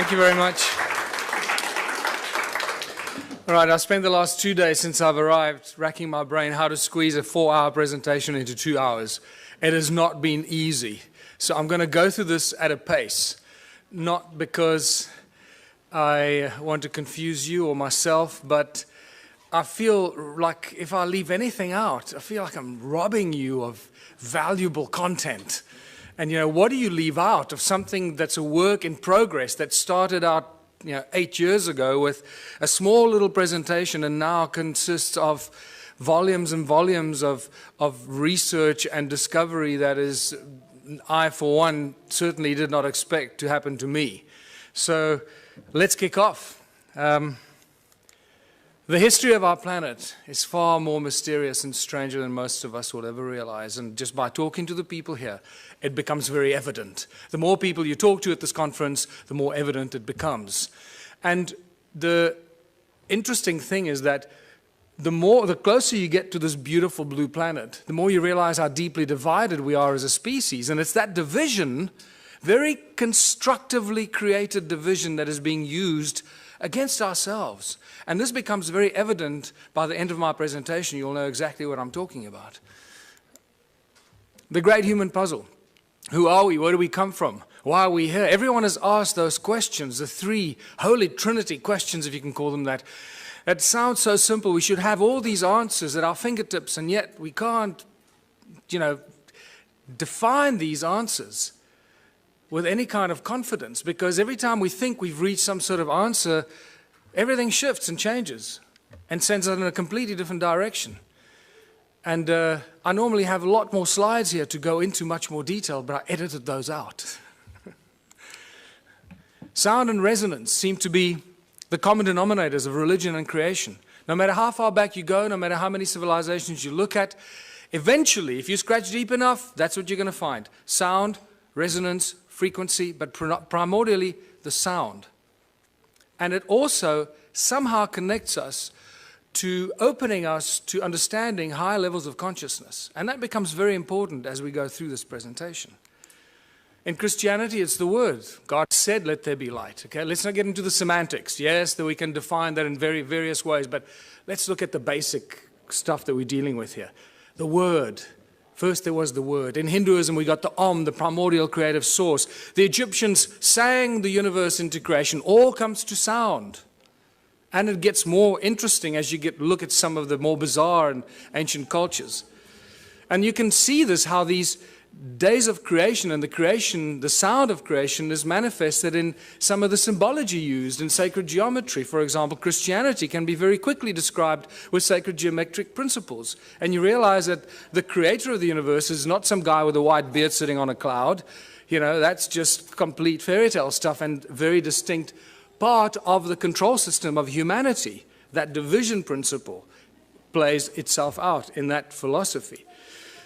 Thank you very much. All right, I spent the last 2 days since I've arrived racking my brain how to squeeze a 4-hour presentation into 2 hours. It has not been easy. So I'm going to go through this at a pace, not because I want to confuse you or myself, but I feel like if I leave anything out, I feel like I'm robbing you of valuable content. And, what do you leave out of something that's a work in progress that started out 8 years ago with a small little presentation and now consists of volumes and volumes of research and discovery that is, I for one, certainly did not expect to happen to me. So let's kick off. The history of our planet is far more mysterious and stranger than most of us will ever realize. And just by talking to the people here, it becomes very evident. The more people you talk to at this conference, the more evident it becomes. And the interesting thing is that the closer you get to this beautiful blue planet, the more you realize how deeply divided we are as a species. And it's that division, very constructively created division, that is being used against ourselves. And this becomes very evident by the end of my presentation. You'll know exactly what I'm talking about. The great human puzzle. Who are we? Where do we come from? Why are we here? Everyone has asked those questions, the three Holy Trinity questions, if you can call them that. It sounds so simple. We should have all these answers at our fingertips, and yet we can't, define these answers with any kind of confidence, because every time we think we've reached some sort of answer, everything shifts and changes and sends us in a completely different direction. And I normally have a lot more slides here to go into much more detail, but I edited those out. Sound and resonance seem to be the common denominators of religion and creation. No matter how far back you go, no matter how many civilizations you look at, eventually, if you scratch deep enough, that's what you're going to find. Sound, resonance, frequency, but primordially the sound. And it also somehow connects us to opening us to understanding higher levels of consciousness. And that becomes very important as we go through this presentation. In Christianity, it's the word. God said, let there be light. Okay, let's not get into the semantics. Yes, that we can define that in very various ways, but let's look at the basic stuff that we're dealing with here. The word. First there was the word. In Hinduism we got the Om, the primordial creative source. The Egyptians sang the universe into creation. All comes to sound. And it gets more interesting as you look at some of the more bizarre and ancient cultures. And you can see this, how these days of creation and the sound of creation is manifested in some of the symbology used in sacred geometry. For example, Christianity can be very quickly described with sacred geometric principles. And you realize that the creator of the universe is not some guy with a white beard sitting on a cloud. That's just complete fairy tale stuff and very distinct part of the control system of humanity. That division principle plays itself out in that philosophy.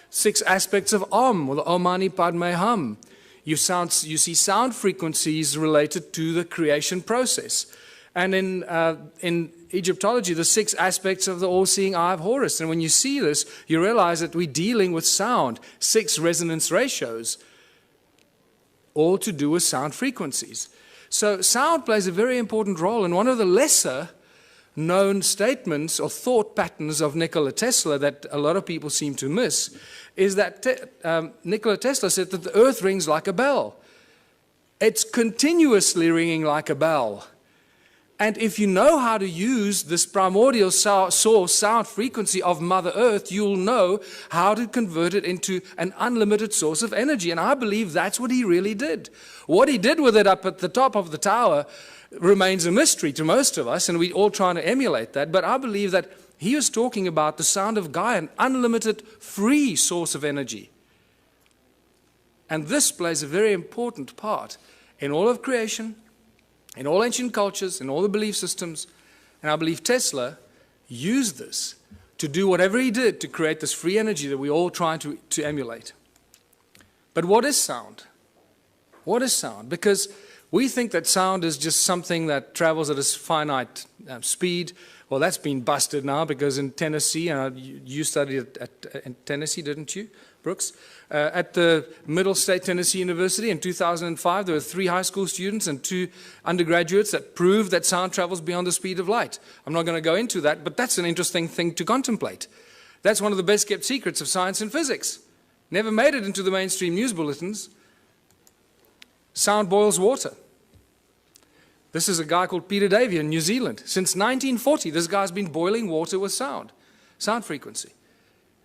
6 aspects of Om, or the Om Mani Padme Hum. You see sound frequencies related to the creation process. And in Egyptology, the 6 aspects of the all-seeing eye of Horus. And when you see this, you realize that we're dealing with sound, 6 resonance ratios, all to do with sound frequencies. So sound plays a very important role, and one of the lesser known statements or thought patterns of Nikola Tesla that a lot of people seem to miss is that Nikola Tesla said that the earth rings like a bell. It's continuously ringing like a bell. And if you know how to use this primordial source sound frequency of Mother Earth, you'll know how to convert it into an unlimited source of energy. And I believe that's what he really did. What he did with it up at the top of the tower remains a mystery to most of us, and we're all trying to emulate that. But I believe that he was talking about the sound of Gaia, an unlimited free source of energy. And this plays a very important part in all of creation, in all ancient cultures, in all the belief systems. And I believe Tesla used this to do whatever he did to create this free energy that we're all trying to emulate. But what is sound? What is sound? Because we think that sound is just something that travels at a finite speed. Well, that's been busted now, because in Tennessee, and you studied in Tennessee, didn't you? Brooks, at the Middle State Tennessee University in 2005. There were 3 high school students and 2 undergraduates that proved that sound travels beyond the speed of light. I'm not going to go into that, but that's an interesting thing to contemplate. That's one of the best kept secrets of science and physics. Never made it into the mainstream news bulletins. Sound boils water. This is a guy called Peter Davey in New Zealand. Since 1940, this guy's been boiling water with sound frequency.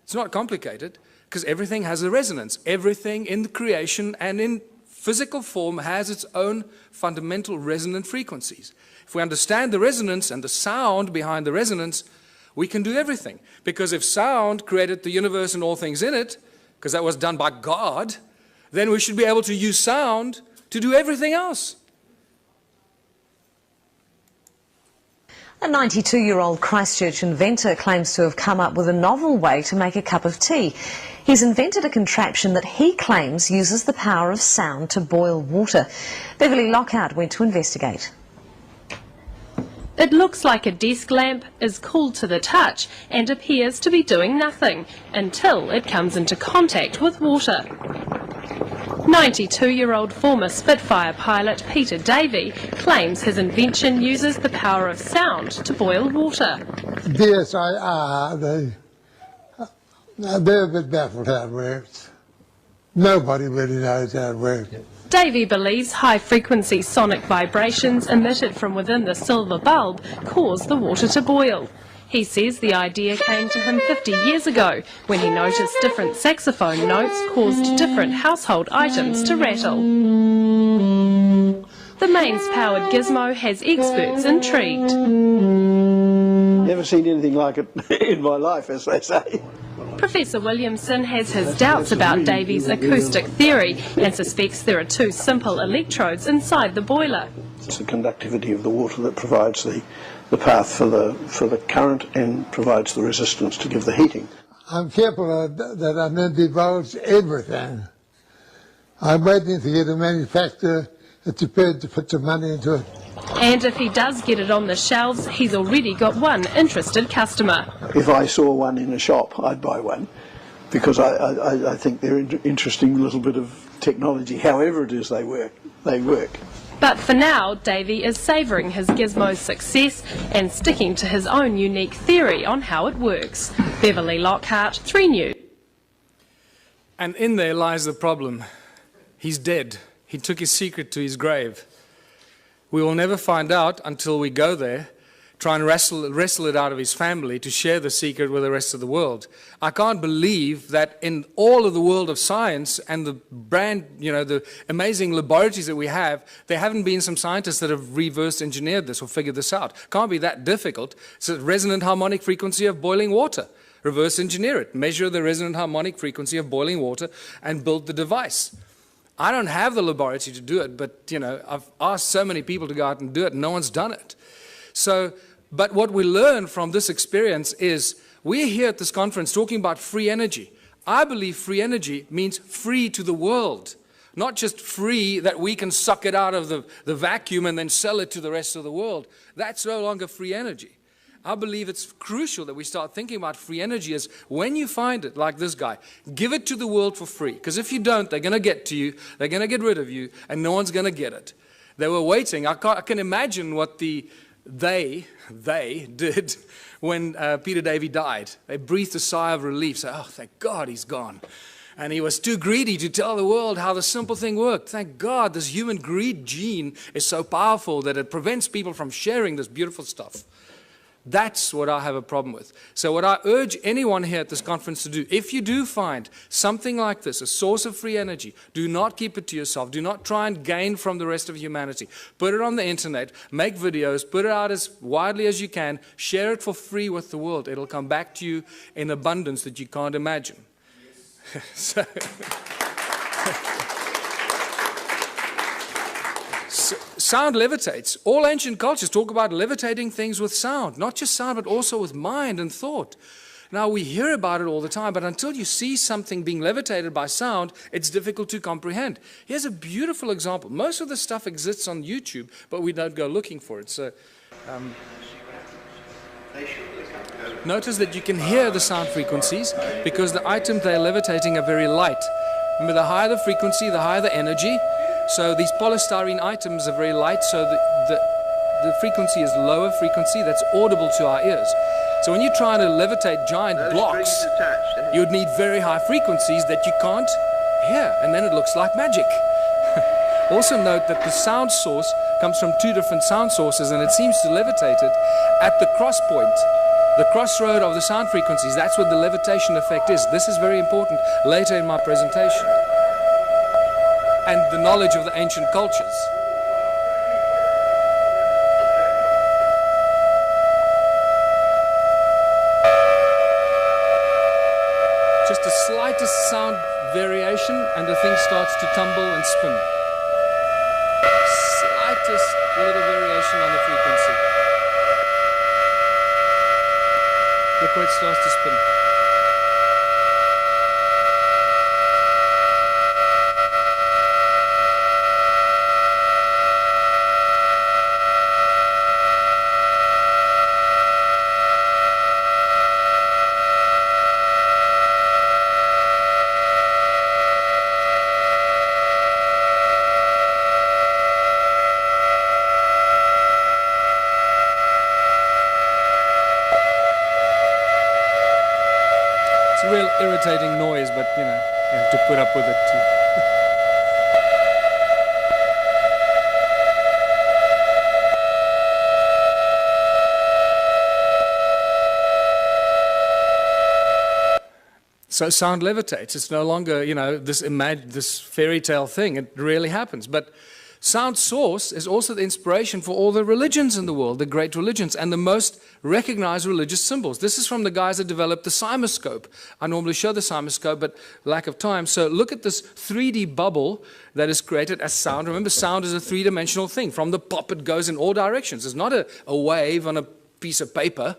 It's not complicated, because everything has a resonance. Everything in the creation and in physical form has its own fundamental resonant frequencies. If we understand the resonance and the sound behind the resonance, we can do everything. Because if sound created the universe and all things in it, because that was done by God, then we should be able to use sound to do everything else. A 92-year-old Christchurch inventor claims to have come up with a novel way to make a cup of tea. He's invented a contraption that he claims uses the power of sound to boil water. Beverly Lockhart went to investigate. It looks like a desk lamp, is cool to the touch and appears to be doing nothing until it comes into contact with water. 92-year-old former Spitfire pilot Peter Davey claims his invention uses the power of sound to boil water. DSIR, they're a bit baffled how it works. Nobody really knows how it works. Davey believes high-frequency sonic vibrations emitted from within the silver bulb cause the water to boil. He says the idea came to him 50 years ago when he noticed different saxophone notes caused different household items to rattle. The mains-powered gizmo has experts intrigued. Never seen anything like it in my life, as they say. Professor Williamson has his doubts about Davey's acoustic theory and suspects there are 2 simple electrodes inside the boiler. It's the conductivity of the water that provides the path for the current and provides the resistance to give the heating. I'm careful that I don't divulge everything. I'm waiting to get a manufacturer that's prepared to put some money into it. And if he does get it on the shelves, he's already got one interested customer. If I saw one in a shop, I'd buy one, because I think they're an interesting little bit of technology. However it is they work. But for now, Davey is savouring his gizmo's success and sticking to his own unique theory on how it works. Beverly Lockhart, 3 News. And in there lies the problem. He's dead. He took his secret to his grave. We will never find out until we go there, try and wrestle it out of his family to share the secret with the rest of the world. I can't believe that in all of the world of science and the the amazing laboratories that we have, there haven't been some scientists that have reverse engineered this or figured this out. Can't be that difficult. It's a resonant harmonic frequency of boiling water. Reverse engineer it. Measure the resonant harmonic frequency of boiling water and build the device. I don't have the laboratory to do it, but I've asked so many people to go out and do it, and no one's done it. So, but what we learn from this experience is we're here at this conference talking about free energy. I believe free energy means free to the world, not just free that we can suck it out of the vacuum and then sell it to the rest of the world. That's no longer free energy. I believe it's crucial that we start thinking about free energy as when you find it, like this guy, give it to the world for free. Because if you don't, they're going to get to you, they're going to get rid of you, and no one's going to get it. They were waiting. I can imagine what they did when Peter Davey died. They breathed a sigh of relief, say, oh, thank God he's gone. And he was too greedy to tell the world how the simple thing worked. Thank God this human greed gene is so powerful that it prevents people from sharing this beautiful stuff. That's what I have a problem with. So what I urge anyone here at this conference to do, if you do find something like this, a source of free energy, do not keep it to yourself. Do not try and gain from the rest of humanity. Put it on the internet, make videos, put it out as widely as you can, share it for free with the world. It'll come back to you in abundance that you can't imagine. Yes. Sound levitates. All ancient cultures talk about levitating things with sound. Not just sound, but also with mind and thought. Now, we hear about it all the time, but until you see something being levitated by sound, it's difficult to comprehend. Here's a beautiful example. Most of the stuff exists on YouTube, but we don't go looking for it. So, Notice that you can hear the sound frequencies because the items they're levitating are very light. Remember, the higher the frequency, the higher the energy. So these polystyrene items are very light, so the frequency is lower frequency that's audible to our ears. So when you're trying to levitate giant blocks, you would need very high frequencies that you can't hear, and then it looks like magic. Also note that the sound source comes from two different sound sources, and it seems to levitate it at the cross point. The crossroad of the sound frequencies, that's what the levitation effect is. This is very important later in my presentation. And the knowledge of the ancient cultures. Just the slightest sound variation and the thing starts to tumble and spin. Slightest little variation on the frequency. Look where it starts to spin. Real irritating noise, but you know, you have to put up with it too. So sound levitates. It's no longer, you know, this fairy tale thing. It really happens. But sound source is also the inspiration for all the religions in the world, the great religions, and the most recognized religious symbols. This is from the guys that developed the cymoscope. I normally show the cymoscope, but lack of time. So look at this 3D bubble that is created as sound. Remember, sound is a three-dimensional thing. From the pop, it goes in all directions. It's not a wave on a piece of paper.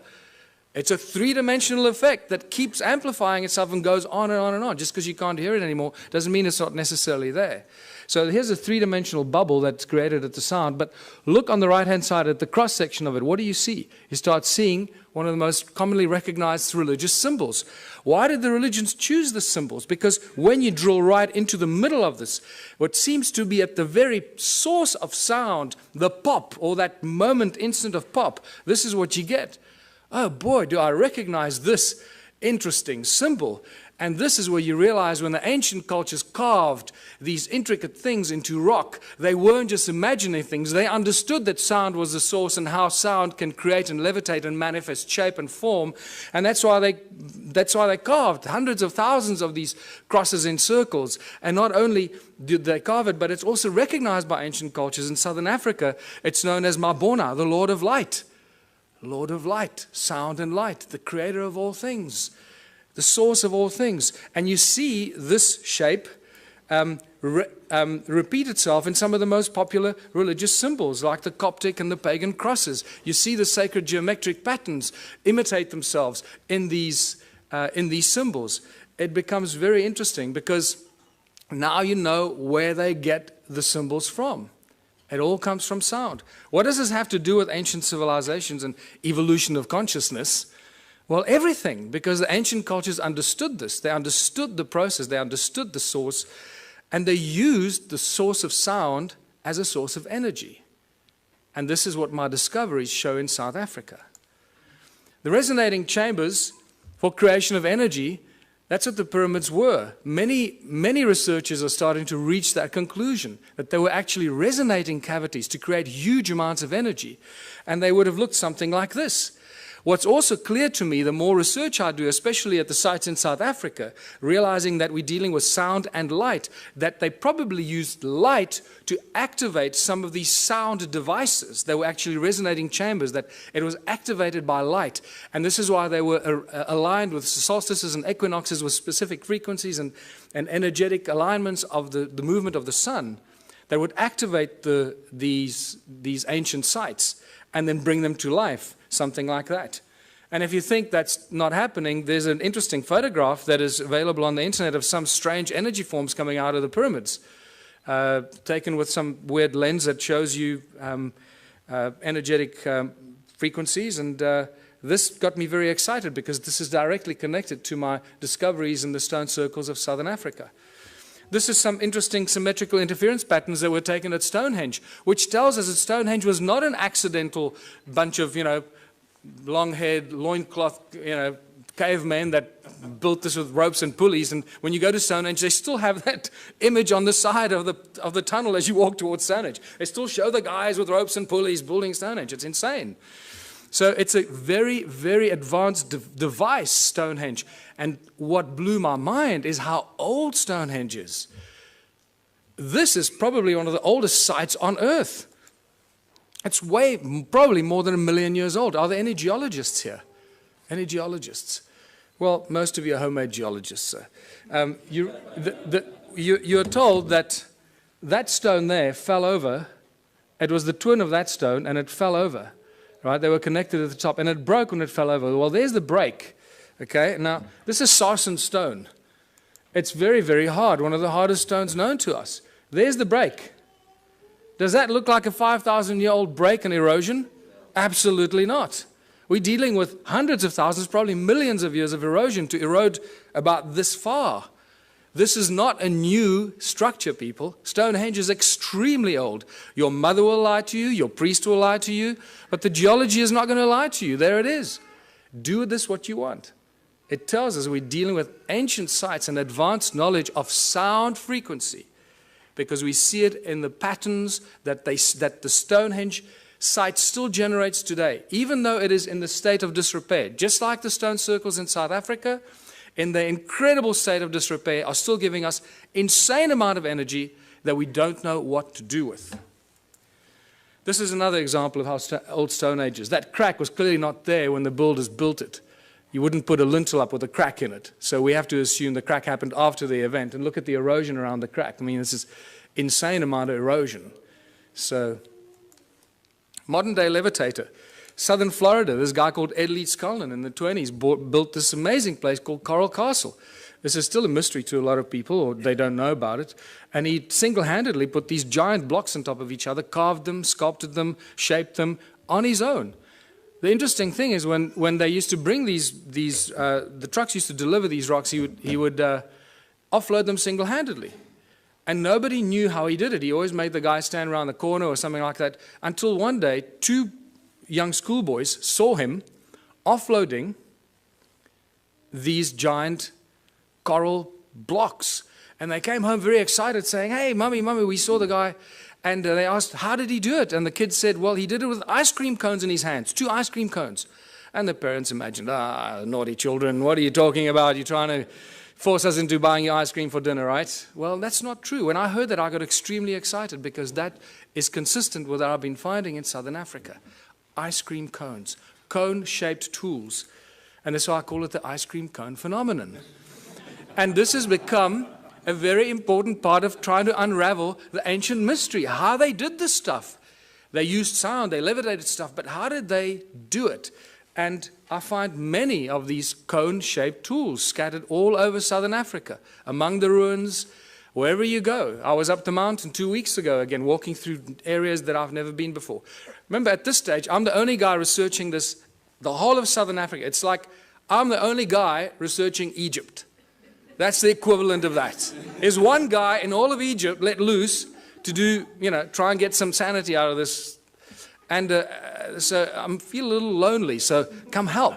It's a three-dimensional effect that keeps amplifying itself and goes on and on and on. Just because you can't hear it anymore doesn't mean it's not necessarily there. So here's a three-dimensional bubble that's created at the sound. But look on the right-hand side at the cross-section of it. What do you see? You start seeing one of the most commonly recognized religious symbols. Why did the religions choose the symbols? Because when you drill right into the middle of this, what seems to be at the very source of sound, the pop, or that moment, instant of pop, this is what you get. Oh boy, do I recognize this interesting symbol. And this is where you realize when the ancient cultures carved these intricate things into rock, they weren't just imagining things. They understood that sound was the source and how sound can create and levitate and manifest shape and form. And that's why they carved hundreds of thousands of these crosses in circles. And not only did they carve it, but it's also recognized by ancient cultures. In southern Africa, it's known as Mabona, the Lord of Light. Lord of Light, sound and light, the creator of all things, the source of all things. And you see this shape repeat itself in some of the most popular religious symbols, like the Coptic and the pagan crosses. You see the sacred geometric patterns imitate themselves in these symbols. It becomes very interesting because now you know where they get the symbols from. It all comes from sound. What does this have to do with ancient civilizations and evolution of consciousness? Well, everything, because the ancient cultures understood this. They understood the process. They understood the source. And they used the source of sound as a source of energy. And this is what my discoveries show in South Africa. The resonating chambers for creation of energy, that's what the pyramids were. Many researchers are starting to reach that conclusion, that they were actually resonating cavities to create huge amounts of energy. And they would have looked something like this. What's also clear to me, the more research I do, especially at the sites in South Africa, realizing that we're dealing with sound and light, that they probably used light to activate some of these sound devices. They were actually resonating chambers, that it was activated by light. And this is why they were aligned with solstices and equinoxes with specific frequencies and energetic alignments of the movement of the sun. They would activate these ancient sites and then bring them to life. Something like that. And if you think that's not happening, there's an interesting photograph that is available on the internet of some strange energy forms coming out of the pyramids, taken with some weird lens that shows you energetic frequencies, and this got me very excited because this is directly connected to my discoveries in the stone circles of southern Africa. This is some interesting symmetrical interference patterns that were taken at Stonehenge, which tells us that Stonehenge was not an accidental bunch of, long-haired, loincloth, cavemen that built this with ropes and pulleys. And when you go to Stonehenge, they still have that image on the side of the tunnel as you walk towards Stonehenge. They still show the guys with ropes and pulleys building Stonehenge. It's insane. So it's a very, very advanced device, Stonehenge. And what blew my mind is how old Stonehenge is. This is probably one of the oldest sites on Earth. It's probably more than 1 million years old. Are there any geologists here? Any geologists? Well, most of you are homemade geologists, sir. You're told that that stone there fell over. It was the twin of that stone, and it fell over. Right? They were connected at the top, and it broke when it fell over. Well, there's the break. Okay, now this is sarsen stone. It's very, very hard, one of the hardest stones known to us. There's the break. Does that look like a 5,000-year-old break and erosion? Absolutely not. We're dealing with hundreds of thousands, probably millions of years of erosion to erode about this far. This is not a new structure, people. Stonehenge is extremely old. Your mother will lie to you, your priest will lie to you, but the geology is not going to lie to you. There it is. Do with this what you want. It tells us we're dealing with ancient sites and advanced knowledge of sound frequency, because we see it in the patterns that the Stonehenge site still generates today, even though it is in the state of disrepair. Just like the stone circles in South Africa, in the incredible state of disrepair, are still giving us insane amount of energy that we don't know what to do with. This is another example of how old Stone Age is. That crack was clearly not there when the builders built it. You wouldn't put a lintel up with a crack in it. So we have to assume the crack happened after the event. And look at the erosion around the crack. I mean, this is insane amount of erosion. So, modern day levitator. Southern Florida, this guy called Ed Leeds Cullen in the 20s built this amazing place called Coral Castle. This is still a mystery to a lot of people, or they don't know about it. And he single-handedly put these giant blocks on top of each other, carved them, sculpted them, shaped them on his own. The interesting thing is when they used to bring the trucks used to deliver these rocks, he would offload them single-handedly. And nobody knew how he did it. He always made the guy stand around the corner or something like that, until one day, 2 young schoolboys saw him offloading these giant coral blocks. And they came home very excited saying, "Hey, Mummy, we saw the guy." And they asked, "How did he do it?" And the kid said, "Well, he did it with ice cream cones in his hands, 2 ice cream cones." And the parents imagined, naughty children, what are you talking about? You're trying to force us into buying your ice cream for dinner, right? Well, that's not true. When I heard that, I got extremely excited, because that is consistent with what I've been finding in southern Africa. Ice cream cones, cone-shaped tools. And that's why I call it the ice cream cone phenomenon. And this has become a very important part of trying to unravel the ancient mystery, how they did this stuff. They used sound, they levitated stuff, but how did they do it? And I find many of these cone-shaped tools scattered all over southern Africa, among the ruins, wherever you go. I was up the mountain 2 weeks ago, again, walking through areas that I've never been before. Remember, at this stage, I'm the only guy researching this, the whole of southern Africa. It's like I'm the only guy researching Egypt. That's the equivalent of that. There's one guy in all of Egypt let loose to do, try and get some sanity out of this. And so I feel a little lonely, so come help.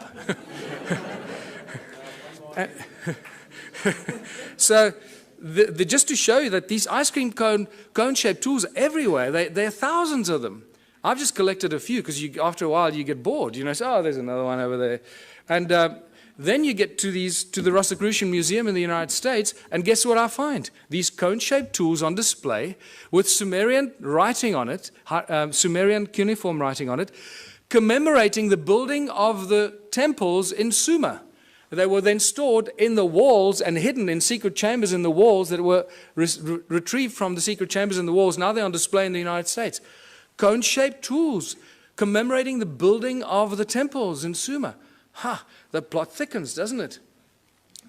So just to show you that these ice cream cone-shaped tools are everywhere. There are thousands of them. I've just collected a few, because after a while you get bored. So, there's another one over there. And then you get to the Rosicrucian Museum in the United States, and guess what I find? These cone-shaped tools on display with Sumerian writing on it, Sumerian cuneiform writing on it, commemorating the building of the temples in Sumer. They were then stored in the walls and hidden in secret chambers in the walls that were retrieved from the secret chambers in the walls. Now they're on display in the United States. Cone-shaped tools commemorating the building of the temples in Sumer. The plot thickens, doesn't it?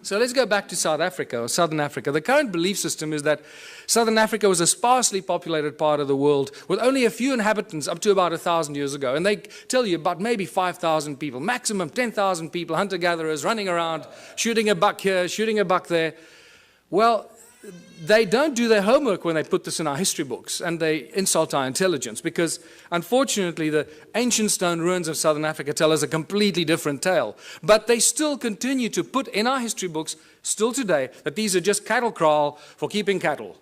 So let's go back to South Africa, or Southern Africa. The current belief system is that Southern Africa was a sparsely populated part of the world with only a few inhabitants up to about 1,000 years ago. And they tell you about maybe 5,000 people, maximum 10,000 people, hunter-gatherers running around, shooting a buck here, shooting a buck there. Well, they don't do their homework when they put this in our history books, and they insult our intelligence, because unfortunately the ancient stone ruins of Southern Africa tell us a completely different tale. But they still continue to put in our history books, still today, that these are just cattle kraal for keeping cattle.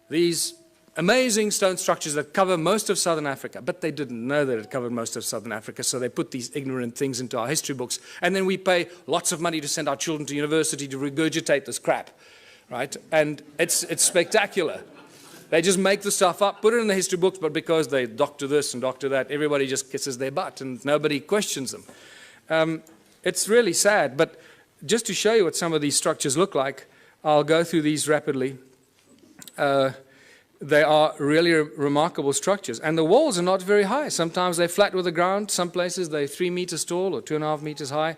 These amazing stone structures that cover most of Southern Africa. But they didn't know that it covered most of Southern Africa, so they put these ignorant things into our history books. And then we pay lots of money to send our children to university to regurgitate this crap. Right? And it's spectacular. They just make the stuff up, put it in the history books, but because they doctor this and doctor that, everybody just kisses their butt and nobody questions them. It's really sad, but just to show you what some of these structures look like, I'll go through these rapidly. They are really remarkable structures. And the walls are not very high. Sometimes they're flat with the ground. Some places they're 3 meters tall or 2.5 meters high.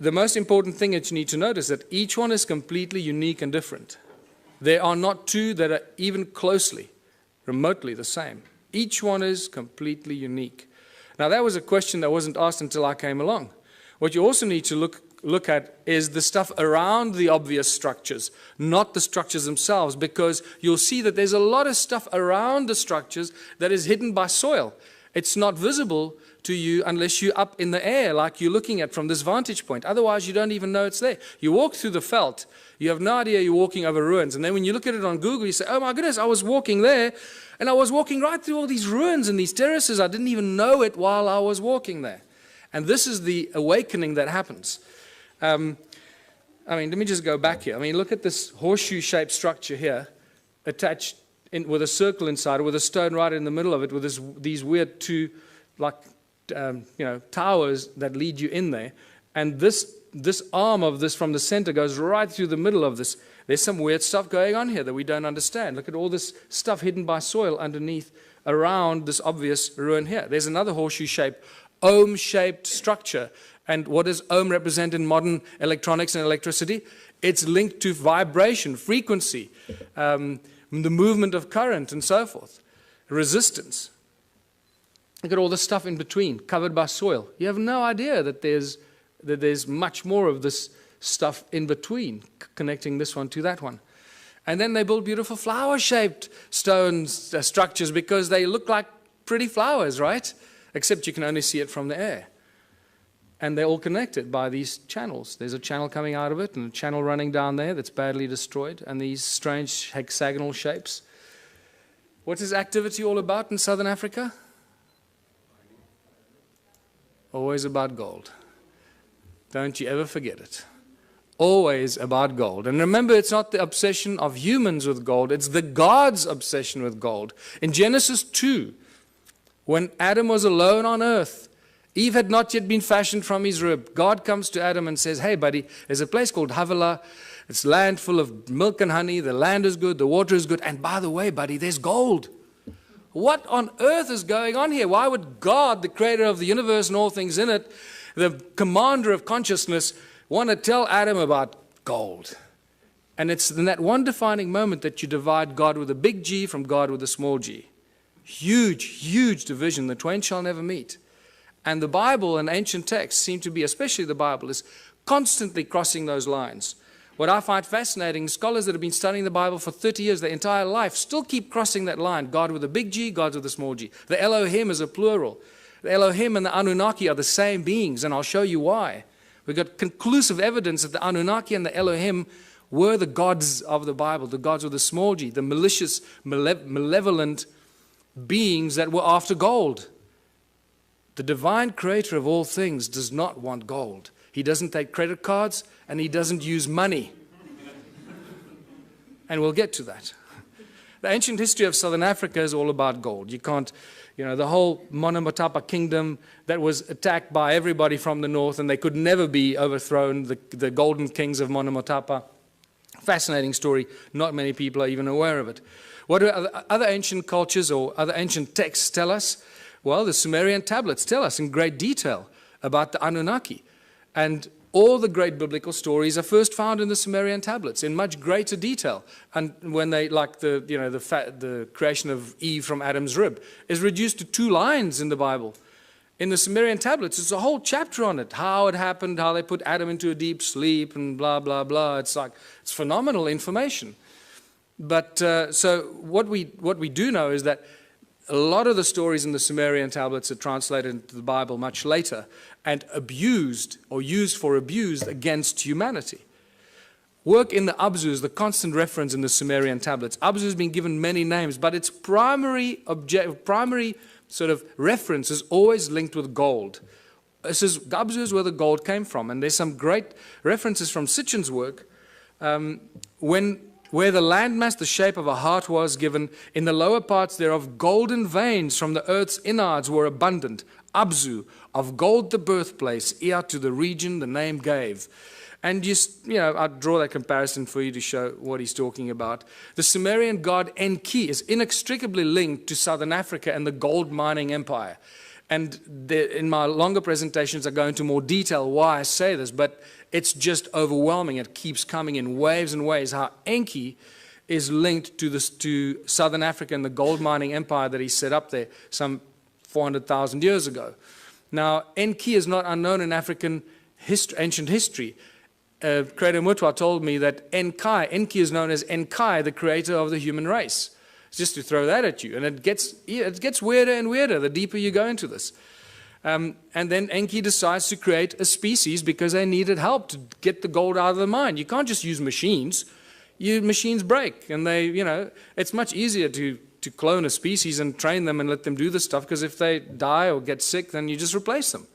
The most important thing that you need to notice is that each one is completely unique and different. There are not two that are even closely, remotely the same. Each one is completely unique. Now that was a question that wasn't asked until I came along. What you also need to look at is the stuff around the obvious structures, not the structures themselves, because you'll see that there's a lot of stuff around the structures that is hidden by soil. It's not visible to you unless you're up in the air like you're looking at from this vantage point. Otherwise, you don't even know it's there. You walk through the veld, you have no idea you're walking over ruins. And then when you look at it on Google, you say, oh my goodness, I was walking there, and I was walking right through all these ruins and these terraces. I didn't even know it while I was walking there. And this is the awakening that happens. I mean, let me just go back here. I mean, look at this horseshoe-shaped structure here, attached with a circle inside, with a stone right in the middle of it, with these weird two, like, towers that lead you in there. And this arm of this from the center goes right through the middle of this. There's some weird stuff going on here that we don't understand. Look at all this stuff hidden by soil underneath, around this obvious ruin here. There's another horseshoe-shaped, ohm-shaped structure. And what does ohm represent in modern electronics and electricity? It's linked to vibration, frequency, the movement of current, and so forth, resistance. Look at all the stuff in between, covered by soil. You have no idea that there's much more of this stuff in between, connecting this one to that one. And then they build beautiful flower-shaped stone structures because they look like pretty flowers, right? Except you can only see it from the air. And they're all connected by these channels. There's a channel coming out of it and a channel running down there that's badly destroyed, and these strange hexagonal shapes. What is activity all about in Southern Africa? Always about gold. Don't you ever forget it. Always about gold. And remember, it's not the obsession of humans with gold, it's the God's obsession with gold. In Genesis 2, when Adam was alone on earth, Eve had not yet been fashioned from his rib. God comes to Adam and says, hey buddy, there's a place called Havilah. It's land full of milk and honey. The land is good, the water is good. And by the way, buddy, there's gold. What on earth is going on here? Why would God, the creator of the universe and all things in it, the commander of consciousness, want to tell Adam about gold? And it's in that one defining moment that you divide God with a big G from God with a small g. Huge, huge division. The twain shall never meet. And the Bible and ancient texts seem to be, especially the Bible, is constantly crossing those lines. What I find fascinating, scholars that have been studying the Bible for 30 years, their entire life, still keep crossing that line. God with a big G, God with a small g. The Elohim is a plural. The Elohim and the Anunnaki are the same beings, and I'll show you why. We've got conclusive evidence that the Anunnaki and the Elohim were the gods of the Bible, the gods with a small g, the malicious, malevolent beings that were after gold. The divine creator of all things does not want gold. He doesn't take credit cards, and he doesn't use money. And we'll get to that. The ancient history of Southern Africa is all about gold. You can't, the whole Monomotapa kingdom that was attacked by everybody from the north, and they could never be overthrown, the golden kings of Monomotapa. Fascinating story. Not many people are even aware of it. What do other ancient cultures or other ancient texts tell us? Well, the Sumerian tablets tell us in great detail about the Anunnaki. And all the great biblical stories are first found in the Sumerian tablets in much greater detail. And when they, like the creation of Eve from Adam's rib, is reduced to 2 lines in the Bible. In the Sumerian tablets, it's a whole chapter on it, how it happened, how they put Adam into a deep sleep, and blah, blah, blah. It's phenomenal information. But so what we do know is that a lot of the stories in the Sumerian tablets are translated into the Bible much later and abused or used for abuse against humanity. Work in the Abzu is the constant reference in the Sumerian tablets. Abzu has been given many names, but its primary sort of reference is always linked with gold. Abzu is where the gold came from, and there's some great references from Sitchin's work where the landmass, the shape of a heart was given, in the lower parts thereof golden veins from the earth's innards were abundant. Abzu, of gold the birthplace, Ea to the region the name gave. And I draw that comparison for you to show what he's talking about. The Sumerian god Enki is inextricably linked to southern Africa and the gold mining empire. And in my longer presentations I go into more detail why I say this, but it's just overwhelming. It keeps coming in waves and waves, how Enki is linked to southern Africa and the gold mining empire that he set up there some 400,000 years ago. Now, Enki is not unknown in African ancient history. Creator Mutwa told me that Enki is known as Enkai, the creator of the human race. Just to throw that at you. And it gets weirder and weirder the deeper you go into this. And then Enki decides to create a species because they needed help to get the gold out of the mine. You can't just use machines. Machines break. And it's much easier to clone a species and train them and let them do this stuff, because if they die or get sick, then you just replace them.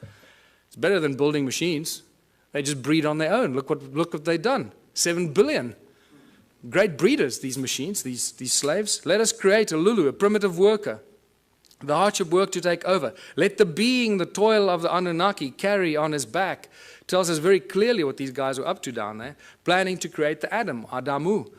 It's better than building machines. They just breed on their own. Look what they've done. 7 billion. Great breeders, these machines, these slaves. Let us create a Lulu, a primitive worker. The hardship work to take over. Let the being, the toil of the Anunnaki carry on his back. Tells us very clearly what these guys were up to down there. Planning to create the Adam, Adamu.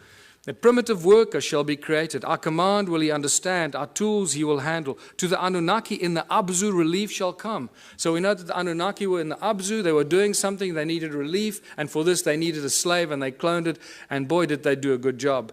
The primitive worker shall be created. Our command will he understand. Our tools he will handle. To the Anunnaki in the Abzu relief shall come. So we know that the Anunnaki were in the Abzu. They were doing something. They needed relief. And for this they needed a slave, and they cloned it. And boy, did they do a good job.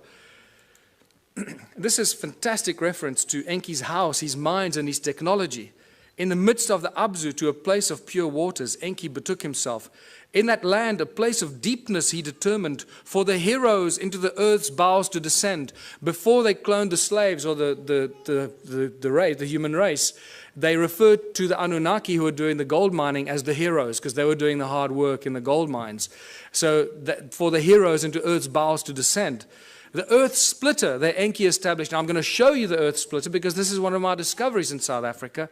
This is fantastic reference to Enki's house, his mines, and his technology. In the midst of the Abzu, to a place of pure waters, Enki betook himself. In that land, a place of deepness he determined for the heroes into the earth's bowels to descend. Before they cloned the slaves or the human race, they referred to the Anunnaki who were doing the gold mining as the heroes, because they were doing the hard work in the gold mines. So for the heroes into earth's bowels to descend. The earth splitter that Enki established. Now I'm going to show you the earth splitter because this is one of my discoveries in South Africa.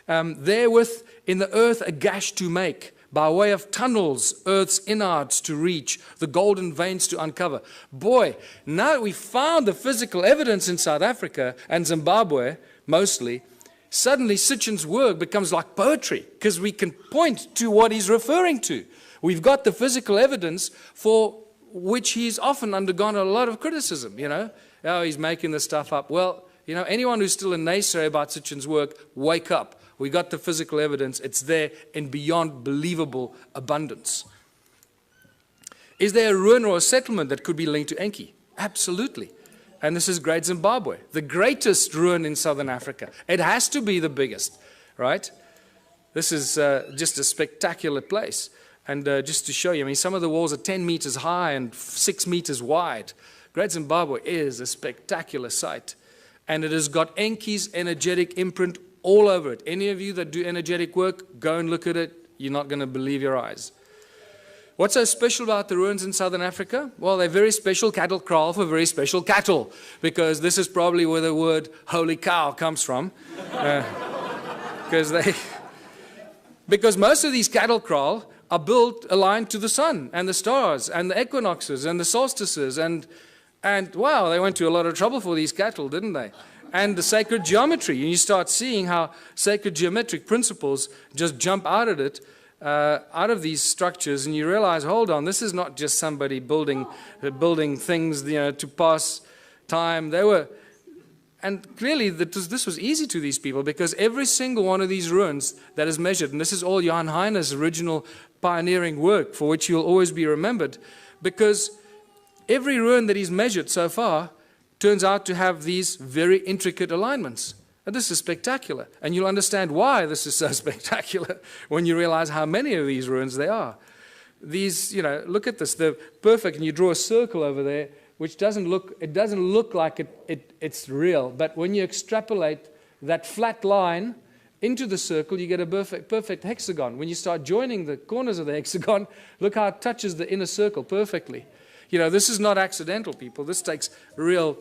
Therewith in the earth a gash to make, by way of tunnels, earth's innards to reach, the golden veins to uncover. Boy, now that we found the physical evidence in South Africa and Zimbabwe, mostly, suddenly Sitchin's work becomes like poetry, because we can point to what he's referring to. We've got the physical evidence for which he's often undergone a lot of criticism, Oh, he's making this stuff up. Well, anyone who's still a naysayer about Sitchin's work, wake up. We got the physical evidence. It's there in beyond believable abundance. Is there a ruin or a settlement that could be linked to Enki? Absolutely. And this is Great Zimbabwe, the greatest ruin in southern Africa. It has to be the biggest, right? This is just a spectacular place. And just to show you, some of the walls are 10 meters high and 6 meters wide. Great Zimbabwe is a spectacular sight. And it has got Enki's energetic imprint all over it. Any of you that do energetic work, go and look at it. You're not going to believe your eyes. What's so special about the ruins in southern Africa? Well, they're very special cattle kraal for very special cattle, because this is probably where the word holy cow comes from. Because most of these cattle kraal are built aligned to the sun and the stars and the equinoxes and the solstices, and wow, they went to a lot of trouble for these cattle, didn't they? And the sacred geometry, and you start seeing how sacred geometric principles just jump out of these structures, and you realize, hold on, this is not just somebody building things, to pass time. And clearly this was easy to these people, because every single one of these ruins that is measured, and this is all Jan Heine's original pioneering work for which you'll always be remembered, because every ruin that he's measured so far turns out to have these very intricate alignments. And this is spectacular. And you'll understand why this is so spectacular when you realize how many of these ruins there are. These, look at this, they're perfect, and you draw a circle over there, which doesn't look like it's real. But when you extrapolate that flat line into the circle, you get a perfect hexagon. When you start joining the corners of the hexagon, look how it touches the inner circle perfectly. This is not accidental, people. This takes real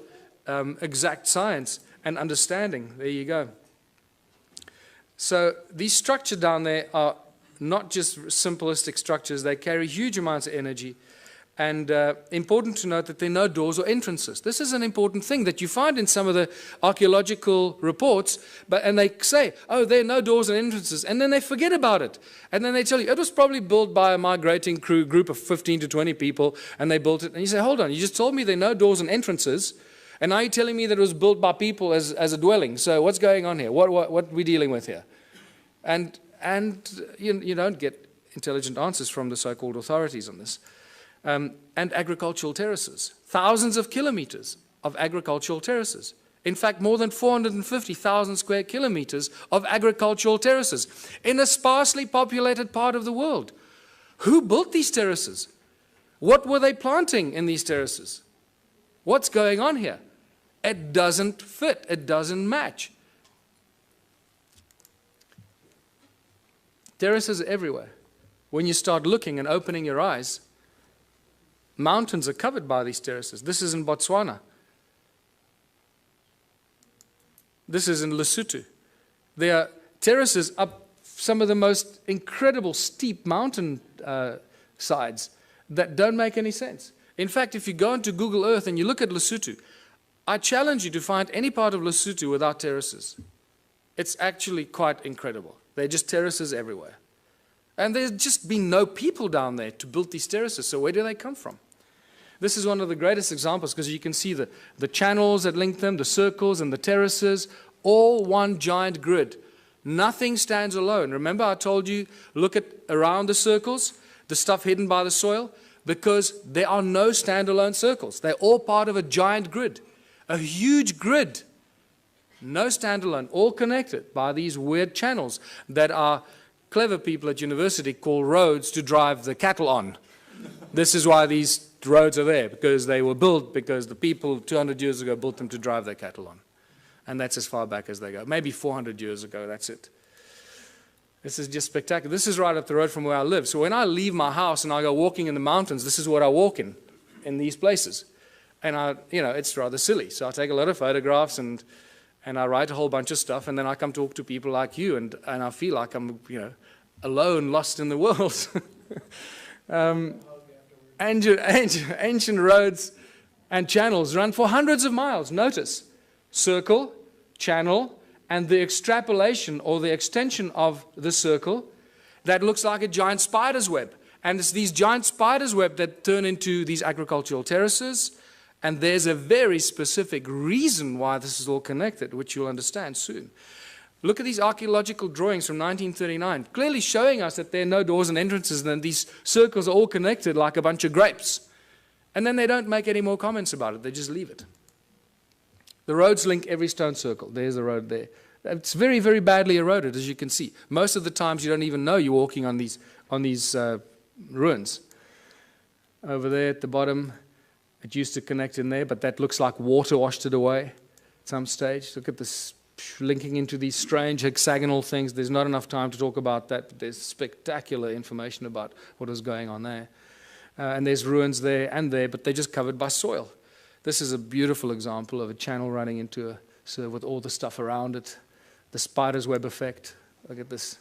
exact science and understanding. There you go. So these structures down there are not just simplistic structures. They carry huge amounts of energy. And important to note that there are no doors or entrances. This is an important thing that you find in some of the archaeological reports, and they say, oh, there are no doors and entrances, and then they forget about it. And then they tell you, it was probably built by a migrating group of 15 to 20 people, and they built it. And you say, hold on, you just told me there are no doors and entrances, and now you're telling me that it was built by people as a dwelling. So what's going on here? What are we dealing with here? And you don't get intelligent answers from the so-called authorities on this. And agricultural terraces. Thousands of kilometers of agricultural terraces. In fact, more than 450,000 square kilometers of agricultural terraces in a sparsely populated part of the world. Who built these terraces? What were they planting in these terraces? What's going on here? It doesn't fit. It doesn't match. Terraces are everywhere. When you start looking and opening your eyes, mountains are covered by these terraces. This is in Botswana. This is in Lesotho. There are terraces up some of the most incredible steep mountain sides that don't make any sense. In fact, if you go into Google Earth and you look at Lesotho, I challenge you to find any part of Lesotho without terraces. It's actually quite incredible. They're just terraces everywhere. And there's just been no people down there to build these terraces, so where do they come from? This is one of the greatest examples, because you can see the channels that link them, the circles and the terraces, all one giant grid. Nothing stands alone. Remember I told you, look at around the circles, the stuff hidden by the soil, because there are no standalone circles. They're all part of a giant grid, a huge grid. No standalone, all connected by these weird channels that are clever people at university call roads to drive the cattle on. This is why these roads are there, because they were built because the people 200 years ago built them to drive their cattle on. And that's as far back as they go. Maybe 400 years ago, that's it. This is just spectacular. This is right up the road from where I live. So when I leave my house and I go walking in the mountains, this is what I walk in these places. And it's rather silly. So I take a lot of photographs and I write a whole bunch of stuff, and then I come talk to people like you, and I feel like I'm, alone, lost in the world. Ancient roads and channels run for hundreds of miles. Notice, circle, channel, and the extrapolation or the extension of the circle that looks like a giant spider's web. And it's these giant spider's web that turn into these agricultural terraces. And there's a very specific reason why this is all connected, which you'll understand soon. Look at these archaeological drawings from 1939, clearly showing us that there are no doors and entrances, and these circles are all connected like a bunch of grapes. And then they don't make any more comments about it, they just leave it. The roads link every stone circle. There's the road there. It's very, very badly eroded, as you can see. Most of the times you don't even know you're walking on these ruins. Over there at the bottom, it used to connect in there, but that looks like water washed it away at some stage. Look at this linking into these strange hexagonal things. There's not enough time to talk about that, but there's spectacular information about what was going on there. And there's ruins there and there, but they're just covered by soil. This is a beautiful example of a channel running into with all the stuff around it. The spider's web effect. Look at this.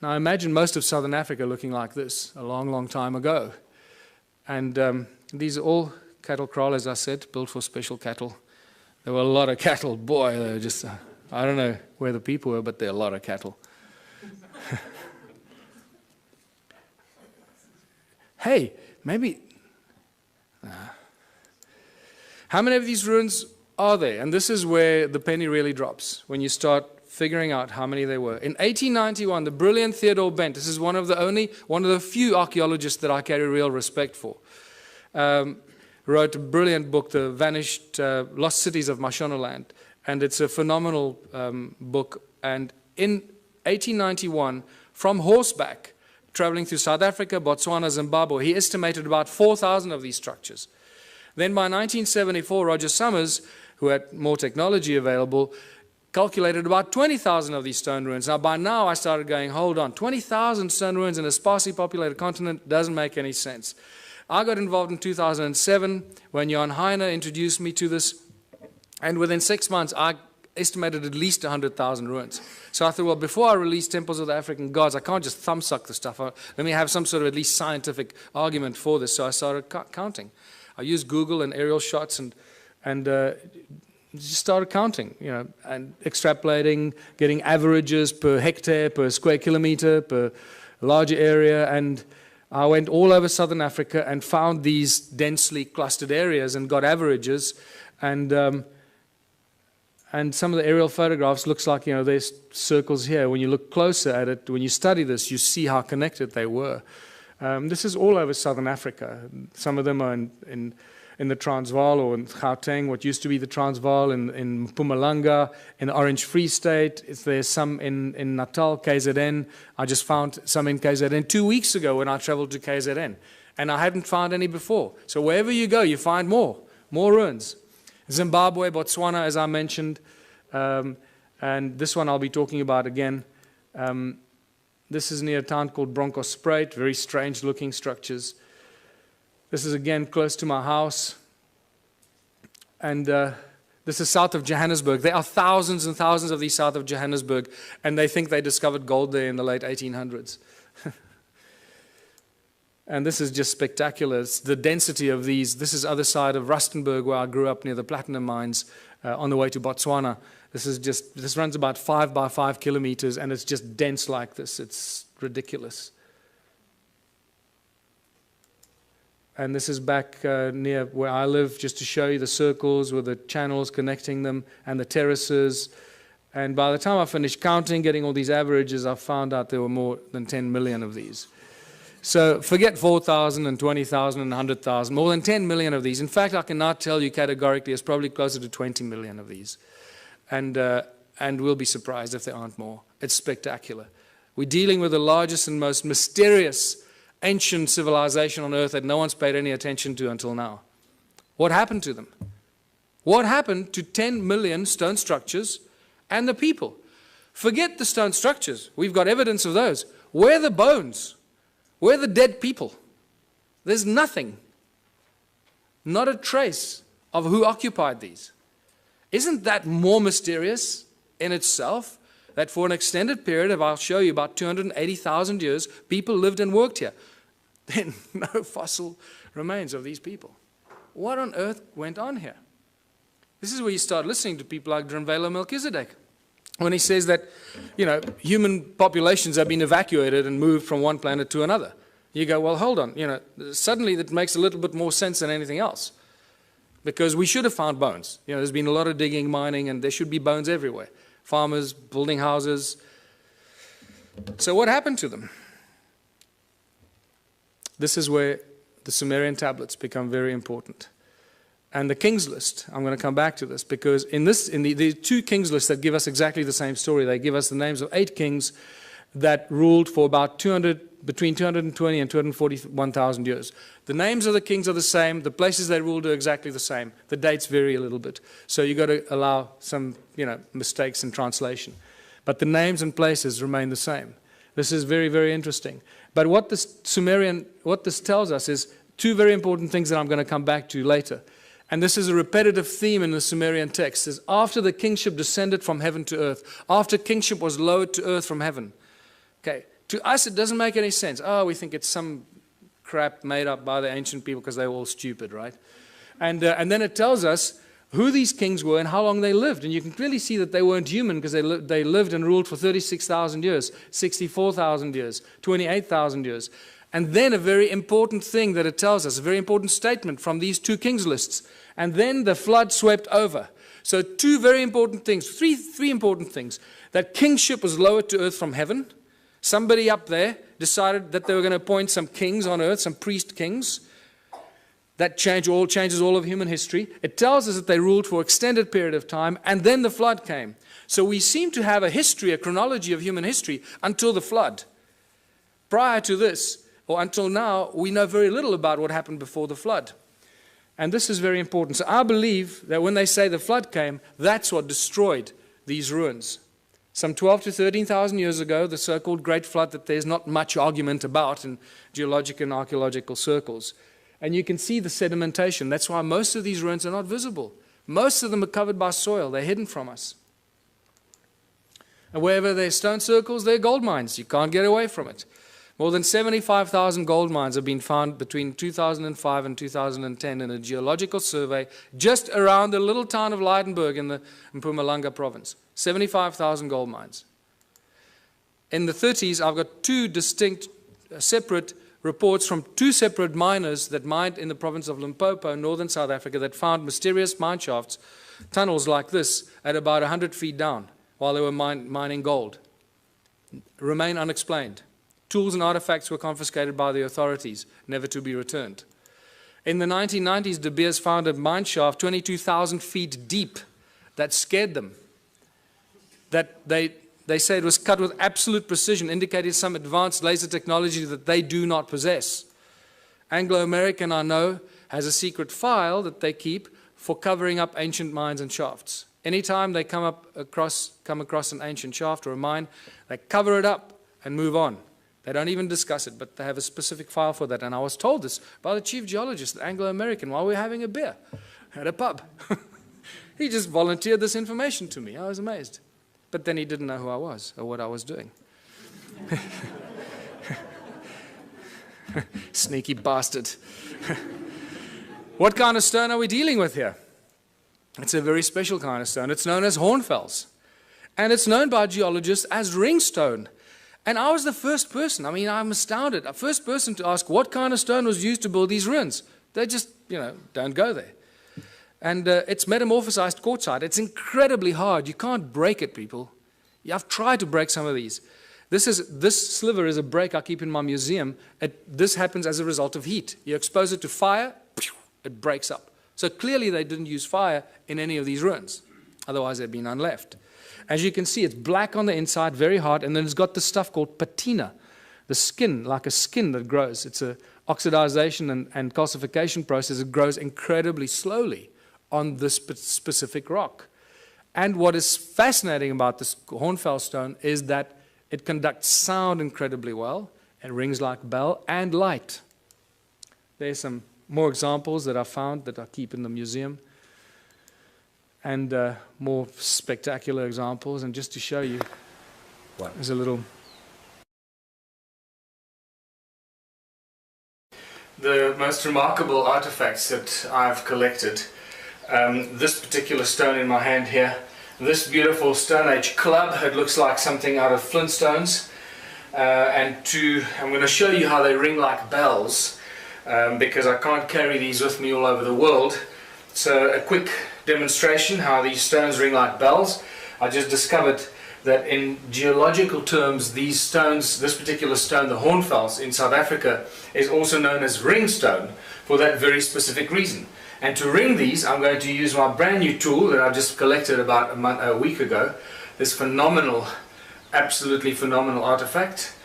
Now imagine most of southern Africa looking like this a long, long time ago. And these are all cattle kraal, as I said, built for special cattle. There were a lot of cattle. Boy, they were just, I don't know where the people were, but there are a lot of cattle. Hey, maybe... How many of these ruins are there. And this is where the penny really drops, when you start figuring out how many there were. In 1891, the brilliant Theodore Bent, this is one of the few archaeologists that I carry real respect for, wrote a brilliant book, The Vanished Lost Cities of Mashonaland. And it's a phenomenal book. And in 1891, from horseback, traveling through South Africa, Botswana, Zimbabwe, he estimated about 4,000 of these structures. Then by 1974, Roger Summers, who had more technology available, calculated about 20,000 of these stone ruins. Now, by now, I started going, hold on, 20,000 stone ruins in a sparsely populated continent doesn't make any sense. I got involved in 2007 when Jan Heine introduced me to this, and within 6 months, I estimated at least 100,000 ruins. So I thought, well, before I release Temples of the African Gods, I can't just thumbsuck the stuff. Let me have some sort of at least scientific argument for this. So I started counting. I used Google and aerial shots and just started counting, and extrapolating, getting averages per hectare, per square kilometer, per larger area. And I went all over southern Africa and found these densely clustered areas and got averages. And some of the aerial photographs looks like, there's circles here. When you look closer at it, when you study this, you see how connected they were. This is all over southern Africa. Some of them are in the Transvaal or in Gauteng, what used to be the Transvaal, in Mpumalanga, in the Orange Free State. There's some in Natal, KZN. I just found some in KZN 2 weeks ago when I traveled to KZN. And I hadn't found any before. So wherever you go, you find more ruins. Zimbabwe, Botswana, as I mentioned. And this one I'll be talking about again. This is near a town called Bronkhorstspruit, very strange looking structures. This is again close to my house. And this is south of Johannesburg. There are thousands and thousands of these south of Johannesburg, and they think they discovered gold there in the late 1800s. And this is just spectacular. It's the density of these. This is other side of Rustenburg, where I grew up near the platinum mines on the way to Botswana. This runs about 5 by 5 kilometers, and it's just dense like this. It's ridiculous. And this is back near where I live, just to show you the circles with the channels connecting them and the terraces. And by the time I finished counting, getting all these averages, I found out there were more than 10 million of these. So forget 4,000 and 20,000 and 100,000, more than 10 million of these. In fact, I can now tell you categorically it's probably closer to 20 million of these. And we'll be surprised if there aren't more. It's spectacular. We're dealing with the largest and most mysterious ancient civilization on earth that no one's paid any attention to until now. What happened to them? What happened to 10 million stone structures and the people? Forget the stone structures. We've got evidence of those. Where are the bones? Where are the dead people? There's nothing. Not a trace of who occupied these. Isn't that more mysterious in itself? That for an extended period of, I'll show you, about 280,000 years, people lived and worked here. Then no fossil remains of these people. What on earth went on here? This is where you start listening to people like Drunvalo Melchizedek, when he says that, human populations have been evacuated and moved from one planet to another. You go, well, hold on, suddenly that makes a little bit more sense than anything else. Because we should have found bones. There's been a lot of digging, mining, and there should be bones everywhere. Farmers, building houses. So what happened to them? This is where the Sumerian tablets become very important. And the King's List, I'm going to come back to this, because in the two King's Lists that give us exactly the same story, they give us the names of 8 kings that ruled for about between 220 and 241,000 years. The names of the kings are the same, the places they ruled are exactly the same. The dates vary a little bit. So you've got to allow some, mistakes in translation. But the names and places remain the same. This is very, very interesting. But what this tells us is 2 very important things that I'm going to come back to later. And this is a repetitive theme in the Sumerian text. Is after the kingship descended from heaven to earth, after kingship was lowered to earth from heaven. Okay, to us it doesn't make any sense. Oh, we think it's some crap made up by the ancient people because they were all stupid, right? And then it tells us who these kings were and how long they lived. And you can clearly see that they weren't human, because they lived and ruled for 36,000 years, 64,000 years, 28,000 years. And then a very important thing that it tells us, a very important statement from these 2 kings lists. And then the flood swept over. So two very important things, three important things. That kingship was lowered to earth from heaven. Somebody up there decided that they were going to appoint some kings on earth, some priest kings. That changes all of human history. It tells us that they ruled for an extended period of time, and then the flood came. So we seem to have a history, a chronology of human history until the flood. Prior to this, or until now, we know very little about what happened before the flood. And this is very important. So I believe that when they say the flood came, that's what destroyed these ruins. Some 12 to 13,000 years ago, the so-called Great Flood that there's not much argument about in geologic and archaeological circles. And you can see the sedimentation. That's why most of these ruins are not visible. Most of them are covered by soil. They're hidden from us. And wherever there are stone circles, there are gold mines. You can't get away from it. More than 75,000 gold mines have been found between 2005 and 2010 in a geological survey just around the little town of Leidenburg in Mpumalanga province. 75,000 gold mines. In the 30s, I've got two distinct, separate reports from two separate miners that mined in the province of Limpopo, northern South Africa, that found mysterious mine shafts, tunnels like this, at about 100 feet down while they were mining gold. Remain unexplained. Tools and artifacts were confiscated by the authorities, never to be returned. In the 1990s, De Beers found a mine shaft 22,000 feet deep that scared them. That they say it was cut with absolute precision, indicated some advanced laser technology that they do not possess. Anglo-American, I know, has a secret file that they keep for covering up ancient mines and shafts. Anytime they come across an ancient shaft or a mine, they cover it up and move on. They don't even discuss it, but they have a specific file for that. And I was told this by the chief geologist, the Anglo-American, while we were having a beer at a pub. He just volunteered this information to me. I was amazed. But then he didn't know who I was or what I was doing. Sneaky bastard. What kind of stone are we dealing with here? It's a very special kind of stone. It's known as hornfels. And it's known by geologists as ringstone. And I was the first person, I'm astounded, the first person to ask what kind of stone was used to build these ruins. They just, don't go there. And it's metamorphosized quartzite. It's incredibly hard. You can't break it, people. I've tried to break some of these. This sliver is a break I keep in my museum. This happens as a result of heat. You expose it to fire, it breaks up. So clearly they didn't use fire in any of these ruins. Otherwise there'd be none left. As you can see, it's black on the inside, very hard, and then it's got this stuff called patina, the skin, like a skin that grows. It's an oxidization and calcification process. It grows incredibly slowly on this specific rock. And what is fascinating about this hornfels stone is that it conducts sound incredibly well. It rings like a bell and light. There's some more examples that I found that I keep in the museum. And more spectacular examples. And just to show you, there's a little... The most remarkable artifacts that I've collected, this particular stone in my hand here, this beautiful Stone Age club, it looks like something out of Flintstones. I'm going to show you how they ring like bells, because I can't carry these with me all over the world. So a quick demonstration how these stones ring like bells. I just discovered that in geological terms, these stones, this particular stone, the hornfels in South Africa, is also known as ringstone for that very specific reason. And to ring these, I'm going to use my brand new tool that I just collected about a week ago. This phenomenal, absolutely phenomenal artifact.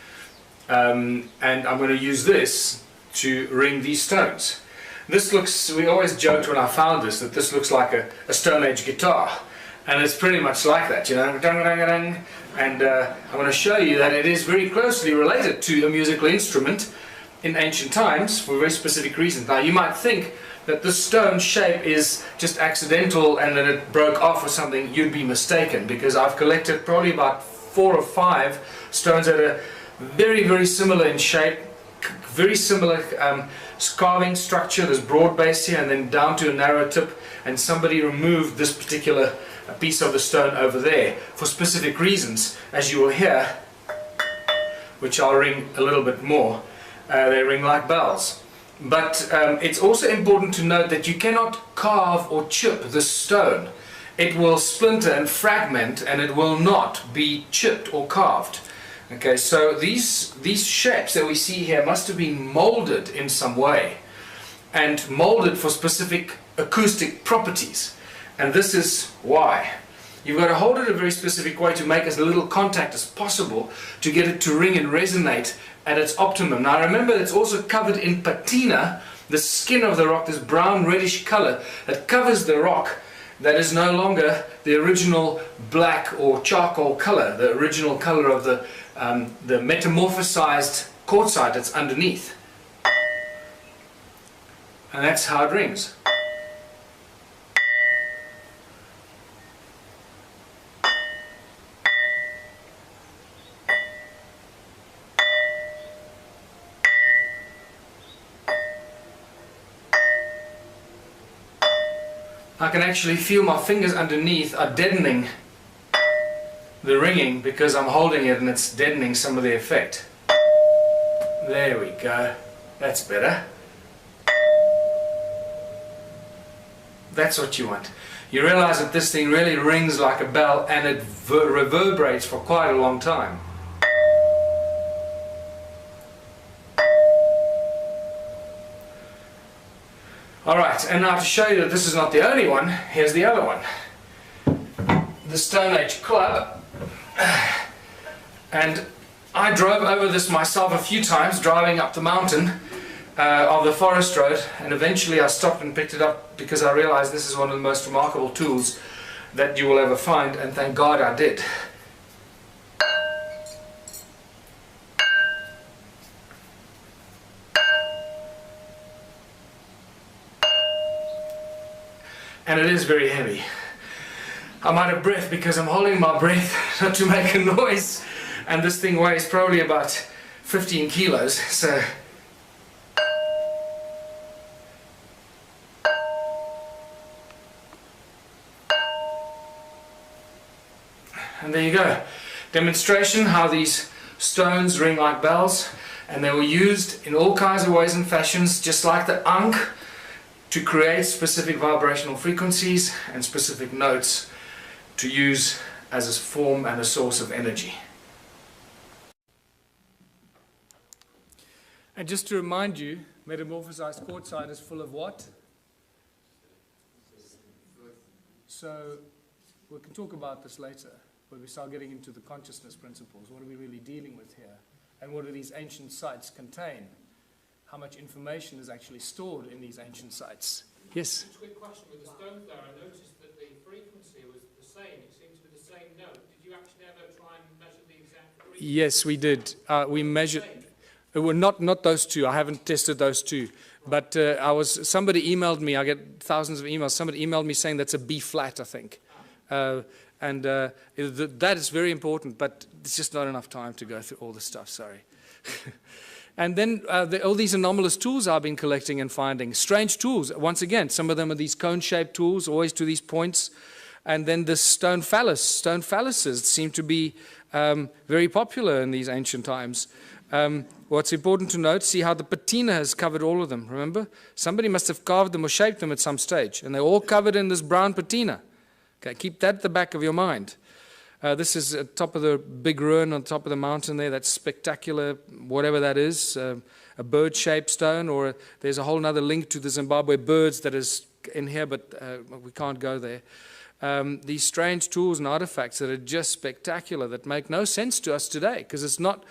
And I'm going to use this to ring these stones. This looks, we always joked when I found this, that this looks like a Stone Age guitar. And it's pretty much like that, And I'm going to show you that it is very closely related to a musical instrument in ancient times for very specific reasons. Now you might think that the stone shape is just accidental and that it broke off or something. You'd be mistaken, because I've collected probably about 4 or 5 stones that are very, very similar in shape, very similar carving structure. There's broad base here and then down to a narrow tip, and somebody removed this particular piece of the stone over there for specific reasons, as you will hear, which I'll ring a little bit more. They ring like bells. But it's also important to note that you cannot carve or chip this stone. it will splinter and fragment, and it will not be chipped or carved. Okay, so these shapes that we see here must have been molded in some way, and molded for specific acoustic properties. And this is why. You've got to hold it a very specific way to make as little contact as possible to get it to ring and resonate at its optimum. Now remember, it's also covered in patina, the skin of the rock, this brown reddish color that covers the rock, that is no longer the original black or charcoal color, the original color of the metamorphosized quartzite that's underneath. And that's how it rings. I can actually feel my fingers underneath are deadening the ringing because I'm holding it and it's deadening some of the effect. There we go. That's better. That's what you want. You realize that this thing really rings like a bell and it reverberates for quite a long time. Alright, and now to show you that this is not the only one, here's the other one. The Stone Age Club. And I drove over this myself a few times, driving up the mountain of the forest road, and eventually I stopped and picked it up because I realized this is one of the most remarkable tools that you will ever find, and thank God I did. And it is very heavy. I'm out of breath because I'm holding my breath not to make a noise, and this thing weighs probably about 15 kilos, so and there you go. Demonstration how these stones ring like bells, and they were used in all kinds of ways and fashions, just like the ankh, to create specific vibrational frequencies and specific notes to use as a form and a source of energy. And just to remind you, metamorphosized quartzite is full of what? So we can talk about this later, when we start getting into the consciousness principles. What are we really dealing with here? And what do these ancient sites contain? How much information is actually stored in these ancient sites? Yes? Just a quick question with the stones there. I noticed that the frequency was the same. It seemed to be the same note. Did you actually ever try and measure the exact frequency? Yes, we did. We measured. Well, not those two. I haven't tested those two. But somebody emailed me. I get thousands of emails. Somebody emailed me saying that's a B flat, I think. That is very important, but it's just not enough time to go through all the stuff. Sorry. And then all these anomalous tools I've been collecting and finding. Strange tools. Once again, some of them are these cone-shaped tools, always to these points. And then the stone phallus. Stone phalluses seem to be very popular in these ancient times. What's important to note, see how the patina has covered all of them, remember? Somebody must have carved them or shaped them at some stage. And they're all covered in this brown patina. Okay, keep that at the back of your mind. This is at top of the big ruin on top of the mountain there. That's spectacular, whatever that is, a bird-shaped stone, or there's a whole other link to the Zimbabwe birds that is in here, but we can't go there. These strange tools and artifacts that are just spectacular, that make no sense to us today, because it's not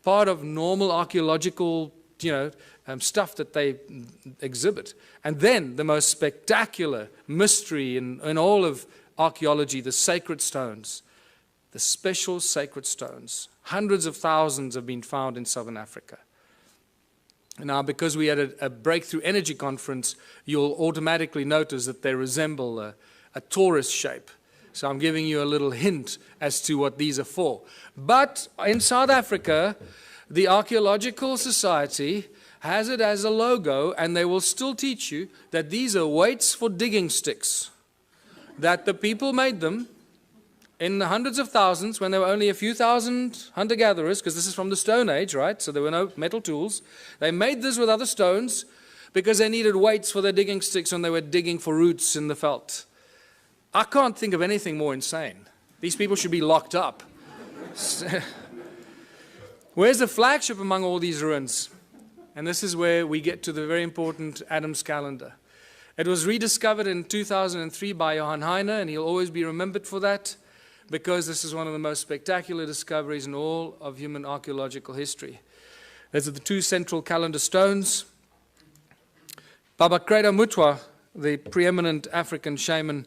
part of normal archaeological, stuff that they exhibit. And then the most spectacular mystery in all of archaeology, the sacred stones. The special sacred stones. Hundreds of thousands have been found in southern Africa. Now, because we had a breakthrough energy conference, you'll automatically notice that they resemble a torus shape. So I'm giving you a little hint as to what these are for. But in South Africa, the Archaeological Society has it as a logo, and they will still teach you that these are weights for digging sticks. That the people made them in the hundreds of thousands, when there were only a few thousand hunter-gatherers, because this is from the Stone Age, right? So there were no metal tools. They made this with other stones because they needed weights for their digging sticks when they were digging for roots in the veld. I can't think of anything more insane. These people should be locked up. Where's the flagship among all these ruins? And this is where we get to the very important Adam's calendar. It was rediscovered in 2003 by Johann Heine, and he'll always be remembered for that, because this is one of the most spectacular discoveries in all of human archaeological history. These are the two central calendar stones. Baba Kreda Mutwa, the preeminent African shaman,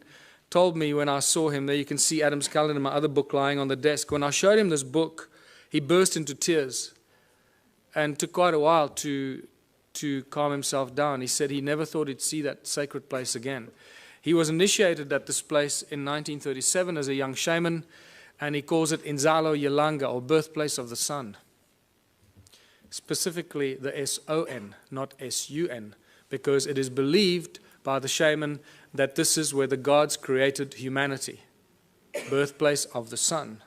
told me when I saw him, there you can see Adam's calendar, my other book lying on the desk. When I showed him this book, he burst into tears and took quite a while to calm himself down. He said he never thought he'd see that sacred place again. He was initiated at this place in 1937 as a young shaman, and he calls it Inzalo Yelanga, or birthplace of the sun. Specifically the S-O-N, not S-U-N, because it is believed by the shaman that this is where the gods created humanity, birthplace of the sun.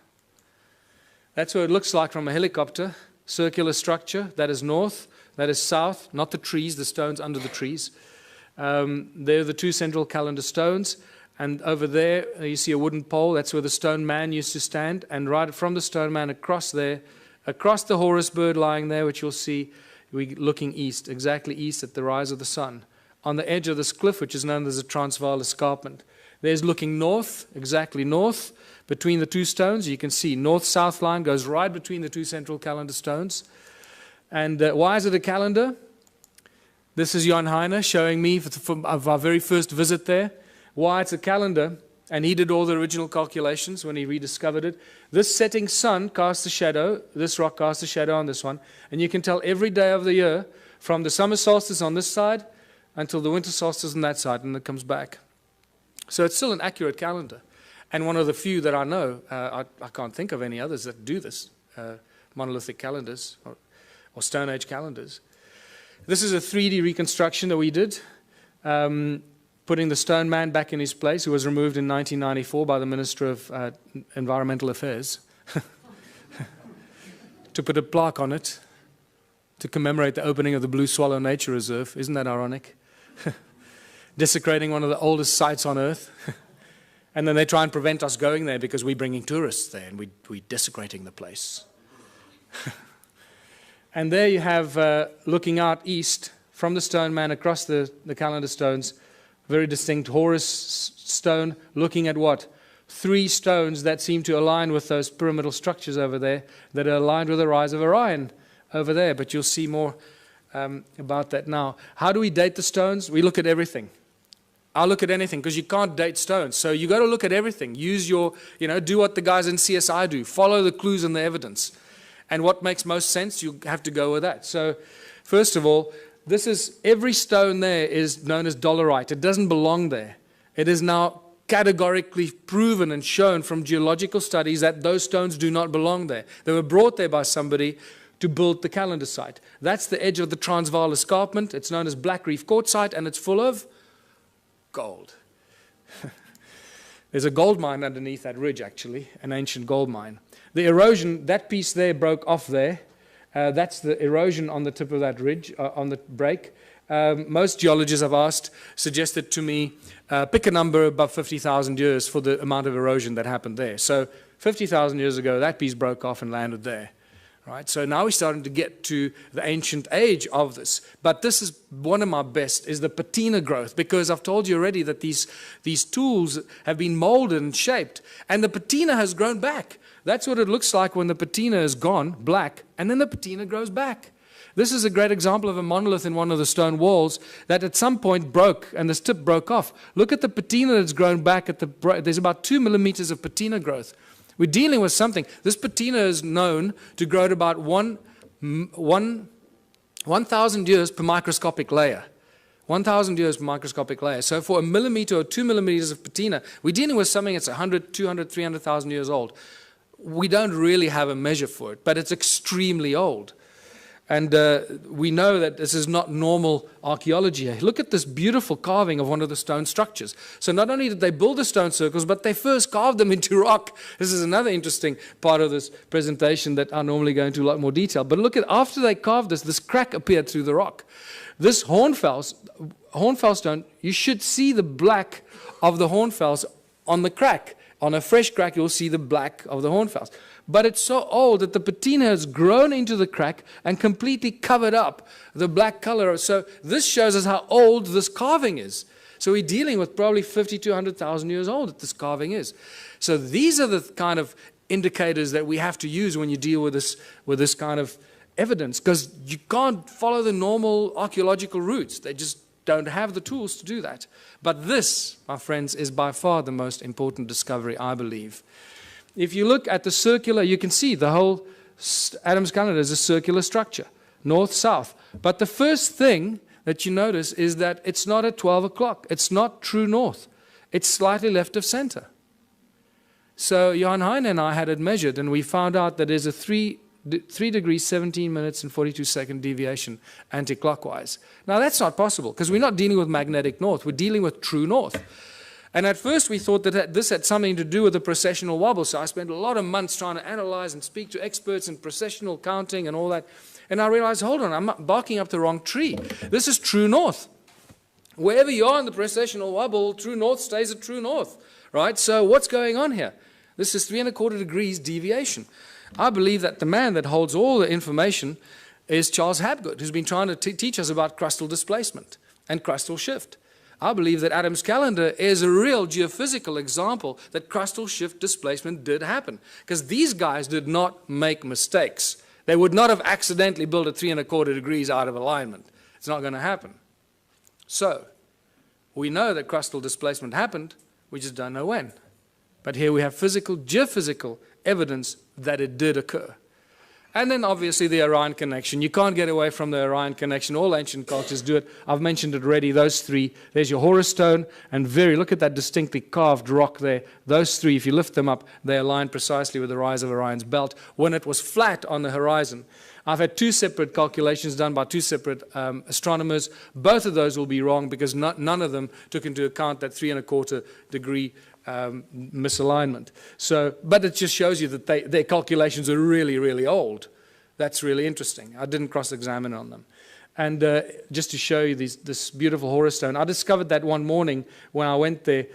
That's what it looks like from a helicopter, circular structure, that is north, that is south, not the trees, the stones under the trees. They're the two central calendar stones, and over there you see a wooden pole, that's where the stone man used to stand, and right from the stone man across there, across the Horus bird lying there, which you'll see, we're looking east, exactly east at the rise of the sun. On the edge of this cliff, which is known as the Transvaal Escarpment. There's looking north, exactly north, between the two stones. You can see north-south line goes right between the two central calendar stones. And why is it a calendar? This is Johann Heine showing me of our very first visit there, why it's a calendar. And he did all the original calculations when he rediscovered it. This setting sun casts a shadow, this rock casts a shadow on this one, and you can tell every day of the year, from the summer solstice on this side until the winter solstice on that side, and it comes back. So it's still an accurate calendar. And one of the few that I know, I can't think of any others that do this, monolithic calendars or Stone Age calendars. This is a 3D reconstruction that we did, putting the stone man back in his place, who was removed in 1994 by the Minister of Environmental Affairs, to put a plaque on it to commemorate the opening of the Blue Swallow Nature Reserve. Isn't that ironic? Desecrating one of the oldest sites on Earth. And then they try and prevent us going there because we're bringing tourists there and we're desecrating the place. And there you have, looking out east from the stone man across the calendar stones, very distinct Horus stone, looking at what? 3 stones that seem to align with those pyramidal structures over there that are aligned with the rise of Orion over there. But you'll see more about that now. How do we date the stones? We look at everything. I'll look at anything because you can't date stones. So you got to look at everything. Use your, do what the guys in CSI do. Follow the clues and the evidence. And what makes most sense, you have to go with that. So first of all, every stone there is known as dolerite. It doesn't belong there. It is now categorically proven and shown from geological studies that those stones do not belong there. They were brought there by somebody to build the calendar site. That's the edge of the Transvaal Escarpment. It's known as Black Reef Quartzite, and it's full of gold. There's a gold mine underneath that ridge, actually, an ancient gold mine. The erosion, that piece there broke off there. That's the erosion on the tip of that ridge, on the break. Most geologists I've asked suggested to me, pick a number above 50,000 years for the amount of erosion that happened there. So 50,000 years ago, that piece broke off and landed there. Right? So now we're starting to get to the ancient age of this. But this is one of my best, is the patina growth, because I've told you already that these tools have been molded and shaped, and the patina has grown back. That's what it looks like when the patina is gone, black, and then the patina grows back. This is a great example of a monolith in one of the stone walls that at some point broke, and this tip broke off. Look at the patina that's grown back. There's about 2 millimeters of patina growth. We're dealing with something. This patina is known to grow at about 1,000 years per microscopic layer. 1,000 years per microscopic layer. So for a millimeter or 2 millimeters of patina, we're dealing with something that's 100, 200, 300,000 years old. We don't really have a measure for it, but it's extremely old. And we know that this is not normal archaeology. Look at this beautiful carving of one of the stone structures. So not only did they build the stone circles, but they first carved them into rock. This is another interesting part of this presentation that I normally go into a lot more detail. But look at, after they carved this crack appeared through the rock. This hornfels stone, you should see the black of the hornfels on the crack. On a fresh crack, you'll see the black of the hornfowls. But it's so old that the patina has grown into the crack and completely covered up the black color. So this shows us how old this carving is. So we're dealing with probably 50 to 100,000 years old that this carving is. So these are the kind of indicators that we have to use when you deal with this kind of evidence, because you can't follow the normal archaeological routes. They just don't have the tools to do that. But this, my friends, is by far the most important discovery, I believe. If you look at the circular, you can see the whole Adam's calendar is a circular structure, north-south. But the first thing that you notice is that it's not at 12 o'clock. It's not true north. It's slightly left of center. So Johan Heine and I had it measured, and we found out that there's a 3 degrees, 17 minutes, and 42-second deviation anti-clockwise. Now, that's not possible, because we're not dealing with magnetic north. We're dealing with true north. And at first, we thought that this had something to do with the precessional wobble. So I spent a lot of months trying to analyze and speak to experts in precessional counting and all that. And I realized, hold on, I'm barking up the wrong tree. This is true north. Wherever you are in the precessional wobble, true north stays at true north, right? So what's going on here? This is 3¼ degrees deviation. I believe that the man that holds all the information is Charles Hapgood, who's been trying to teach us about crustal displacement and crustal shift. I believe that Adam's calendar is a real geophysical example that crustal shift displacement did happen, because these guys did not make mistakes. They would not have accidentally built at 3¼ degrees out of alignment. It's not going to happen. So, we know that crustal displacement happened, we just don't know when. But here we have physical, geophysical evidence that it did occur. And then obviously the Orion connection. You can't get away from the Orion connection. All ancient cultures do it. I've mentioned it already, those three. There's your Horus stone, and look at that distinctly carved rock there. Those three, if you lift them up, they align precisely with the rise of Orion's belt when it was flat on the horizon. I've had 2 separate calculations done by 2 separate astronomers. Both of those will be wrong, because none of them took into account that 3¼ degree misalignment. So, but it just shows you that their calculations are really, really old. That's really interesting. I didn't cross-examine on them. And just to show you this beautiful Horus stone, I discovered that one morning when I went there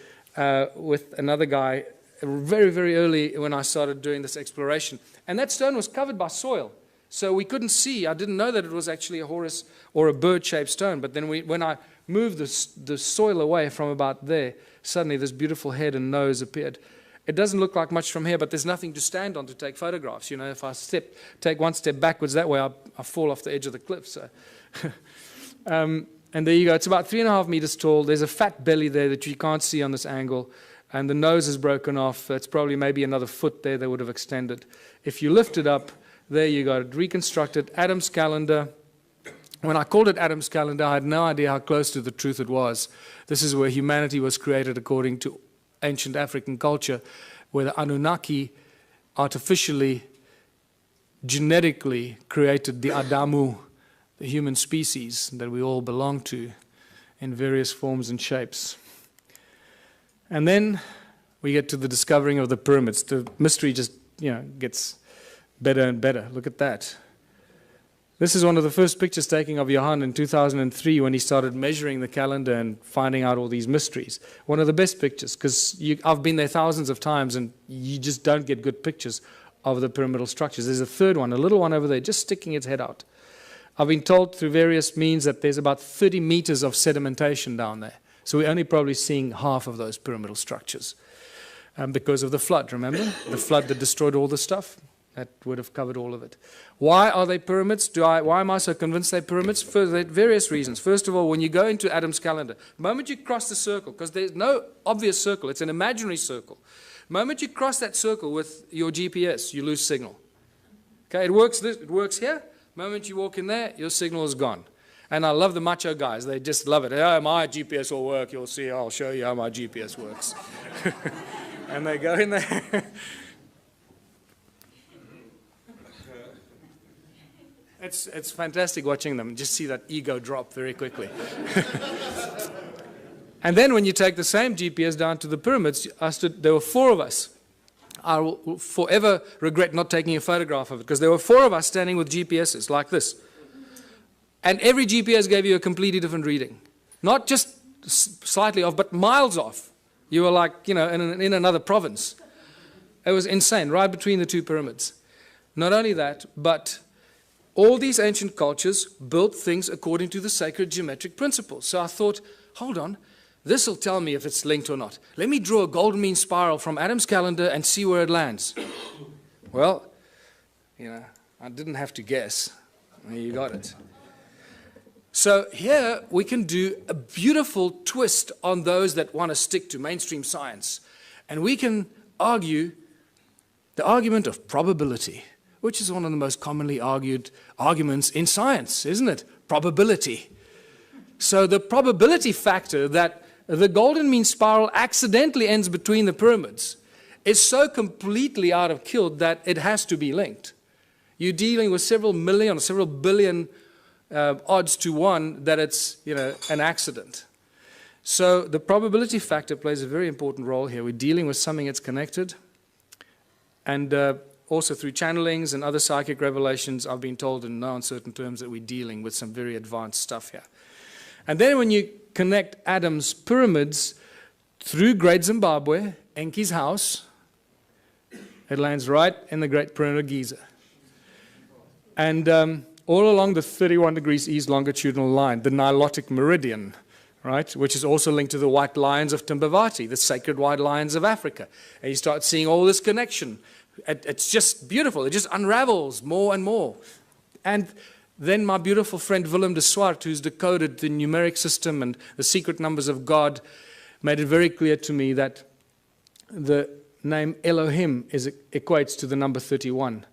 with another guy very, very early when I started doing this exploration. And that stone was covered by soil. So we couldn't see. I didn't know that it was actually a Horus or a bird-shaped stone. But then when I moved the soil away from about there, suddenly this beautiful head and nose appeared. It doesn't look like much from here, but there's nothing to stand on to take photographs. You know, if I take one step backwards that way, I fall off the edge of the cliff. So, and there you go. It's about 3.5 meters tall. There's a fat belly there that you can't see on this angle. And the nose is broken off. That's probably maybe another foot there that would have extended. If you lift it up, there you got it, reconstructed. Adam's calendar. When I called it Adam's calendar, I had no idea how close to the truth it was. This is where humanity was created according to ancient African culture, where the Anunnaki artificially, genetically created the Adamu, the human species that we all belong to in various forms and shapes. And then we get to the discovering of the pyramids. The mystery just, gets better and better. Look at that. This is one of the first pictures taken of Johan in 2003 when he started measuring the calendar and finding out all these mysteries. One of the best pictures, because I've been there thousands of times and you just don't get good pictures of the pyramidal structures. There's a third one, a little one over there, just sticking its head out. I've been told through various means that there's about 30 meters of sedimentation down there. So we're only probably seeing half of those pyramidal structures because of the flood, remember? The flood that destroyed all the stuff. That would have covered all of it. Why are they pyramids? Why am I so convinced they're pyramids? For various reasons. First of all, when you go into Adam's calendar, the moment you cross the circle, because there's no obvious circle, it's an imaginary circle. The moment you cross that circle with your GPS, you lose signal. Okay, it works here. The moment you walk in there, your signal is gone. And I love the macho guys. They just love it. Oh, my GPS will work. You'll see. I'll show you how my GPS works. And they go in there. It's fantastic watching them. Just see that ego drop very quickly. And then when you take the same GPS down to the pyramids, there were 4 of us. I will forever regret not taking a photograph of it, because there were 4 of us standing with GPSs like this. And every GPS gave you a completely different reading. Not just slightly off, but miles off. You were like, you know, in another province. It was insane, right between the two pyramids. Not only that, but all these ancient cultures built things according to the sacred geometric principles. So I thought, hold on, this will tell me if it's linked or not. Let me draw a golden mean spiral from Adam's calendar and see where it lands. Well, you know, I didn't have to guess. You got it. So here we can do a beautiful twist on those that want to stick to mainstream science. And we can argue the argument of probability, which is one of the most commonly argued arguments in science, isn't it? Probability. So the probability factor that the golden mean spiral accidentally ends between the pyramids is so completely out of kilter that it has to be linked. You're dealing with several million or several billion odds to one that it's, you know, an accident. So the probability factor plays a very important role here. We're dealing with something that's connected. And also through channelings and other psychic revelations, I've been told in no uncertain terms that we're dealing with some very advanced stuff here. And then when you connect Adam's pyramids through Great Zimbabwe, Enki's house, it lands right in the Great Pyramid of Giza. And all along the 31 degrees east longitudinal line, the Nilotic meridian, right, which is also linked to the white lions of Timbavati, the sacred white lions of Africa. And you start seeing all this connection. It's just beautiful. It just unravels more and more. And then my beautiful friend Willem de Swart, who's decoded the numeric system and the secret numbers of God, made it very clear to me that the name Elohim equates to the number 31.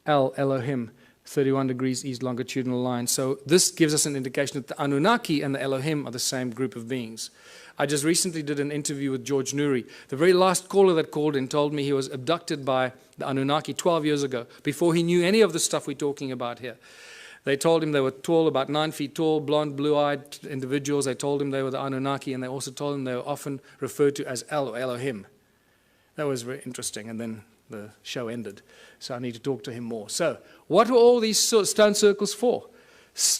Elohim. 31 degrees east longitudinal line. So this gives us an indication that the Anunnaki and the Elohim are the same group of beings. I just recently did an interview with George Nuri. The very last caller that called in told me he was abducted by the Anunnaki 12 years ago, before he knew any of the stuff we're talking about here. They told him they were tall, about 9 feet tall, blonde, blue-eyed individuals. They told him they were the Anunnaki, and they also told him they were often referred to as El or Elohim. That was very interesting, and then the show ended. So I need to talk to him more. So what were all these stone circles for?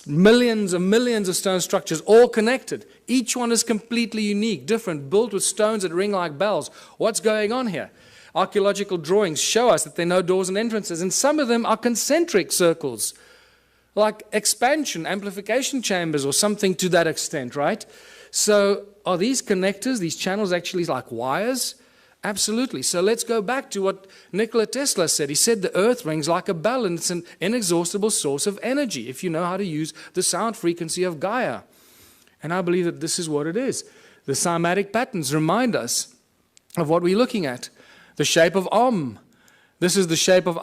Millions and millions of stone structures, all connected. Each one is completely unique, different, built with stones that ring like bells. What's going on here? Archaeological drawings show us that there are no doors and entrances, and some of them are concentric circles, like expansion, amplification chambers, or something to that extent, right? So are these connectors, these channels, actually like wires? Absolutely. So let's go back to what Nikola Tesla said. He said the earth rings like a bell, and it's an inexhaustible source of energy if you know how to use the sound frequency of Gaia. And I believe that this is what it is. The cymatic patterns remind us of what we're looking at. The shape of Om. This is the shape of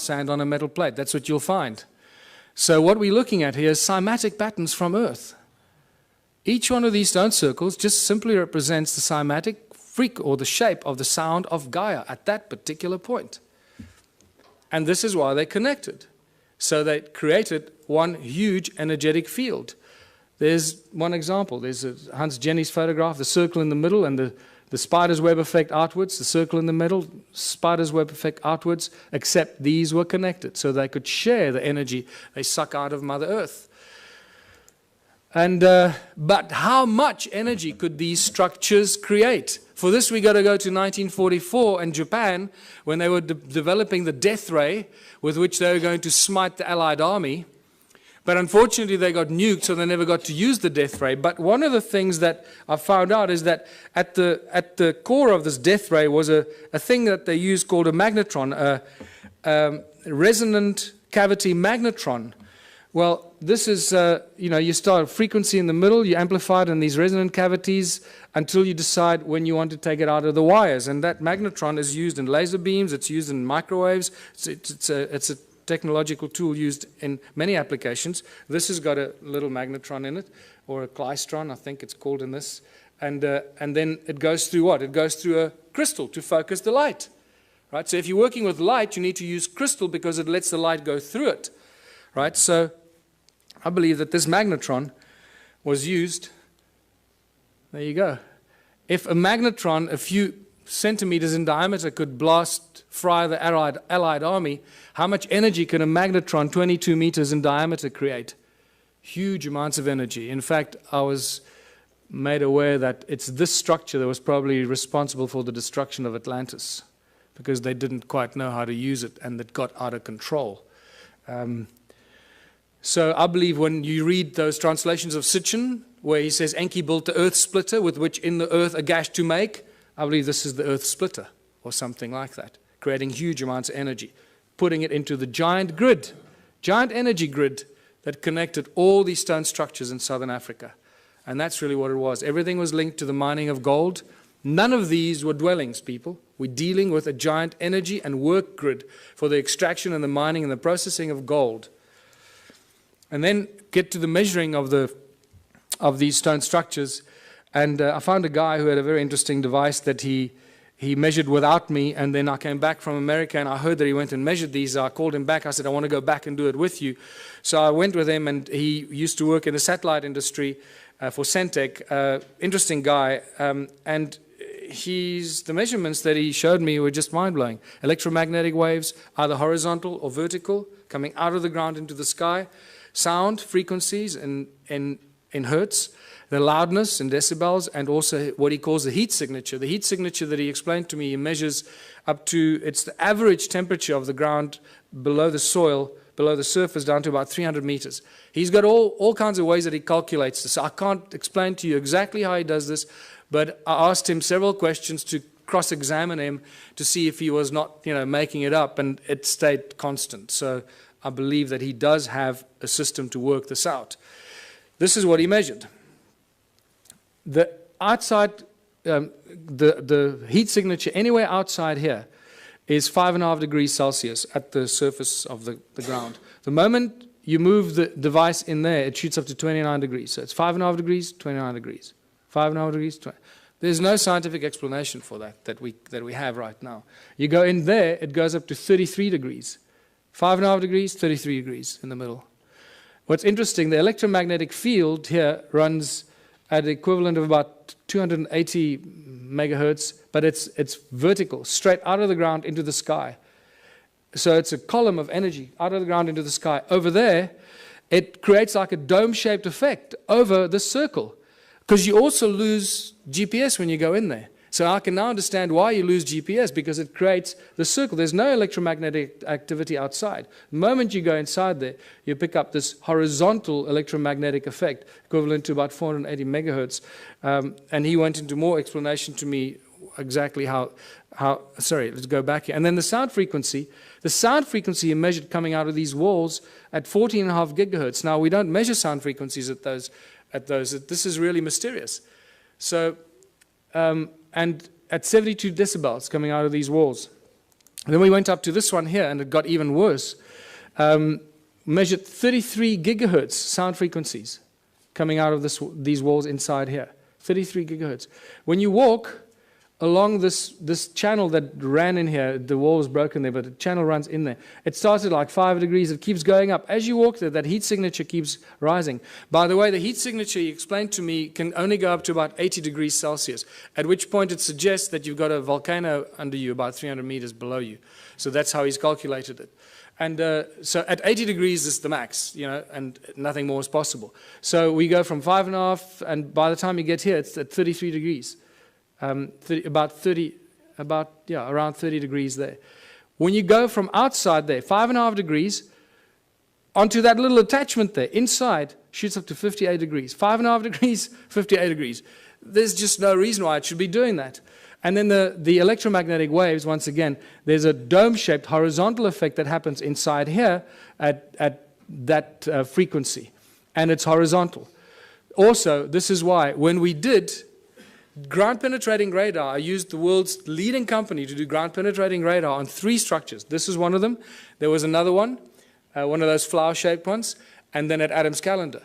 sand on a metal plate. That's what you'll find. So what we're looking at here is cymatic patterns from Earth. Each one of these stone circles just simply represents the cymatic or the shape of the sound of Gaia at that particular point. And this is why they connected. So they created one huge energetic field. There's one example. There's Hans Jenny's photograph, the circle in the middle, and the spider's web effect outwards, the circle in the middle, spider's web effect outwards, except these were connected, so they could share the energy they suck out of Mother Earth. And but how much energy could these structures create? For this, we got to go to 1944 in Japan, when they were developing the death ray with which they were going to smite the Allied army. But unfortunately, they got nuked, so they never got to use the death ray. But one of the things that I found out is that at the core of this death ray was a thing that they used called a magnetron, a resonant cavity magnetron. Well, this is, you start a frequency in the middle, you amplify it in these resonant cavities until you decide when you want to take it out of the wires. And that magnetron is used in laser beams, it's used in microwaves, it's a technological tool used in many applications. This has got a little magnetron in it, or a klystron, I think it's called in this. And then it goes through what? It goes through a crystal to focus the light. Right? So if you're working with light, you need to use crystal because it lets the light go through it. Right? So I believe that this magnetron was used. There you go. If a magnetron a few centimeters in diameter could fry the Allied army, how much energy can a magnetron 22 meters in diameter create? Huge amounts of energy. In fact, I was made aware that it's this structure that was probably responsible for the destruction of Atlantis, because they didn't quite know how to use it and it got out of control. So I believe when you read those translations of Sitchin, where he says Enki built the earth splitter with which in the earth a gash to make, I believe this is the earth splitter or something like that, creating huge amounts of energy, putting it into the giant grid, giant energy grid that connected all these stone structures in southern Africa. And that's really what it was. Everything was linked to the mining of gold. None of these were dwellings, people. We're dealing with a giant energy and work grid for the extraction and the mining and the processing of gold. And then get to the measuring of these stone structures. And I found a guy who had a very interesting device that he measured without me, and then I came back from America and I heard that he went and measured these. I called him back. I said, I want to go back and do it with you. So I went with him, and he used to work in the satellite industry for Centec. Interesting guy. And the measurements that he showed me were just mind-blowing. Electromagnetic waves, either horizontal or vertical, coming out of the ground into the sky. Sound frequencies in hertz. The loudness in decibels, and also what he calls the heat signature. The heat signature that he explained to me, he measures up to, it's the average temperature of the ground below the soil, below the surface, down to about 300 meters. He's got all kinds of ways that he calculates this. I can't explain to you exactly how he does this, but I asked him several questions to cross-examine him to see if he was not, making it up, and it stayed constant. So I believe that he does have a system to work this out. This is what he measured. The outside, the heat signature anywhere outside here is 5.5 degrees Celsius at the surface of the ground. The moment you move the device in there, it shoots up to 29 degrees. So it's 5.5 degrees, 29 degrees. 5.5 degrees, 20. There's no scientific explanation for that we have right now. You go in there, it goes up to 33 degrees. 5.5 degrees, 33 degrees in the middle. What's interesting, the electromagnetic field here runs at the equivalent of about 280 megahertz, but it's vertical, straight out of the ground into the sky. So it's a column of energy out of the ground into the sky. Over there, it creates like a dome-shaped effect over the circle, because you also lose GPS when you go in there. So I can now understand why you lose GPS, because it creates the circle. There's no electromagnetic activity outside. The moment you go inside there, you pick up this horizontal electromagnetic effect, equivalent to about 480 megahertz. And he went into more explanation to me exactly how sorry, let's go back here. And then the sound frequency he measured coming out of these walls at 14.5 gigahertz. Now, we don't measure sound frequencies at those. This is really mysterious. So, and at 72 decibels coming out of these walls. And then we went up to this one here, and it got even worse. Measured 33 gigahertz sound frequencies coming out of these walls inside here. 33 gigahertz. When you walk along this channel that ran in here, the wall was broken there, but the channel runs in there. It started like 5 degrees. It keeps going up. As you walk there, that heat signature keeps rising. By the way, the heat signature, he explained to me, can only go up to about 80 degrees Celsius, at which point it suggests that you've got a volcano under you, about 300 meters below you. So that's how he's calculated it. And so at 80 degrees is the max, and nothing more is possible. So we go from 5.5, and by the time you get here, it's at 33 degrees. Around 30 degrees there. When you go from outside there, 5.5 degrees, onto that little attachment there, inside, shoots up to 58 degrees. 5.5 degrees, 58 degrees. There's just no reason why it should be doing that. And then the electromagnetic waves, once again, there's a dome-shaped horizontal effect that happens inside here at that frequency. And it's horizontal. Also, this is why, when we did ground-penetrating radar, I used the world's leading company to do ground-penetrating radar on 3 structures. This is one of them. There was another one of those flower-shaped ones, and then at Adams Calendar.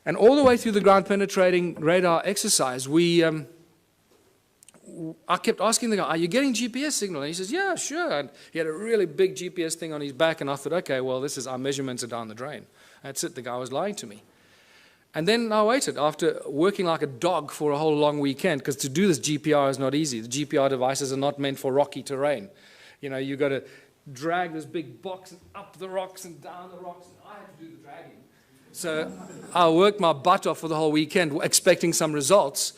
And all the way through the ground-penetrating radar exercise, I kept asking the guy, are you getting GPS signal? And he says, yeah, sure. And he had a really big GPS thing on his back, and I thought, okay, well, our measurements are down the drain. That's it. The guy was lying to me. And then I waited, after working like a dog for a whole long weekend, because to do this GPR is not easy. The GPR devices are not meant for rocky terrain. You've got to drag this big box and up the rocks and down the rocks, and I had to do the dragging. So I worked my butt off for the whole weekend expecting some results.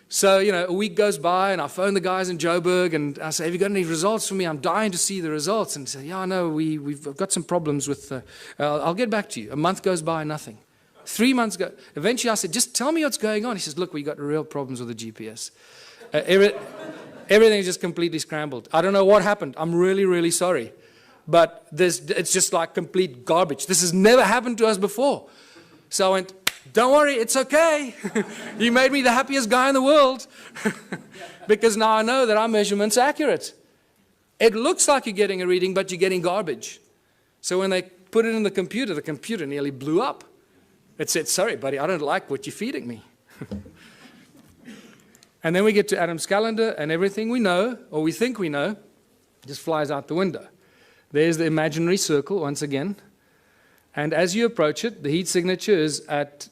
So, you know, a week goes by and I phone the guys in Joburg and I say, have you got any results for me? I'm dying to see the results. And they say, yeah, no, we've got some problems with, I'll get back to you. A month goes by, nothing. 3 months go. Eventually I said, just tell me what's going on. He says, look, we got real problems with the GPS. Everything's just completely scrambled. I don't know what happened. I'm really, really sorry. But it's just like complete garbage. This has never happened to us before. So I went, don't worry, it's okay. You made me the happiest guy in the world. Because now I know that our measurement's accurate. It looks like you're getting a reading, but you're getting garbage. So when they put it in the computer nearly blew up. It said, sorry, buddy, I don't like what you're feeding me. And then we get to Adam's calendar, and everything we know, or we think we know, just flies out the window. There's the imaginary circle once again. And as you approach it, the heat signature is at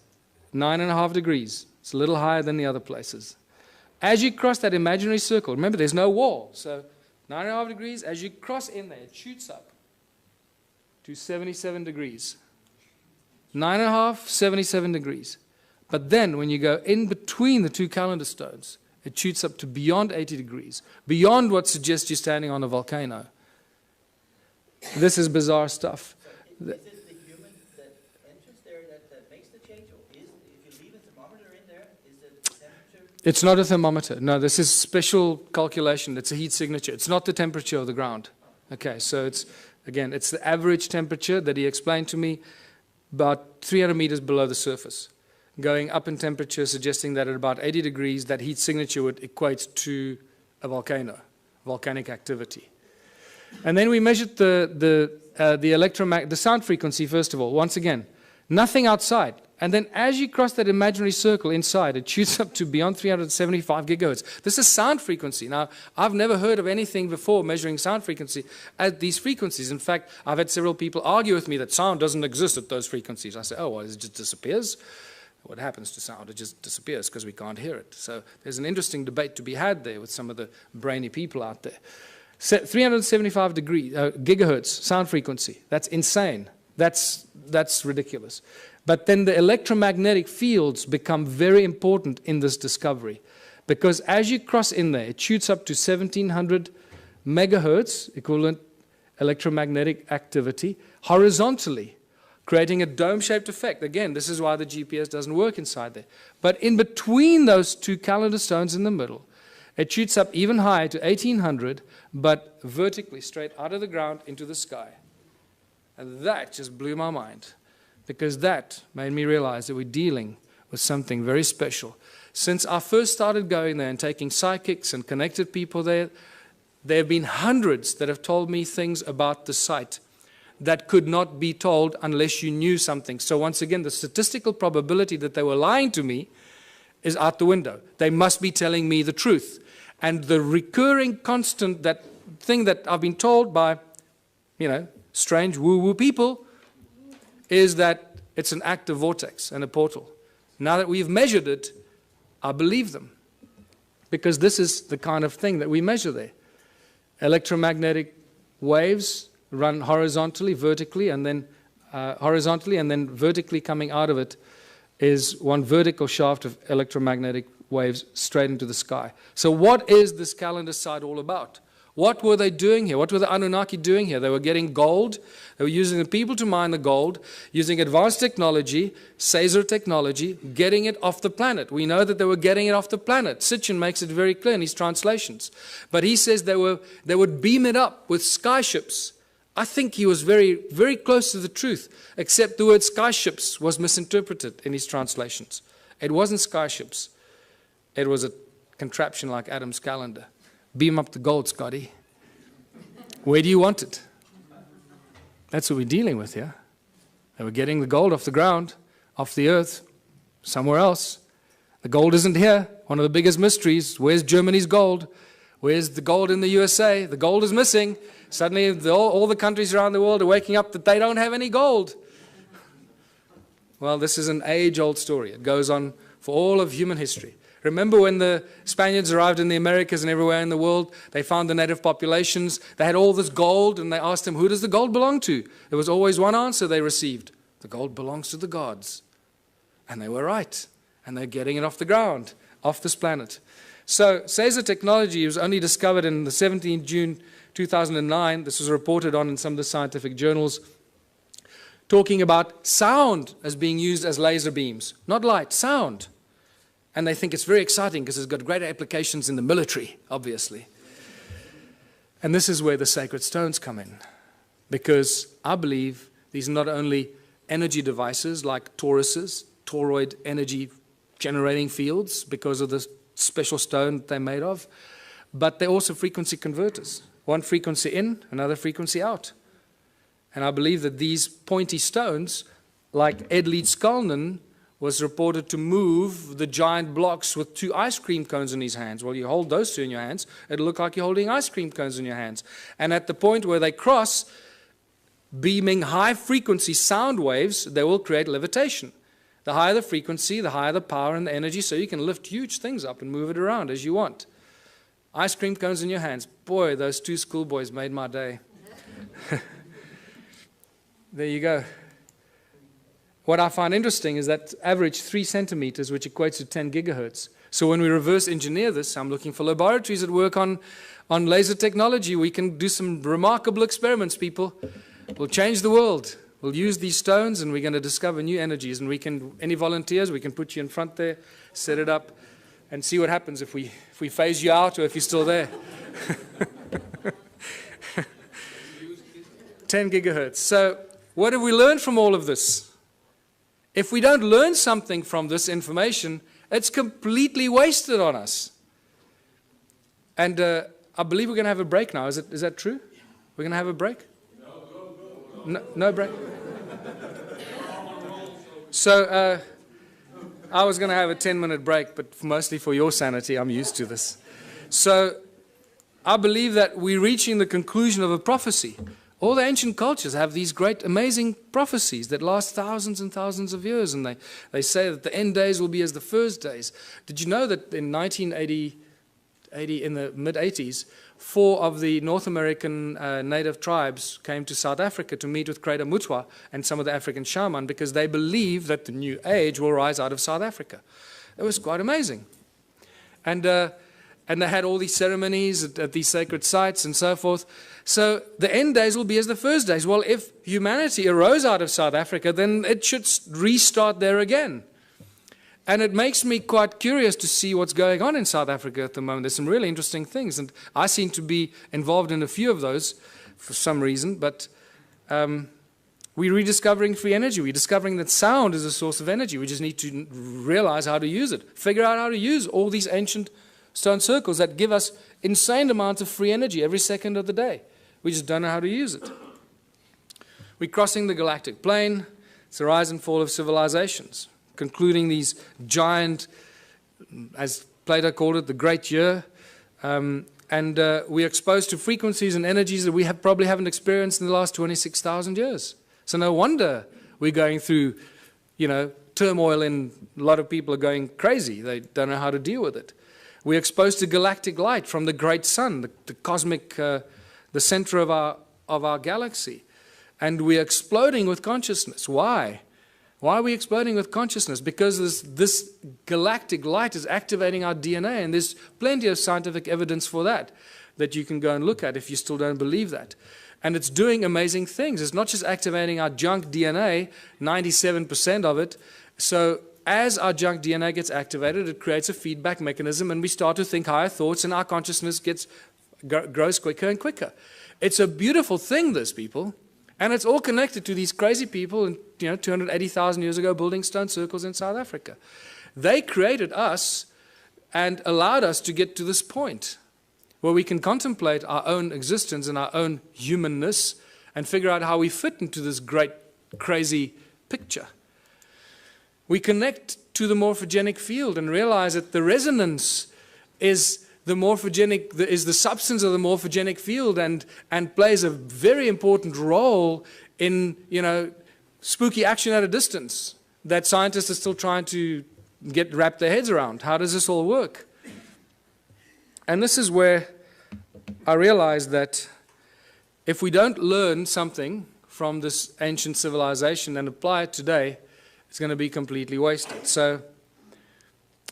9.5 degrees. It's a little higher than the other places. As you cross that imaginary circle, remember there's no wall. So 9.5 degrees, as you cross in there, it shoots up to 77 degrees. 9.5, 77 degrees. But then when you go in between the two calendar stones, it shoots up to beyond 80 degrees, beyond what suggests you're standing on a volcano. This is bizarre stuff. Is it the human that enters there that makes the change? Or if you leave a thermometer in there, is it the temperature? It's not a thermometer. No, this is special calculation. It's a heat signature. It's not the temperature of the ground. Okay, so it's, again, it's the average temperature that he explained to me, about 300 meters below the surface. Going up in temperature, suggesting that at about 80 degrees, that heat signature would equate to a volcano, volcanic activity. And then we measured the sound frequency, first of all. Once again, nothing outside. And then as you cross that imaginary circle inside, it shoots up to beyond 375 gigahertz. This is sound frequency. Now, I've never heard of anything before measuring sound frequency at these frequencies. In fact, I've had several people argue with me that sound doesn't exist at those frequencies. I say, oh, well, it just disappears. What happens to sound? It just disappears because we can't hear it. So there's an interesting debate to be had there with some of the brainy people out there. 375 gigahertz sound frequency. That's insane. That's ridiculous. But then the electromagnetic fields become very important in this discovery, because as you cross in there, it shoots up to 1700 megahertz, equivalent electromagnetic activity, horizontally, creating a dome-shaped effect. Again, this is why the GPS doesn't work inside there. But in between those two calendar stones in the middle, it shoots up even higher to 1800, but vertically, straight out of the ground into the sky. And that just blew my mind, because that made me realize that we're dealing with something very special. Since I first started going there and taking psychics and connected people there, there have been hundreds that have told me things about the site that could not be told unless you knew something. So once again, the statistical probability that they were lying to me is out the window. They must be telling me the truth. And the recurring constant, that thing that I've been told by, strange woo-woo people, is that it's an active vortex and a portal. Now that we've measured it, I believe them, because this is the kind of thing that we measure there. Electromagnetic waves run horizontally, vertically, and then vertically coming out of it is one vertical shaft of electromagnetic waves straight into the sky. So what is this calendar site all about? What were they doing here? What were the Anunnaki doing here? They were getting gold. They were using the people to mine the gold, using advanced technology, Caesar technology, getting it off the planet. We know that they were getting it off the planet. Sitchin makes it very clear in his translations. But he says they would beam it up with skyships. I think he was very, very close to the truth, except the word skyships was misinterpreted in his translations. It wasn't skyships. It was a contraption like Adam's calendar. Beam up the gold, Scotty. Where do you want it? That's what we're dealing with here. They were getting the gold off the ground, off the earth, somewhere else. The gold isn't here. One of the biggest mysteries. Where's Germany's gold? Where's the gold in the USA? The gold is missing. Suddenly all the countries around the world are waking up that they don't have any gold. Well, this is an age-old story. It goes on for all of human history. Remember when the Spaniards arrived in the Americas and everywhere in the world, they found the native populations, they had all this gold, and they asked them, who does the gold belong to? There was always one answer they received, The gold belongs to the gods. And they were right. And they're getting it off the ground, off this planet. So, Caesar technology was only discovered in the 17th June 2009. This was reported on in some of the scientific journals, talking about sound as being used as laser beams. Not light, sound. And they think it's very exciting because it's got great applications in the military, obviously. And this is where the sacred stones come in. Because I believe these are not only energy devices like toruses, toroid energy generating fields because of the special stone they're made of, but they're also frequency converters. One frequency in, another frequency out. And I believe that these pointy stones, like Ed Leeds-Skalnin, was reported to move the giant blocks with 2 ice cream cones in his hands. Well, you hold those 2 in your hands, it'll look like you're holding ice cream cones in your hands. And at the point where they cross, beaming high-frequency sound waves, they will create levitation. The higher the frequency, the higher the power and the energy, so you can lift huge things up and move it around as you want. Ice cream cones in your hands. Boy, those 2 schoolboys made my day. There you go. What I find interesting is that average 3 centimeters, which equates to 10 gigahertz. So when we reverse engineer this, I'm looking for laboratories that work on laser technology. We can do some remarkable experiments, people. We'll change the world. We'll use these stones and we're going to discover new energies. And we can, any volunteers, we can put you in front there, set it up, and see what happens if we phase you out or if you're still there. 10 gigahertz. So what have we learned from all of this? If we don't learn something from this information, it's completely wasted on us. And I believe we're going to have a break now. Is that true? We're going to have a break? No break? So I was going to have a 10-minute break, but mostly for your sanity, I'm used to this. So I believe that we're reaching the conclusion of a prophecy. All the ancient cultures have these great, amazing prophecies that last thousands and thousands of years, and they say that the end days will be as the first days. Did you know that in 1980, in the mid-80s, 4 of the North American native tribes came to South Africa to meet with Creator Mutwa and some of the African shaman because they believe that the new age will rise out of South Africa. It was quite amazing. And they had all these ceremonies at these sacred sites and so forth. So the end days will be as the first days. Well, if humanity arose out of South Africa, then it should restart there again. And it makes me quite curious to see what's going on in South Africa at the moment. There's some really interesting things, and I seem to be involved in a few of those for some reason, but we're rediscovering free energy. We're discovering that sound is a source of energy. We just need to realize how to use it, figure out how to use all these ancient stone circles that give us insane amounts of free energy every second of the day. We just don't know how to use it. We're crossing the galactic plane. It's the rise and fall of civilizations, concluding these giant, as Plato called it, the great year. We're exposed to frequencies and energies that we probably haven't experienced in the last 26,000 years. So no wonder we're going through, turmoil, and a lot of people are going crazy. They don't know how to deal with it. We're exposed to galactic light from the great sun, the cosmic, the center of our galaxy. And we're exploding with consciousness. Why? Why are we exploding with consciousness? Because this galactic light is activating our DNA, and there's plenty of scientific evidence for that you can go and look at if you still don't believe that. And it's doing amazing things. It's not just activating our junk DNA, 97% of it. So as our junk DNA gets activated, it creates a feedback mechanism, and we start to think higher thoughts, and our consciousness grows quicker and quicker. It's a beautiful thing, this, people. And it's all connected to these crazy people, 280,000 years ago, building stone circles in South Africa. They created us and allowed us to get to this point where we can contemplate our own existence and our own humanness and figure out how we fit into this great, crazy picture. We connect to the morphogenic field and realize that the resonance is the substance of the morphogenic field and plays a very important role in, spooky action at a distance that scientists are still trying to wrap their heads around. How does this all work? And this is where I realized that if we don't learn something from this ancient civilization and apply it today, it's going to be completely wasted. So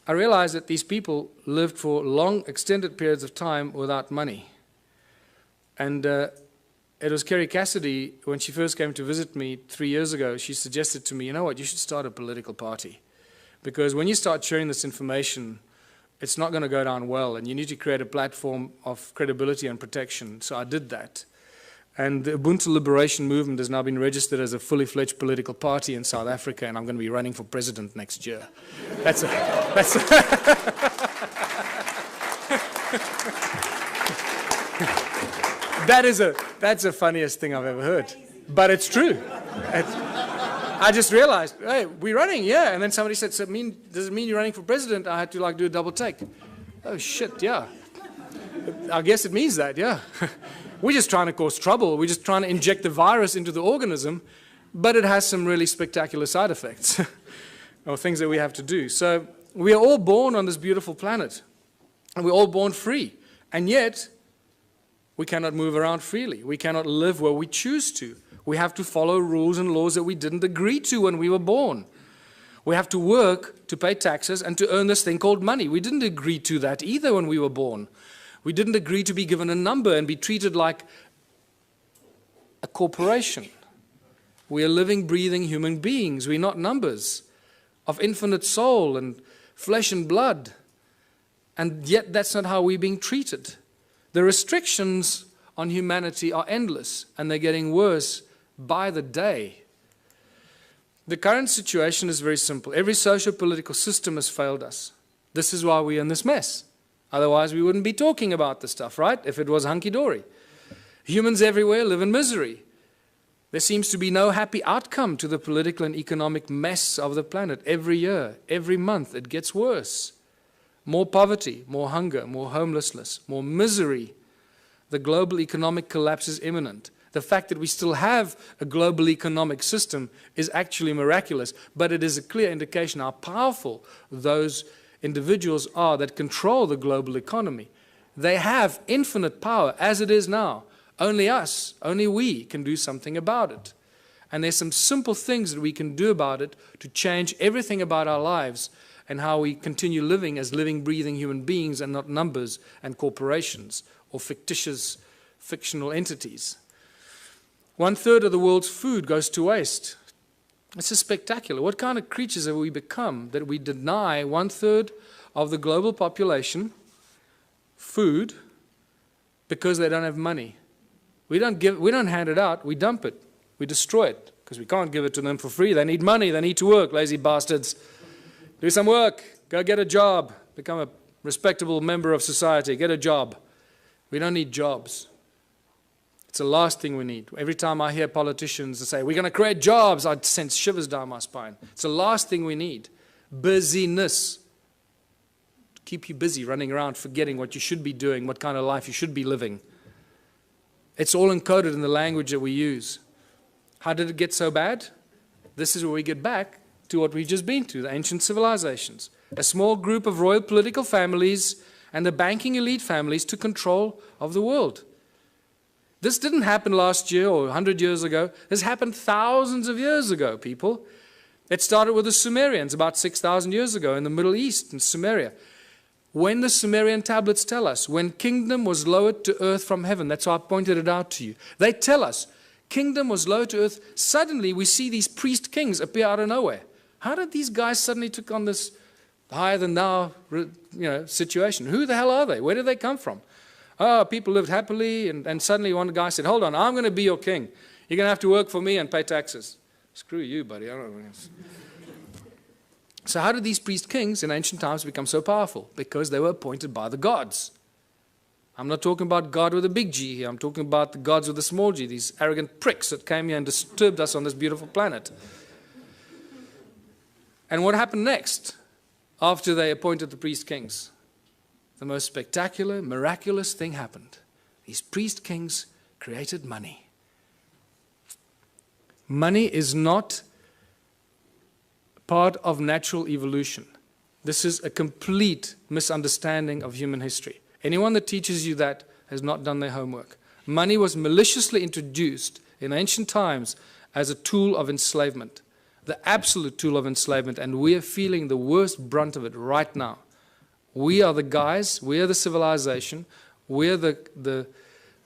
I realized that these people lived for long, extended periods of time without money. And it was Kerry Cassidy, when she first came to visit me 3 years ago, she suggested to me, you know what, you should start a political party. Because when you start sharing this information, it's not going to go down well, and you need to create a platform of credibility and protection. So I did that. And the Ubuntu Liberation Movement has now been registered as a fully fledged political party in South Africa, and I'm going to be running for president next year. That's the funniest thing I've ever heard. But it's true. I just realized, hey, we're running, yeah. And then somebody said, so does it mean you're running for president? I had to do a double take. Oh, shit, yeah. I guess it means that, yeah. We're just trying to cause trouble. We're just trying to inject the virus into the organism, but it has some really spectacular side effects or things that we have to do. So we are all born on this beautiful planet, and we're all born free. And yet, we cannot move around freely. We cannot live where we choose to. We have to follow rules and laws that we didn't agree to when we were born. We have to work to pay taxes and to earn this thing called money. We didn't agree to that either when we were born. We didn't agree to be given a number and be treated like a corporation. We are living, breathing human beings. We're not numbers of infinite soul and flesh and blood. And yet that's not how we're being treated. The restrictions on humanity are endless, and they're getting worse by the day. The current situation is very simple. Every socio-political system has failed us. This is why we're in this mess. Otherwise, we wouldn't be talking about this stuff, right? If it was hunky-dory. Humans everywhere live in misery. There seems to be no happy outcome to the political and economic mess of the planet. Every year, every month, it gets worse. More poverty, more hunger, more homelessness, more misery. The global economic collapse is imminent. The fact that we still have a global economic system is actually miraculous, but it is a clear indication how powerful those individuals are that control the global economy. They have infinite power as it is now. Only us, only we can do something about it. And there's some simple things that we can do about it to change everything about our lives and how we continue living as living, breathing human beings and not numbers and corporations or fictitious, fictional entities. 1/3 of the world's food goes to waste. This is spectacular. What kind of creatures have we become that we deny 1/3 of the global population food because they don't have money? We don't hand it out, we dump it, we destroy it, because we can't give it to them for free. They need money, they need to work, lazy bastards. Do some work, go get a job, become a respectable member of society, get a job. We don't need jobs. It's the last thing we need. Every time I hear politicians say, we're going to create jobs, I sense shivers down my spine. It's the last thing we need. Busyness. Keep you busy, running around, forgetting what you should be doing, what kind of life you should be living. It's all encoded in the language that we use. How did it get so bad? This is where we get back to what we've just been to, the ancient civilizations. A small group of royal political families and the banking elite families took control of the world. This didn't happen last year or 100 years ago. This happened thousands of years ago, people. It started with the Sumerians about 6,000 years ago in the Middle East, in Sumeria. When the Sumerian tablets tell us, when kingdom was lowered to earth from heaven, that's why I pointed it out to you. They tell us, kingdom was lowered to earth. Suddenly we see these priest kings appear out of nowhere. How did these guys suddenly take on this higher than thou situation? Who the hell are they? Where did they come from? Oh, people lived happily, and suddenly one guy said, hold on, I'm going to be your king. You're going to have to work for me and pay taxes. Screw you, buddy. I don't know. So how did these priest kings in ancient times become so powerful? Because they were appointed by the gods. I'm not talking about God with a big G here. I'm talking about the gods with a small g, these arrogant pricks that came here and disturbed us on this beautiful planet. And what happened next after they appointed the priest kings? The most spectacular, miraculous thing happened. These priest kings created money. Money is not part of natural evolution. This is a complete misunderstanding of human history. Anyone that teaches you that has not done their homework. Money was maliciously introduced in ancient times as a tool of enslavement, the absolute tool of enslavement, and we are feeling the worst brunt of it right now. We are the guys, we are the civilization, we are the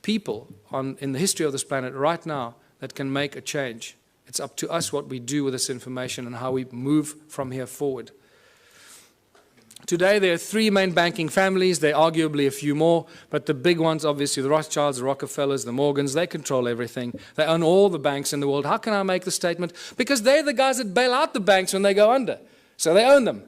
people in the history of this planet right now that can make a change. It's up to us what we do with this information and how we move from here forward. Today there are three main banking families, there are arguably a few more, but the big ones, obviously the Rothschilds, the Rockefellers, the Morgans, they control everything. They own all the banks in the world. How can I make the statement? Because they're the guys that bail out the banks when they go under. So they own them.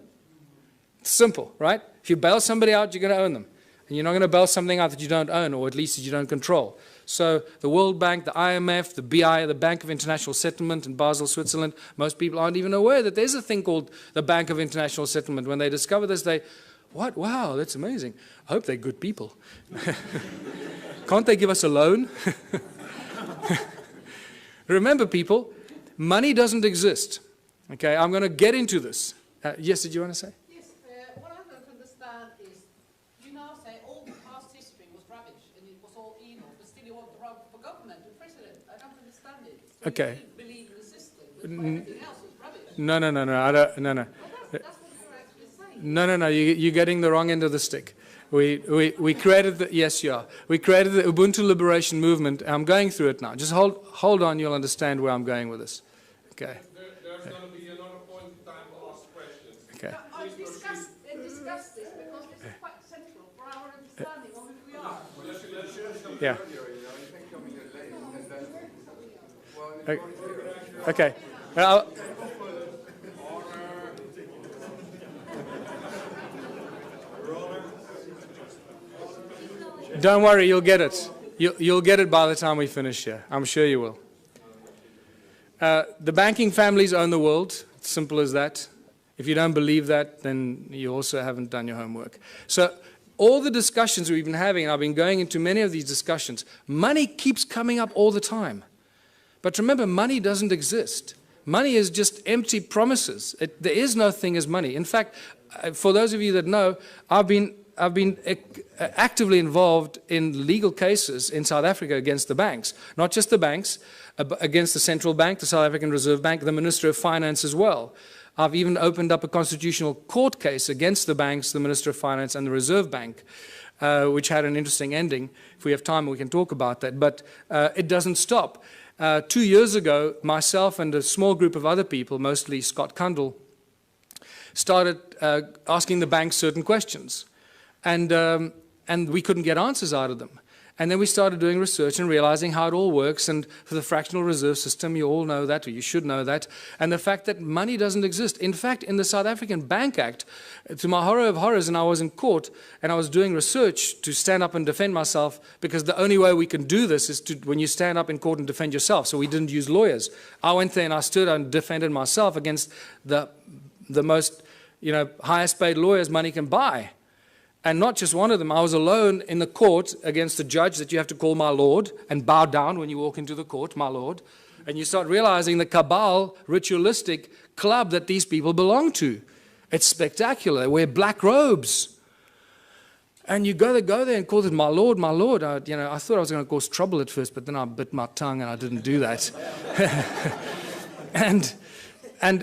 It's simple, right? If you bail somebody out, you're going to own them. And you're not going to bail something out that you don't own, or at least that you don't control. So the World Bank, the IMF, the BI, the Bank of International Settlement in Basel, Switzerland, most people aren't even aware that there's a thing called the Bank of International Settlement. When they discover this, what? Wow, that's amazing. I hope they're good people. Can't they give us a loan? Remember, people, money doesn't exist. Okay, I'm going to get into this. Yes, did you want to say? What I don't understand is, you now say all the past history was rubbish and it was all evil, but still you want the role for government and president. I don't understand it. So okay. You believe in the system, but everything else is rubbish. No. I don't, no. Well, that's what you're actually saying. No. You're getting the wrong end of the stick. We created the, yes, you are. We created the Ubuntu Liberation Movement. I'm going through it now. Just hold on, you'll understand where I'm going with this. Okay. There's going to be another point in time to ask questions. Okay. I discuss this because this is quite central for our understanding of who we are. Yeah. Okay. Don't worry, you'll get it. You'll get it by the time we finish here. I'm sure you will. The banking families own the world. It's simple as that. If you don't believe that, then you also haven't done your homework. So all the discussions we've been having, and I've been going into many of these discussions, money keeps coming up all the time. But remember, money doesn't exist. Money is just empty promises. There is no thing as money. In fact, for those of you that know, I've been actively involved in legal cases in South Africa against the banks. Not just the banks, against the central bank, the South African Reserve Bank, the Minister of Finance as well. I've even opened up a constitutional court case against the banks, the Minister of Finance, and the Reserve Bank, which had an interesting ending. If we have time, we can talk about that. But it doesn't stop. 2 years ago, myself and a small group of other people, mostly Scott Kundell, started asking the banks certain questions. And we couldn't get answers out of them. And then we started doing research and realizing how it all works. And for the fractional reserve system, you all know that, or you should know that. And the fact that money doesn't exist. In fact, in the South African Bank Act, to my horror of horrors, and I was in court, and I was doing research to stand up and defend myself, because the only way we can do this is when you stand up in court and defend yourself. So we didn't use lawyers. I went there and I stood and defended myself against the most, highest paid lawyers money can buy. And not just one of them. I was alone in the court against a judge that you have to call my lord and bow down when you walk into the court, my lord. And you start realizing the cabal, ritualistic club that these people belong to. It's spectacular. They wear black robes. And you go there and call it my lord, my lord. I thought I was going to cause trouble at first, but then I bit my tongue and I didn't do that.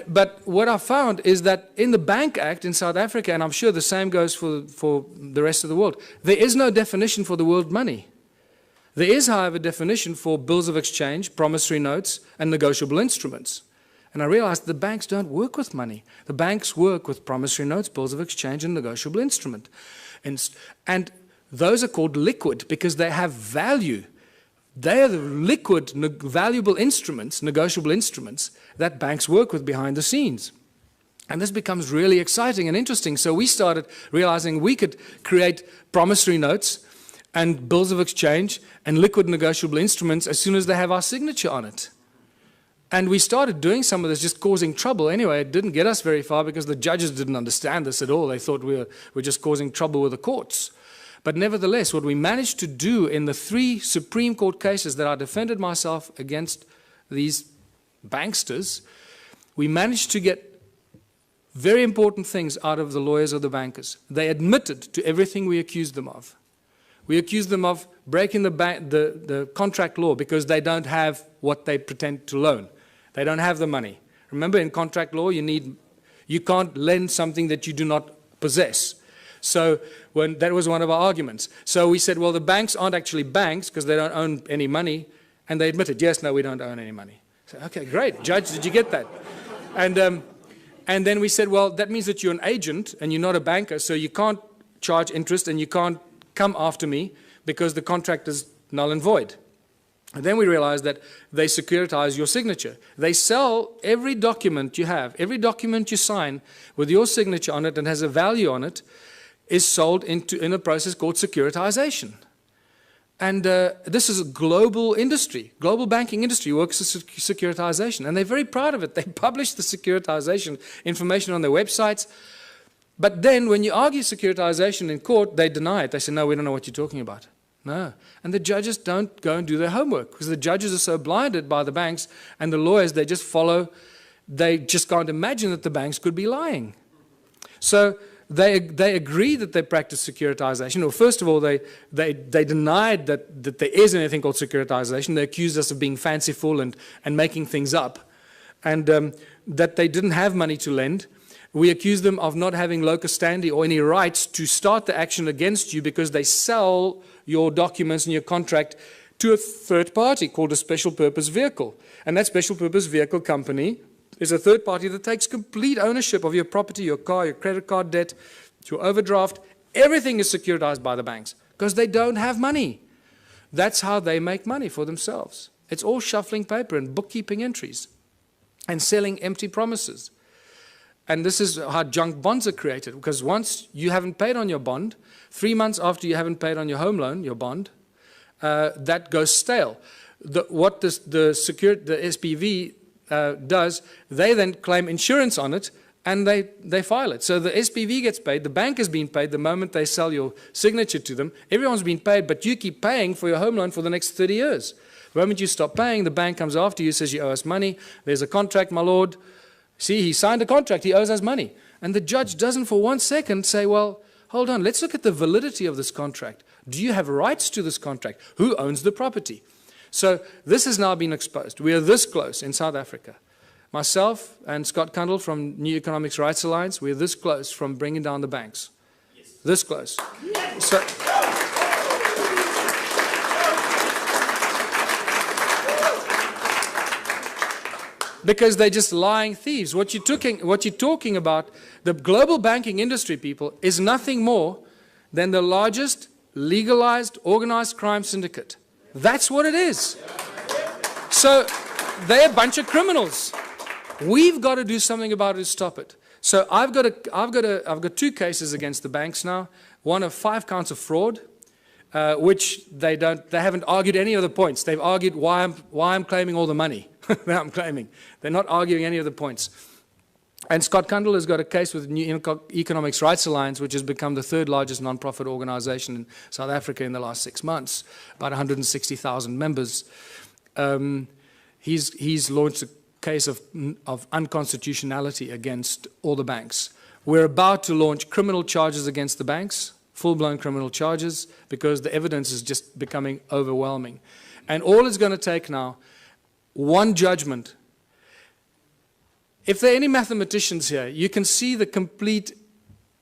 But what I found is that in the Bank Act in South Africa, and I'm sure the same goes for the rest of the world, there is no definition for the world money. There is, however, a definition for bills of exchange, promissory notes, and negotiable instruments. And I realized the banks don't work with money. The banks work with promissory notes, bills of exchange, and negotiable instrument. And those are called liquid because they have value. They are the liquid, valuable instruments, negotiable instruments, that banks work with behind the scenes. And this becomes really exciting and interesting. So we started realizing we could create promissory notes and bills of exchange and liquid negotiable instruments as soon as they have our signature on it. And we started doing some of this, just causing trouble. Anyway, it didn't get us very far because the judges didn't understand this at all. They thought we were just causing trouble with the courts. But nevertheless, what we managed to do in the 3 Supreme Court cases that I defended myself against these banksters, we managed to get very important things out of the lawyers or the bankers. They admitted to everything we accused them of. We accuse them of breaking the contract law because they don't have what they pretend to loan. They don't have the money. Remember, in contract law, you can't lend something that you do not possess. So that was one of our arguments. So we said, well, the banks aren't actually banks because they don't own any money. And they admitted, yes, no, we don't own any money. So, okay, great. Judge, did you get that? And then we said, well, that means that you're an agent and you're not a banker, so you can't charge interest and you can't come after me because the contract is null and void. And then we realized that they securitize your signature. They sell every document you have, every document you sign with your signature on it and has a value on it is sold in a process called securitization. And this is a global industry. Global banking industry works with securitization. And they're very proud of it. They publish the securitization information on their websites. But then when you argue securitization in court, they deny it. They say, no, we don't know what you're talking about. No. And the judges don't go and do their homework because the judges are so blinded by the banks and the lawyers, they just follow. They just can't imagine that the banks could be lying. So they agree that they practice securitization. Well, first of all, they denied that there is anything called securitization. They accused us of being fanciful and making things up, and that they didn't have money to lend. We accused them of not having locus standi or any rights to start the action against you because they sell your documents and your contract to a third party called a special purpose vehicle. And that special purpose vehicle company is a third party that takes complete ownership of your property, your car, your credit card debt, your overdraft. Everything is securitized by the banks because they don't have money. That's how they make money for themselves. It's all shuffling paper and bookkeeping entries and selling empty promises. And this is how junk bonds are created, because once you haven't paid on your bond, 3 months after you haven't paid on your home loan, your bond, that goes stale. What the SPV does, they then claim insurance on it and they file it. So the SPV gets paid, the bank has been paid the moment they sell your signature to them. Everyone's been paid, but you keep paying for your home loan for the next 30 years. The moment you stop paying, the bank comes after you, says you owe us money. There's a contract, my lord. See, he signed a contract, he owes us money. And the judge doesn't for 1 second say, well, hold on, let's look at the validity of this contract. Do you have rights to this contract? Who owns the property? So this has now been exposed. We are this close in South Africa. Myself and Scott Kundle from New Economics Rights Alliance, we're this close from bringing down the banks. Yes. This close. Yes. So, because they're just lying thieves. What you're talking about, the global banking industry, people, is nothing more than the largest legalized organized crime syndicate. That's what it is. So they're a bunch of criminals. We've got to do something about it to stop it. So I've got 2 cases against the banks now. One of 5 counts of fraud, which they haven't argued any of the points. They've argued why I'm claiming all the money that I'm claiming. They're not arguing any of the points. And Scott Kundle has got a case with New Economics Rights Alliance, which has become the 3rd largest non-profit organization in South Africa in the last 6 months, about 160,000 members. He's launched a case of unconstitutionality against all the banks. We're about to launch criminal charges against the banks, full-blown criminal charges, because the evidence is just becoming overwhelming. And all it's going to take now, one judgment. If there are any mathematicians here, you can see the complete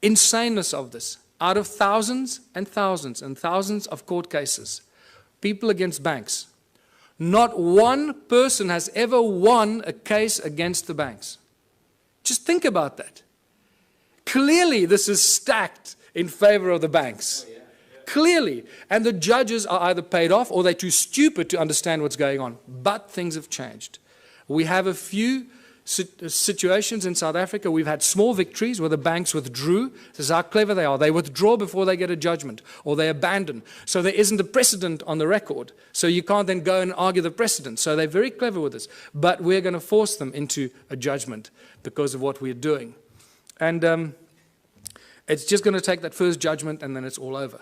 insaneness of this. Out of thousands and thousands and thousands of court cases, people against banks, not one person has ever won a case against the banks. Just think about that. Clearly, this is stacked in favor of the banks. Clearly. And the judges are either paid off or they're too stupid to understand what's going on. But things have changed. We have a few situations in South Africa. We've had small victories where the banks withdrew. This is how clever they are. They withdraw before they get a judgment, or they abandon. So there isn't a precedent on the record. So you can't then go and argue the precedent. So they're very clever with this. But we're going to force them into a judgment because of what we're doing. And it's just going to take that first judgment and then it's all over.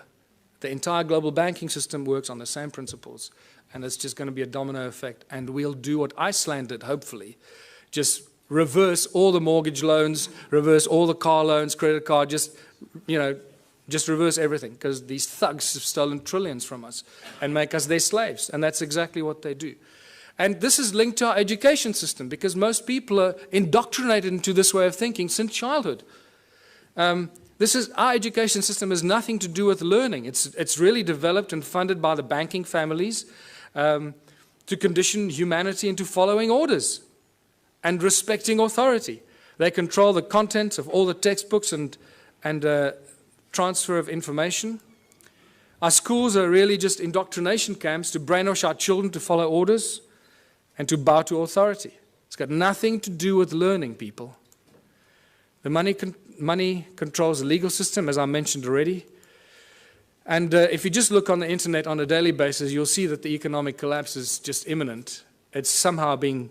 The entire global banking system works on the same principles, and it's just going to be a domino effect. And we'll do what Iceland did, hopefully. Just reverse all the mortgage loans, reverse all the car loans, credit card, just, Just reverse everything, because these thugs have stolen trillions from us and make us their slaves. And that's exactly what they do. And this is linked to our education system, because most people are indoctrinated into this way of thinking since childhood. Our education system has nothing to do with learning. It's really developed and funded by the banking families to condition humanity into following orders and respecting authority. They control the contents of all the textbooks and transfer of information. Our schools are really just indoctrination camps to brainwash our children to follow orders and to bow to authority. It's got nothing to do with learning, people. The money controls the legal system, as I mentioned already. And if you just look on the internet on a daily basis, you'll see that the economic collapse is just imminent. It's somehow being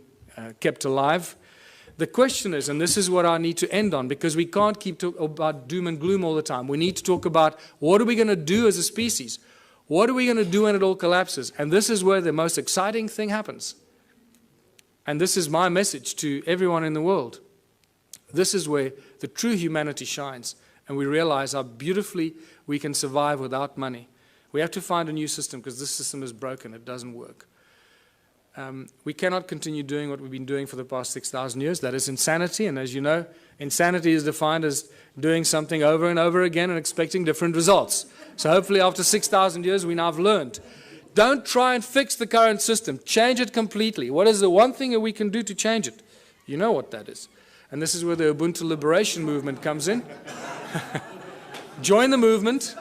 kept alive. The question is, and this is what I need to end on, because we can't keep talking about doom and gloom all the time. We need to talk about what are we going to do as a species? What are we going to do when it all collapses? And this is where the most exciting thing happens. And this is my message to everyone in the world. This is where the true humanity shines, and we realize how beautifully we can survive without money. We have to find a new system, because this system is broken. It doesn't work. We cannot continue doing what we've been doing for the past 6,000 years. That is insanity, and as you know, insanity is defined as doing something over and over again and expecting different results. So hopefully after 6,000 years we now have learned. Don't try and fix the current system. Change it completely. What is the one thing that we can do to change it? You know what that is. And this is where the Ubuntu Liberation Movement comes in. Join the movement.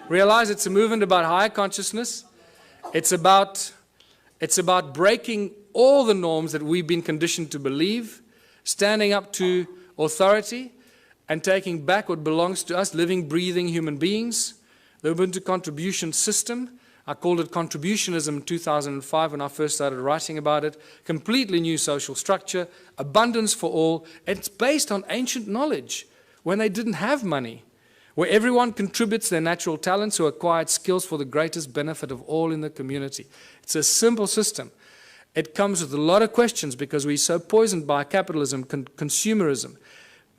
Realize it's a movement about higher consciousness. It's about breaking all the norms that we've been conditioned to believe, standing up to authority, and taking back what belongs to us, living, breathing human beings. The Ubuntu contribution system, I called it contributionism in 2005 when I first started writing about it. Completely new social structure, abundance for all. It's based on ancient knowledge when they didn't have money, where everyone contributes their natural talents or acquired skills for the greatest benefit of all in the community. It's a simple system. It comes with a lot of questions because we're so poisoned by capitalism, consumerism.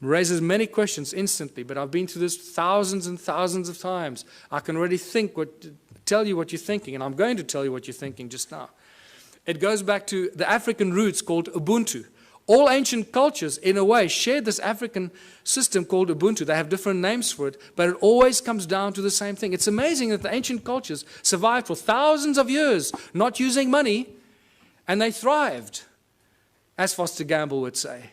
Raises many questions instantly, but I've been through this thousands and thousands of times. I can already tell you what you're thinking, and I'm going to tell you what you're thinking just now. It goes back to the African roots called Ubuntu. All ancient cultures, in a way, shared this African system called Ubuntu. They have different names for it, but it always comes down to the same thing. It's amazing that the ancient cultures survived for thousands of years, not using money, and they thrived, as Foster Gamble would say.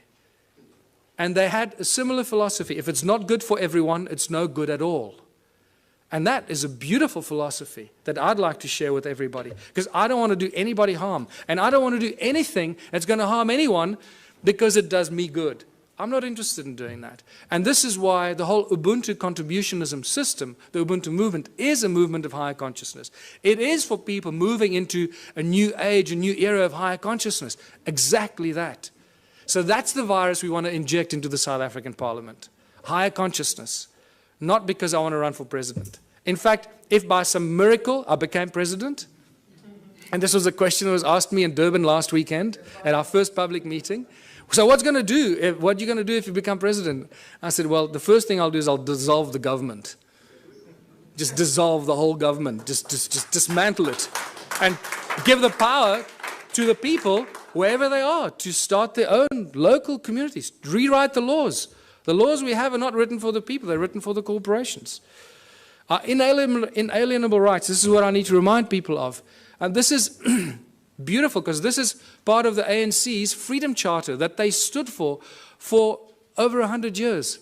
And they had a similar philosophy. If it's not good for everyone, it's no good at all. And that is a beautiful philosophy that I'd like to share with everybody, because I don't want to do anybody harm. And I don't want to do anything that's going to harm anyone because it does me good. I'm not interested in doing that. And this is why the whole Ubuntu contributionism system, the Ubuntu movement, is a movement of higher consciousness. It is for people moving into a new age, a new era of higher consciousness. Exactly that. So that's the virus we want to inject into the South African Parliament. Higher consciousness. Not because I want to run for president. In fact, if by some miracle I became president, and this was a question that was asked me in Durban last weekend at our first public meeting. So what are you going to do if you become president? I said, well, the first thing I'll do is I'll dissolve the government. Just dissolve the whole government. Just dismantle it. And give the power to the people, wherever they are, to start their own local communities. Rewrite the laws. The laws we have are not written for the people, they're written for the corporations. Inalienable rights, this is what I need to remind people of. And this is beautiful, because this is part of the ANC's Freedom Charter that they stood for over 100 years.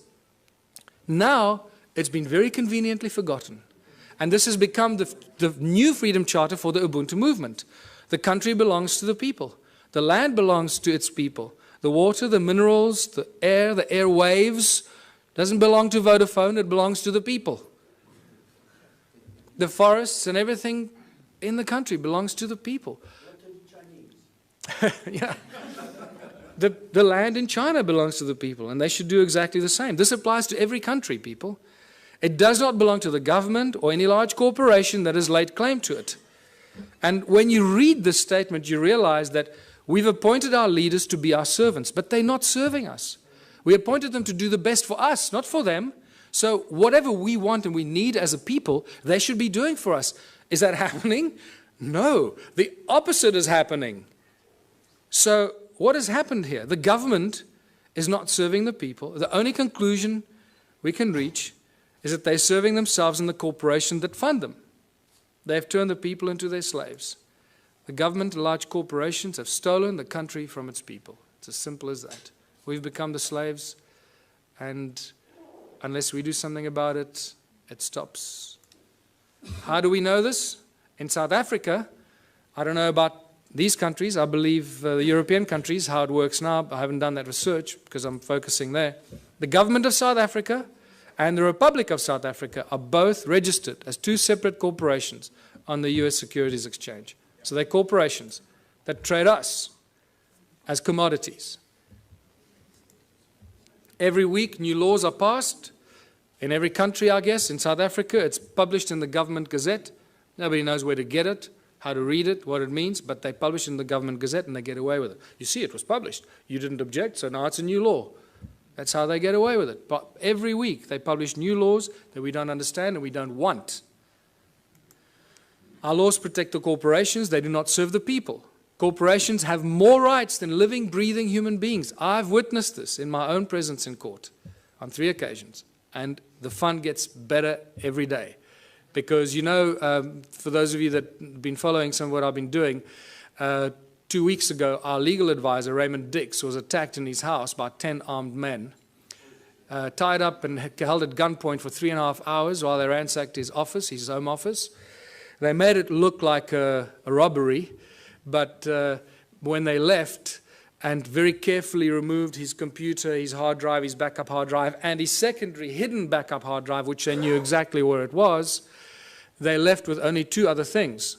Now, it's been very conveniently forgotten. And this has become the new Freedom Charter for the Ubuntu movement. The country belongs to the people. The land belongs to its people. The water, the minerals, the airwaves, doesn't belong to Vodafone, it belongs to the people. The forests and everything in the country belongs to the people. Yeah. The land in China belongs to the people, and they should do exactly the same. This applies to every country, people. It does not belong to the government or any large corporation that has laid claim to it. And when you read this statement, you realize that we've appointed our leaders to be our servants, but they're not serving us. We appointed them to do the best for us, not for them. So whatever we want and we need as a people, they should be doing for us. Is that happening? No. The opposite is happening. So what has happened here? The government is not serving the people. The only conclusion we can reach is that they're serving themselves and the corporations that fund them. They've turned the people into their slaves. The government and large corporations have stolen the country from its people. It's as simple as that. We've become the slaves, and unless we do something about it, it stops. How do we know this? In South Africa, I don't know about these countries. I believe the European countries, how it works now. I haven't done that research because I'm focusing there. The government of South Africa and the Republic of South Africa are both registered as two separate corporations on the US Securities Exchange. So they're corporations that trade us as commodities. Every week, new laws are passed. In every country, I guess. In South Africa, it's published in the government gazette. Nobody knows where to get it, how to read it, what it means, but they publish it in the government gazette and they get away with it. You see, it was published. You didn't object, so now it's a new law. That's how they get away with it. But every week, they publish new laws that we don't understand and we don't want. Our laws protect the corporations. They do not serve the people. Corporations have more rights than living, breathing human beings. I've witnessed this in my own presence in court on 3 occasions. And the fun gets better every day. Because, you know, for those of you that have been following some of what I've been doing, 2 weeks ago, our legal advisor, Raymond Dix, was attacked in his house by 10 armed men, tied up and held at gunpoint for 3.5 hours while they ransacked his office, his home office. They made it look like a robbery, but when they left and very carefully removed his computer, his hard drive, his backup hard drive, and his secondary hidden backup hard drive, which they knew exactly where it was, they left with only 2 other things.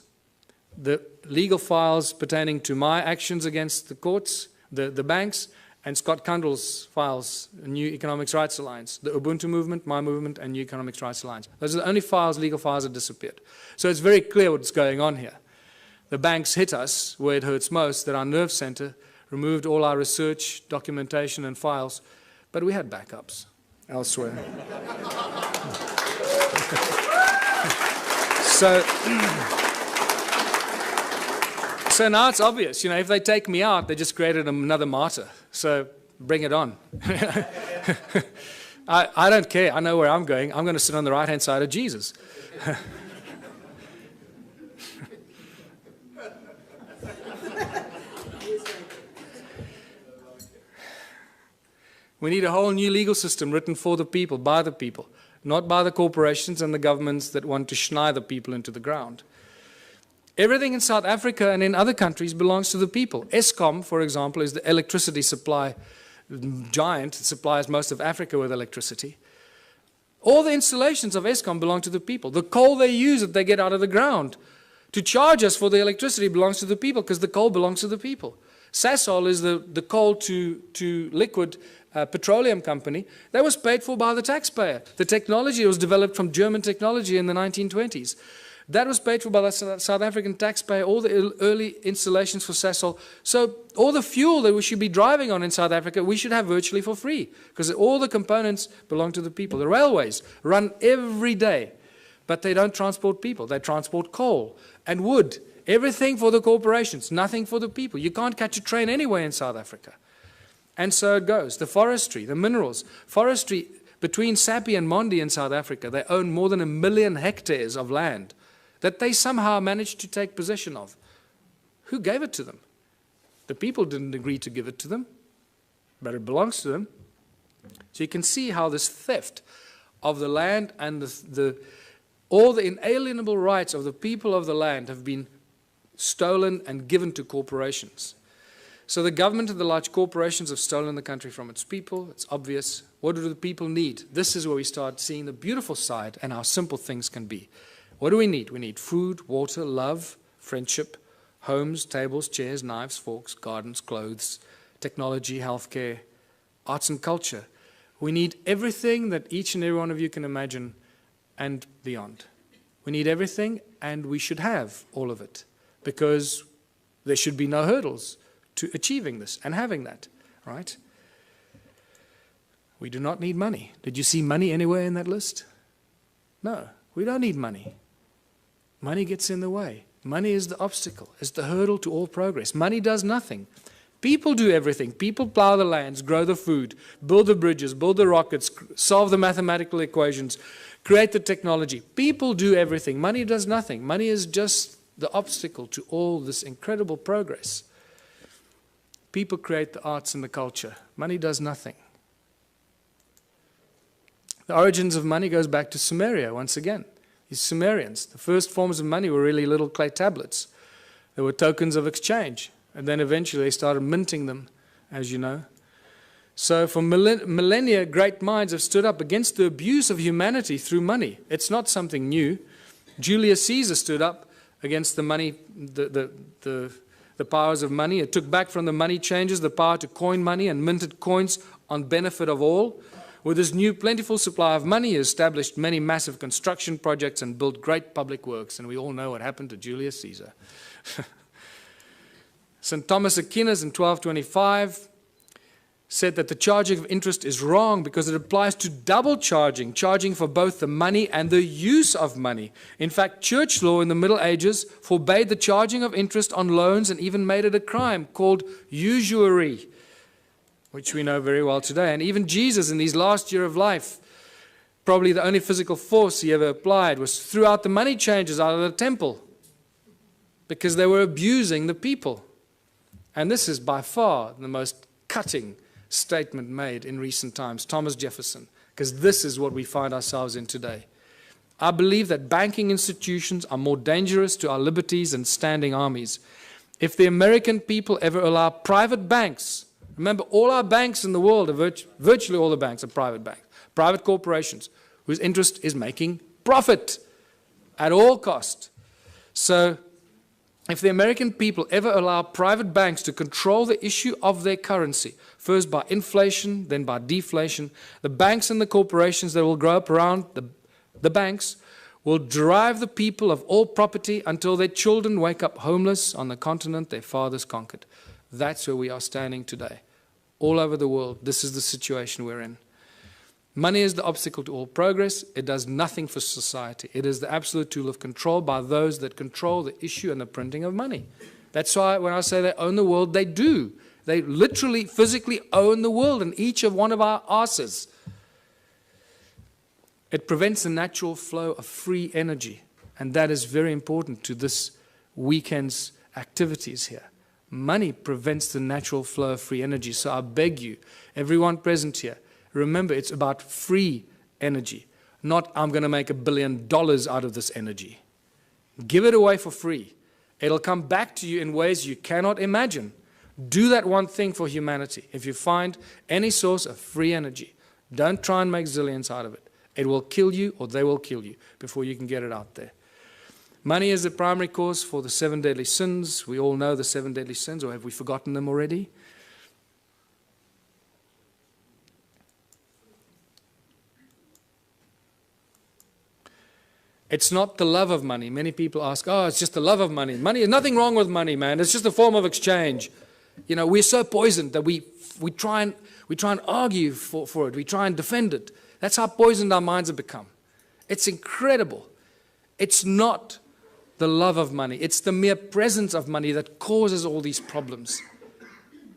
The legal files pertaining to my actions against the courts, the banks, and Scott Kundle's files, New Economics Rights Alliance, the Ubuntu movement, my movement, and New Economics Rights Alliance. Those are the only files, legal files that disappeared. So it's very clear what's going on here. The banks hit us where it hurts most, that our nerve center removed all our research, documentation, and files, but we had backups elsewhere. So now it's obvious, you know, if they take me out, they just created another martyr. So bring it on. I don't care. I know where I'm going. I'm going to sit on the right-hand side of Jesus. We need a whole new legal system written for the people, by the people, not by the corporations and the governments that want to schneid the people into the ground. Everything in South Africa and in other countries belongs to the people. Eskom, for example, is the electricity supply giant that supplies most of Africa with electricity. All the installations of Eskom belong to the people. The coal they use that they get out of the ground to charge us for the electricity belongs to the people because the coal belongs to the people. Sasol is the coal to liquid petroleum company that was paid for by the taxpayer. The technology was developed from German technology in the 1920s. That was paid for by the South African taxpayer, all the early installations for Sasol. So all the fuel that we should be driving on in South Africa, we should have virtually for free because all the components belong to the people. The railways run every day, but they don't transport people. They transport coal and wood. Everything for the corporations, nothing for the people. You can't catch a train anywhere in South Africa. And so it goes. The forestry, the minerals. Forestry, between Sappi and Mondi in South Africa, they own more than 1 million hectares of land that they somehow managed to take possession of. Who gave it to them? The people didn't agree to give it to them, but it belongs to them. So you can see how this theft of the land and all the inalienable rights of the people of the land have been stolen and given to corporations. So the government and the large corporations have stolen the country from its people. It's obvious. What do the people need? This is where we start seeing the beautiful side and how simple things can be. What do we need? We need food, water, love, friendship, homes, tables, chairs, knives, forks, gardens, clothes, technology, healthcare, arts and culture. We need everything that each and every one of you can imagine and beyond. We need everything, and we should have all of it because there should be no hurdles to achieving this and having that, right? We do not need money. Did you see money anywhere in that list? No, we don't need money. Money gets in the way. Money is the obstacle, is the hurdle to all progress. Money does nothing. People do everything. People plow the lands, grow the food, build the bridges, build the rockets, solve the mathematical equations, create the technology. People do everything. Money does nothing. Money is just the obstacle to all this incredible progress. People create the arts and the culture. Money does nothing. The origins of money goes back to Sumeria once again. These Sumerians, the first forms of money were really little clay tablets. They were tokens of exchange. And then eventually they started minting them, as you know. So for millennia, great minds have stood up against the abuse of humanity through money. It's not something new. Julius Caesar stood up against the money, the powers of money. It took back from the money changers the power to coin money and minted coins on benefit of all. With this new plentiful supply of money, he established many massive construction projects and built great public works. And we all know what happened to Julius Caesar. St. Thomas Aquinas in 1225 said that the charging of interest is wrong because it applies to double charging, charging for both the money and the use of money. In fact, church law in the Middle Ages forbade the charging of interest on loans and even made it a crime called usury, which we know very well today. And even Jesus in his last year of life, probably the only physical force he ever applied was threw out the money changers out of the temple because they were abusing the people. And this is by far the most cutting statement made in recent times, Thomas Jefferson, because this is what we find ourselves in today. I believe that banking institutions are more dangerous to our liberties than standing armies. If the American people ever allow private banks, remember all our banks in the world, virtually all the banks are private banks, private corporations, whose interest is making profit at all cost. So if the American people ever allow private banks to control the issue of their currency, first by inflation, then by deflation, the banks and the corporations that will grow up around the banks will drive the people of all property until their children wake up homeless on the continent their fathers conquered. That's where we are standing today. All over the world, this is the situation we're in. Money is the obstacle to all progress. It does nothing for society. It is the absolute tool of control by those that control the issue and the printing of money. That's why when I say they own the world, they do. They literally, physically own the world in each of one of our asses. It prevents the natural flow of free energy. And that is very important to this weekend's activities here. Money prevents the natural flow of free energy. So I beg you, everyone present here, remember, it's about free energy, not I'm going to make $1 billion out of this energy. Give it away for free. It'll come back to you in ways you cannot imagine. Do that one thing for humanity. If you find any source of free energy, don't try and make zillions out of it. It will kill you or they will kill you before you can get it out there. Money is the primary cause for the 7 deadly sins. We all know the 7 deadly sins, or have we forgotten them already? It's not the love of money. Many people ask, oh, it's just the love of money. Money, there's nothing wrong with money, man. It's just a form of exchange. You know, we're so poisoned that we try and argue for it. We try and defend it. That's how poisoned our minds have become. It's incredible. It's not the love of money. It's the mere presence of money that causes all these problems.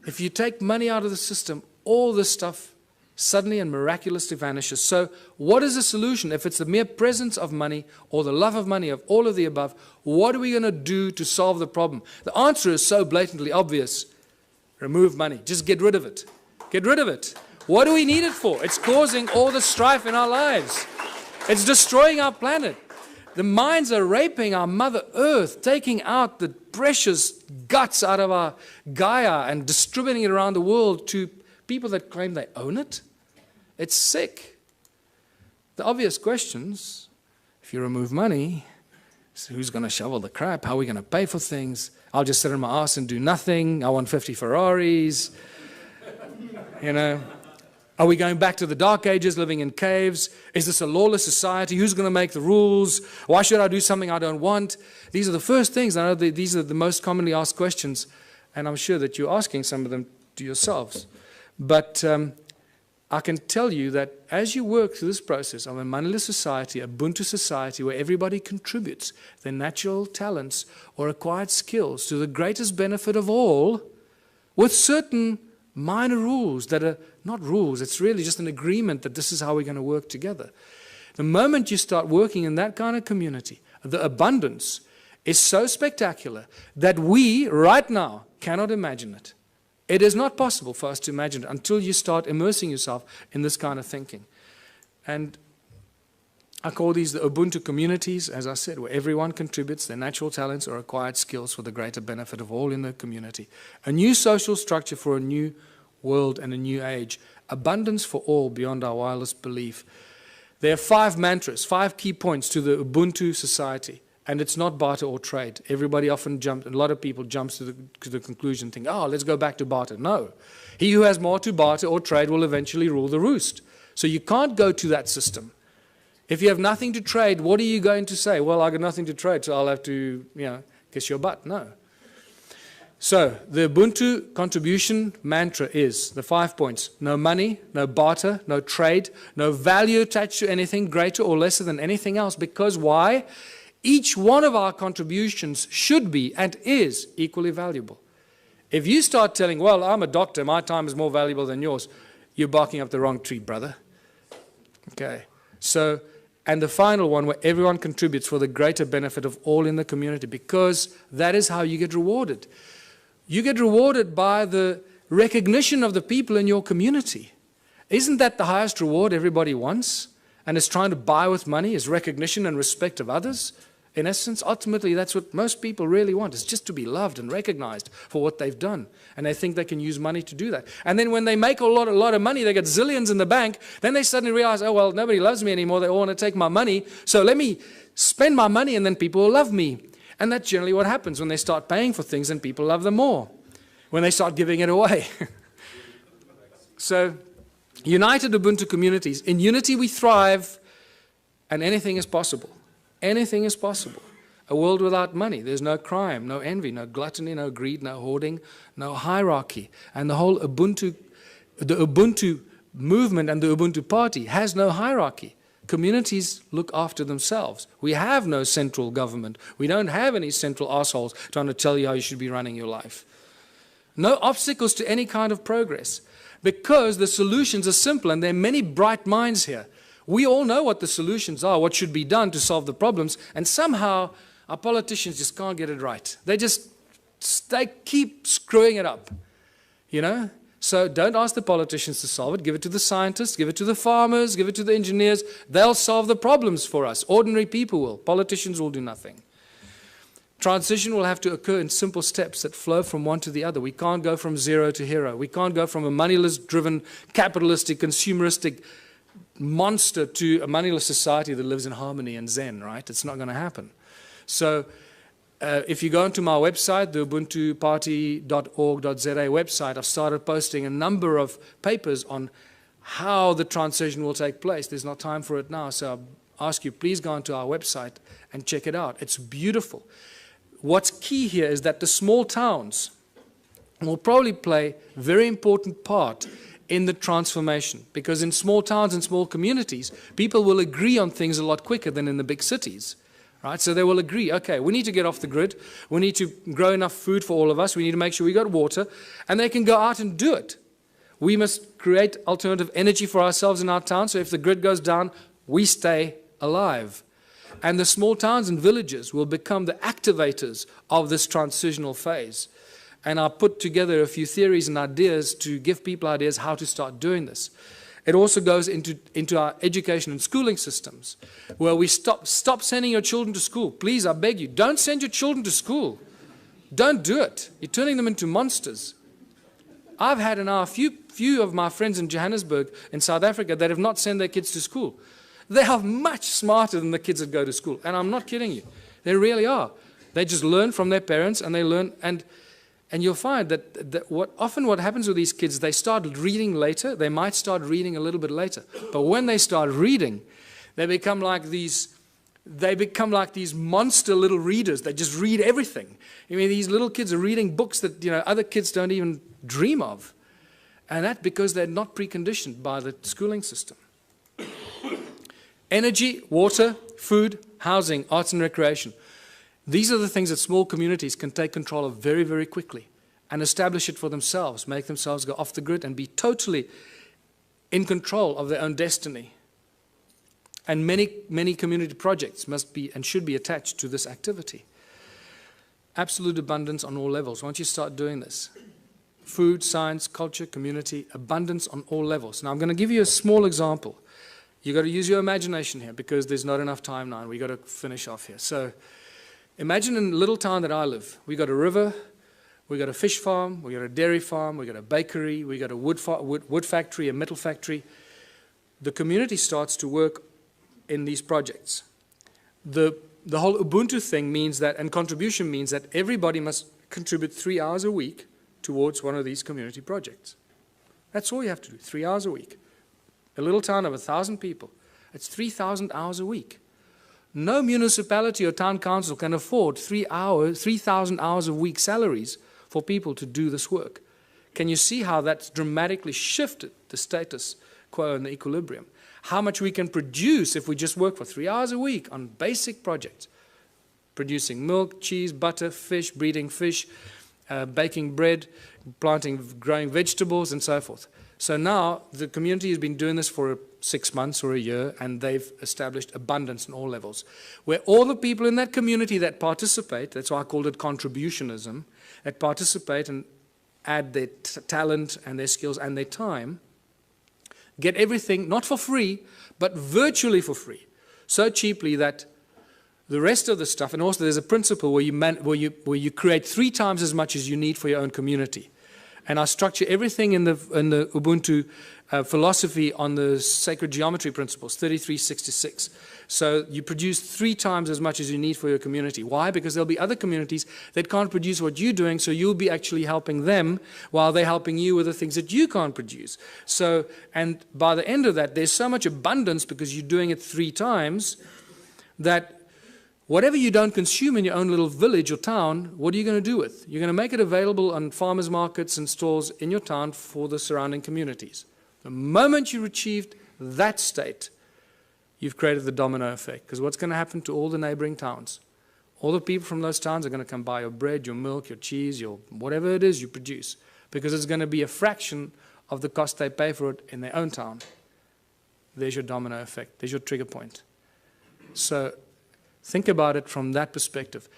If you take money out of the system, all this stuff suddenly and miraculously vanishes. So what is the solution? If it's the mere presence of money or the love of money, of all of the above, what are we going to do to solve the problem? The answer is so blatantly obvious. Remove money. Just get rid of it. Get rid of it. What do we need it for? It's causing all the strife in our lives. It's destroying our planet. The mines are raping our Mother Earth, taking out the precious guts out of our Gaia and distributing it around the world to people that claim they own it. It's sick. The obvious questions, if you remove money, so who's going to shovel the crap? How are we going to pay for things? I'll just sit on my ass and do nothing. I want 50 Ferraris. You know, are we going back to the Dark Ages, living in caves? Is this a lawless society? Who's going to make the rules? Why should I do something I don't want? These are the first things. I know these are the most commonly asked questions, and I'm sure that you're asking some of them to yourselves. But I can tell you that as you work through this process of a moneyless society, a Ubuntu society, where everybody contributes their natural talents or acquired skills to the greatest benefit of all, with certain minor rules that are not rules, it's really just an agreement that this is how we're going to work together. The moment you start working in that kind of community, the abundance is so spectacular that we, right now, cannot imagine it. It is not possible for us to imagine it until you start immersing yourself in this kind of thinking. And I call these the Ubuntu communities, as I said, where everyone contributes their natural talents or acquired skills for the greater benefit of all in the community. A new social structure for a new world and a new age. Abundance for all beyond our wildest belief. There are 5 mantras, 5 key points to the Ubuntu society. And it's not barter or trade. Everybody often jumps, a lot of people jump to the conclusion, think, oh, let's go back to barter. No. He who has more to barter or trade will eventually rule the roost. So you can't go to that system. If you have nothing to trade, what are you going to say? Well, I got nothing to trade, so I'll have to, kiss your butt. No. So the Ubuntu contribution mantra is the 5 points. No money, no barter, no trade, no value attached to anything greater or lesser than anything else. Because why? Each one of our contributions should be and is equally valuable. If you start telling, well, I'm a doctor, my time is more valuable than yours, you're barking up the wrong tree, brother. Okay. So, and the final one, where everyone contributes for the greater benefit of all in the community, because that is how you get rewarded. You get rewarded by the recognition of the people in your community. Isn't that the highest reward everybody wants and is trying to buy with money, is recognition and respect of others? In essence, ultimately, that's what most people really want, is just to be loved and recognized for what they've done. And they think they can use money to do that. And then when they make a lot of money, they get zillions in the bank, then they suddenly realize, oh, well, nobody loves me anymore. They all want to take my money. So let me spend my money and then people will love me. And that's generally what happens when they start paying for things and people love them more, when they start giving it away. So, united Ubuntu communities. In unity we thrive, and anything is possible. Anything is possible. A world without money. There's no crime, no envy, no gluttony, no greed, no hoarding, no hierarchy. And the whole Ubuntu, the Ubuntu movement and the Ubuntu party has no hierarchy. Communities look after themselves. We have no central government. We don't have any central assholes trying to tell you how you should be running your life. No obstacles to any kind of progress, because the solutions are simple, and there are many bright minds here. We all know what the solutions are, what should be done to solve the problems, and somehow our politicians just can't get it right. They keep screwing it up, So don't ask the politicians to solve it. Give it to the scientists, give it to the farmers, give it to the engineers. They'll solve the problems for us. Ordinary people will. Politicians will do nothing. Transition will have to occur in simple steps that flow from one to the other. We can't go from zero to hero. We can't go from a moneyless-driven, capitalistic, consumeristic monster to a moneyless society that lives in harmony and zen, right? It's not going to happen. So if you go onto my website, the ubuntuparty.org.za website, I've started posting a number of papers on how the transition will take place. There's not time for it now, so I ask you, please go onto our website and check it out. It's beautiful. What's key here is that the small towns will probably play a very important part in the transformation, because in small towns and small communities, people will agree on things a lot quicker than in the big cities. Right? So they will agree, okay, we need to get off the grid, we need to grow enough food for all of us, we need to make sure we got water, and they can go out and do it. We must create alternative energy for ourselves in our town, so if the grid goes down, we stay alive. And the small towns and villages will become the activators of this transitional phase. And I put together a few theories and ideas to give people ideas how to start doing this. It also goes into our education and schooling systems, where we stop sending your children to school. Please, I beg you, don't send your children to school. Don't do it. You're turning them into monsters. I've had a few of my friends in Johannesburg, in South Africa, that have not sent their kids to school. They are much smarter than the kids that go to school. And I'm not kidding you. They really are. They just learn from their parents, and they learn. And you'll find that often what happens with these kids, they start reading later. They might start reading a little bit later. But when they start reading, they become like these monster little readers. They just read everything. I mean, these little kids are reading books that other kids don't even dream of. And that's because they're not preconditioned by the schooling system. Energy, water, food, housing, arts and recreation. These are the things that small communities can take control of very, very quickly and establish it for themselves, make themselves go off the grid and be totally in control of their own destiny. And many community projects must be and should be attached to this activity. Absolute abundance on all levels. Once you start doing this, food, science, culture, community, abundance on all levels. Now I'm going to give you a small example. You've got to use your imagination here because there's not enough time now and we've got to finish off here. So imagine in a little town that I live, we got a river, we got a fish farm, we got a dairy farm, we got a bakery, we got a wood factory, a metal factory. The community starts to work in these projects. The whole Ubuntu thing means that, and contribution means that everybody must contribute 3 hours a week towards one of these community projects. That's all you have to do, 3 hours a week. A little town of 1,000 people, it's 3,000 hours a week. No municipality or town council can afford 3,000 hours a week salaries for people to do this work. Can you see how that's dramatically shifted the status quo and the equilibrium? How much we can produce if we just work for 3 hours a week on basic projects. Producing milk, cheese, butter, fish, breeding fish, baking bread, growing vegetables, and so forth. So now the community has been doing this for 6 months or a year, and they've established abundance on all levels, where all the people in that community that participate, that's why I called it contributionism, that participate and add their talent and their skills and their time, get everything, not for free, but virtually for free, so cheaply that the rest of the stuff, and also there's a principle where you create 3 times as much as you need for your own community. And I structure everything in the Ubuntu philosophy on the sacred geometry principles, 3366. So you produce 3 times as much as you need for your community. Why? Because there'll be other communities that can't produce what you're doing, so you'll be actually helping them while they're helping you with the things that you can't produce. So, and by the end of that, there's so much abundance because you're doing it 3 times that whatever you don't consume in your own little village or town, what are you going to do with? You're going to make it available on farmers markets and stores in your town for the surrounding communities. The moment you achieved that state, you've created the domino effect. Because what's going to happen to all the neighboring towns? All the people from those towns are going to come buy your bread, your milk, your cheese, your whatever it is you produce. Because it's going to be a fraction of the cost they pay for it in their own town. There's your domino effect. There's your trigger point. So think about it from that perspective.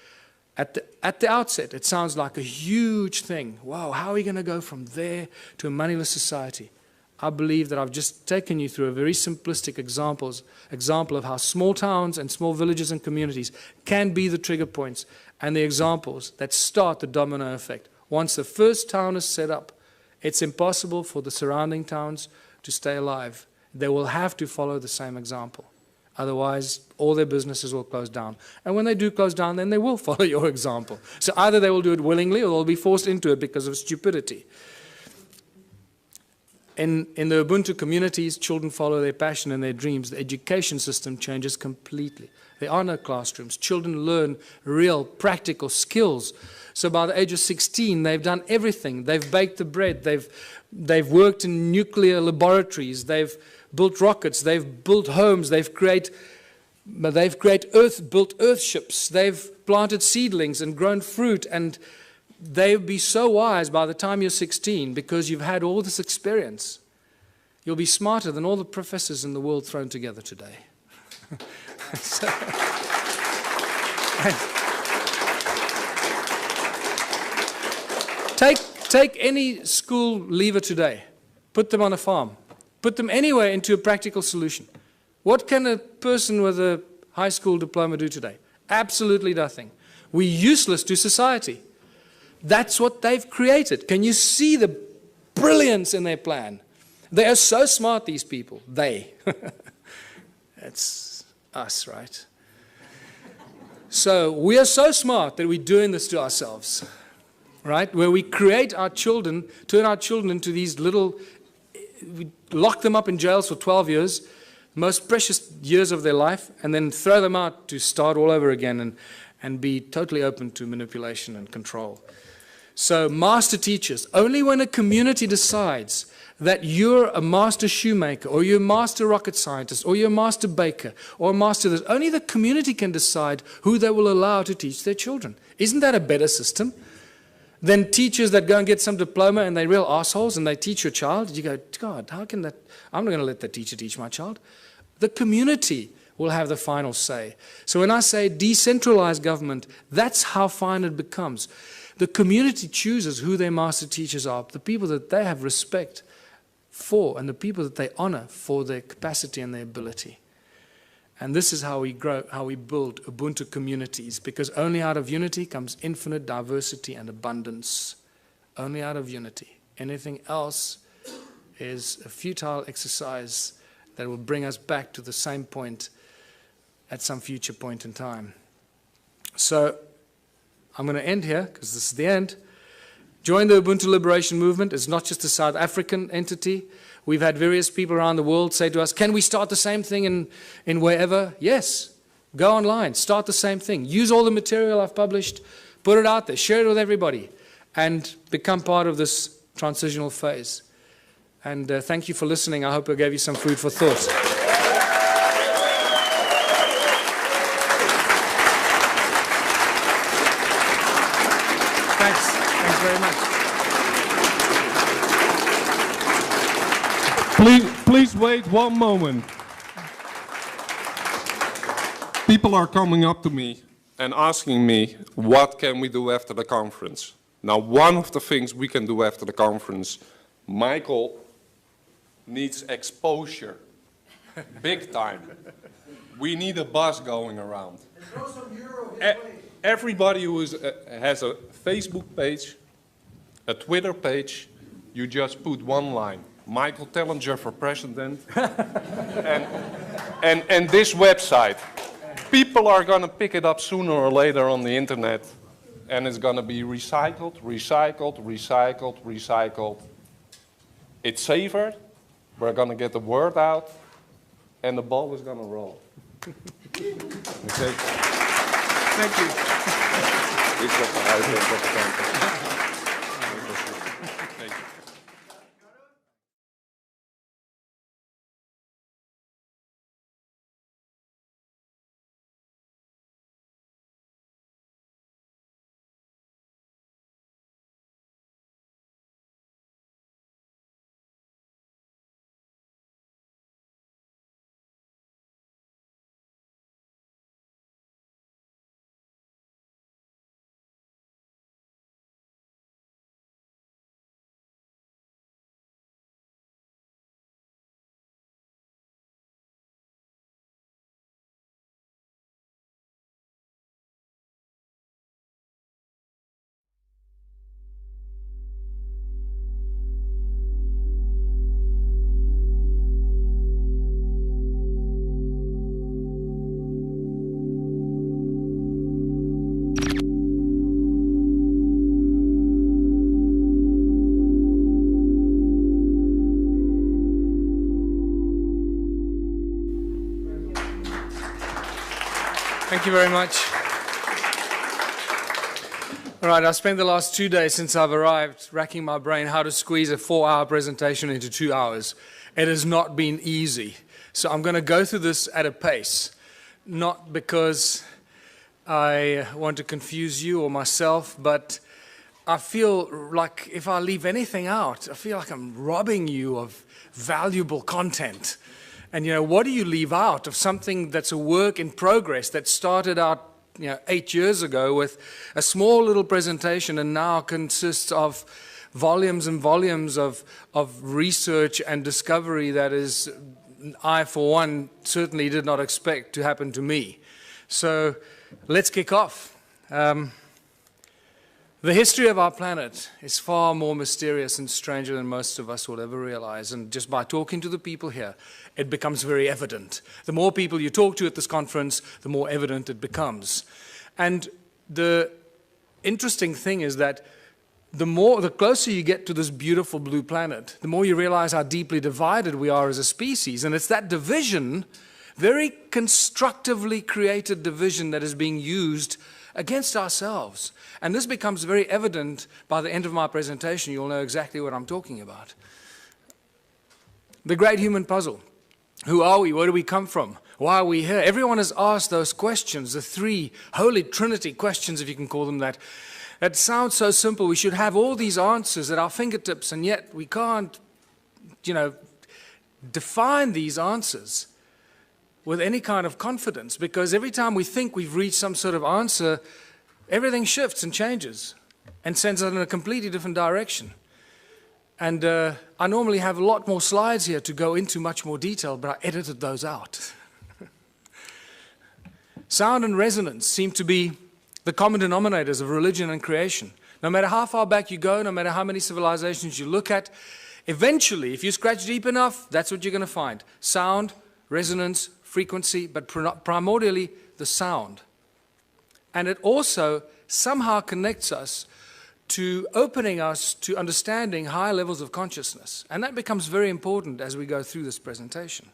At the outset, it sounds like a huge thing. Wow, how are we going to go from there to a moneyless society? I believe that I've just taken you through a very simplistic example of how small towns and small villages and communities can be the trigger points and the examples that start the domino effect. Once the first town is set up, it's impossible for the surrounding towns to stay alive. They will have to follow the same example. Otherwise, all their businesses will close down. And when they do close down, then they will follow your example. So either they will do it willingly or they'll be forced into it because of stupidity. In the Ubuntu communities, children follow their passion and their dreams. The education system changes completely. There are no classrooms. Children learn real, practical skills. So by the age of 16, they've done everything. They've baked the bread. They've worked in nuclear laboratories. They've built rockets. They've built homes. They've built earth ships. They've planted seedlings and grown fruit. And they'll be so wise by the time you're 16 because you've had all this experience. You'll be smarter than all the professors in the world thrown together today. So, take any school leaver today, put them on a farm, put them anywhere into a practical solution. What can a person with a high school diploma do today? Absolutely nothing. We're useless to society. That's what they've created. Can you see the brilliance in their plan? They are so smart, these people. They. That's us, right? So we are so smart that we're doing this to ourselves, right? Where we create our children, turn our children into these little, we lock them up in jails for 12 years, most precious years of their life, and then throw them out to start all over again and be totally open to manipulation and control. So master teachers, only when a community decides that you're a master shoemaker, or you're a master rocket scientist, or you're a master baker, or a master this, only the community can decide who they will allow to teach their children. Isn't that a better system than teachers that go and get some diploma and they're real assholes and they teach your child? You go, God, how can that? I'm not going to let the teacher teach my child. The community will have the final say. So when I say decentralized government, that's how fine it becomes. The community chooses who their master teachers are, the people that they have respect for, and the people that they honor for their capacity and their ability. And this is how we grow, how we build Ubuntu communities, because only out of unity comes infinite diversity and abundance. Only out of unity. Anything else is a futile exercise that will bring us back to the same point at some future point in time. So I'm going to end here, because this is the end. Join the Ubuntu Liberation Movement. It's not just a South African entity. We've had various people around the world say to us, can we start the same thing in wherever? Yes. Go online. Start the same thing. Use all the material I've published. Put it out there. Share it with everybody. And become part of this transitional phase. And thank you for listening. I hope I gave you some food for thought. Thanks very much. Please wait one moment. People are coming up to me and asking me, what can we do after the conference? Now, one of the things we can do after the conference, Michael needs exposure, big time. We need a bus going around. Everybody who has a Facebook page, a Twitter page, you just put one line, Michael Tellinger for president, and this website. People are going to pick it up sooner or later on the internet, and it's going to be recycled, recycled, recycled, recycled. It's safer, we're going to get the word out, and the ball is going to roll. Okay. Thank you. This was the outlook of the conference. Thank you very much. All right, I spent the last 2 days since I've arrived racking my brain how to squeeze a 4-hour presentation into 2 hours. It has not been easy. So I'm going to go through this at a pace, not because I want to confuse you or myself, but I feel like if I leave anything out, I feel like I'm robbing you of valuable content. And, what do you leave out of something that's a work in progress that started out, 8 years ago with a small little presentation and now consists of volumes and volumes of research and discovery that is, I, for one, certainly did not expect to happen to me. So let's kick off. The history of our planet is far more mysterious and stranger than most of us will ever realize. And just by talking to the people here, it becomes very evident. The more people you talk to at this conference, the more evident it becomes. And the interesting thing is that the closer you get to this beautiful blue planet, the more you realize how deeply divided we are as a species. And it's that division, very constructively created division, that is being used against ourselves. And this becomes very evident by the end of my presentation. You'll know exactly what I'm talking about. The great human puzzle. Who are we? Where do we come from? Why are we here? Everyone has asked those questions, the three Holy Trinity questions, if you can call them that. That sounds so simple. We should have all these answers at our fingertips, and yet we can't, define these answers with any kind of confidence, because every time we think we've reached some sort of answer, everything shifts and changes and sends us in a completely different direction. And I normally have a lot more slides here to go into much more detail, but I edited those out. Sound and resonance seem to be the common denominators of religion and creation. No matter how far back you go, no matter how many civilizations you look at, eventually, if you scratch deep enough, that's what you're going to find. Sound, resonance, frequency, but primordially the sound. And it also somehow connects us to opening us to understanding high levels of consciousness. And that becomes very important as we go through this presentation.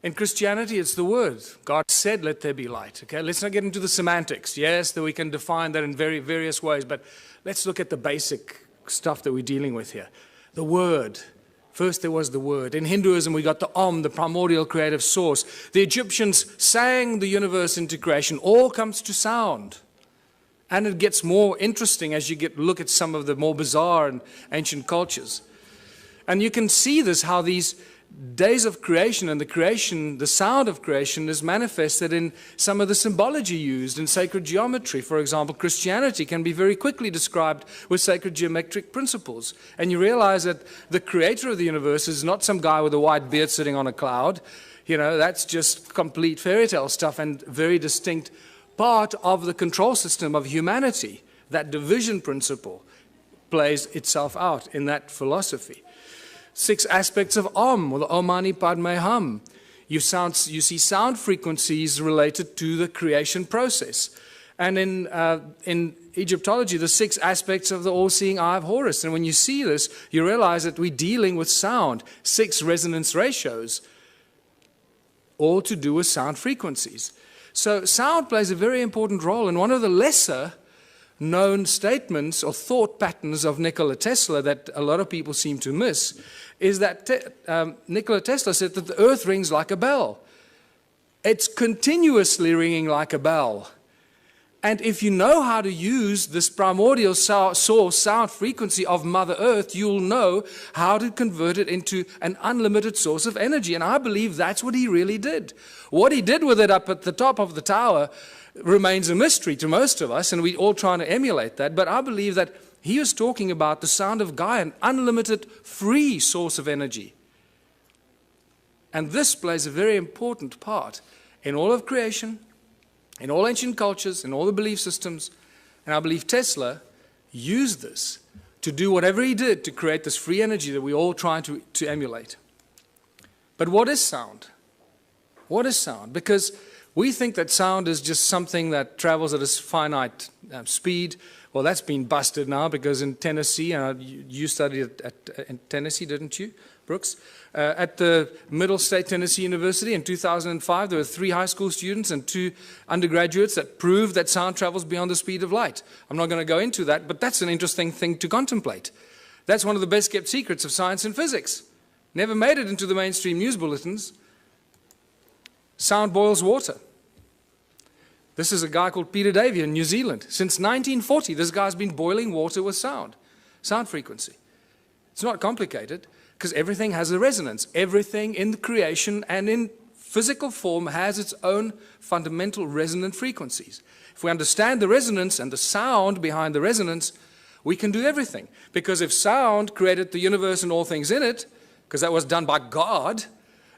In Christianity, it's the word. God said, let there be light. Okay, let's not get into the semantics. Yes, that we can define that in various ways, but let's look at the basic stuff that we're dealing with here. The word. First there was the word. In Hinduism, we got the Om, the primordial creative source. The Egyptians sang the universe into creation. All comes to sound. And it gets more interesting as you look at some of the more bizarre and ancient cultures. And you can see this, how these days of creation and the sound of creation is manifested in some of the symbology used in sacred geometry. For example, Christianity can be very quickly described with sacred geometric principles. And you realize that the creator of the universe is not some guy with a white beard sitting on a cloud. That's just complete fairy tale stuff and very distinct part of the control system of humanity. That division principle plays itself out in that philosophy. 6 aspects of Om, or the Om Mani Padme Hum. You see sound frequencies related to the creation process. And in Egyptology, the 6 aspects of the all-seeing eye of Horus. And when you see this, you realize that we're dealing with sound, 6 resonance ratios, all to do with sound frequencies. So sound plays a very important role, and one of the lesser known statements or thought patterns of Nikola Tesla that a lot of people seem to miss is that Nikola Tesla said that the earth rings like a bell. It's continuously ringing like a bell. And if you know how to use this primordial source sound frequency of Mother Earth, you'll know how to convert it into an unlimited source of energy. And I believe that's what he really did. What he did with it up at the top of the tower remains a mystery to most of us, and we're all trying to emulate that. But I believe that he was talking about the sound of Gaia, an unlimited free source of energy. And this plays a very important part in all of creation, in all ancient cultures, in all the belief systems. And I believe Tesla used this to do whatever he did to create this free energy that we all try to emulate. But what is sound? What is sound? Because we think that sound is just something that travels at a finite speed. Well, that's been busted now, because in Tennessee, and you studied in Tennessee, didn't you, Brooks? At the Middle State Tennessee University in 2005, there were 3 high school students and 2 undergraduates that proved that sound travels beyond the speed of light. I'm not going to go into that, but that's an interesting thing to contemplate. That's one of the best kept secrets of science and physics. Never made it into the mainstream news bulletins. Sound boils water. This is a guy called Peter Davey in New Zealand. Since 1940, this guy's been boiling water with sound frequency. It's not complicated, because everything has a resonance. Everything in the creation and in physical form has its own fundamental resonant frequencies. If we understand the resonance and the sound behind the resonance, we can do everything. Because if sound created the universe and all things in it, because that was done by God,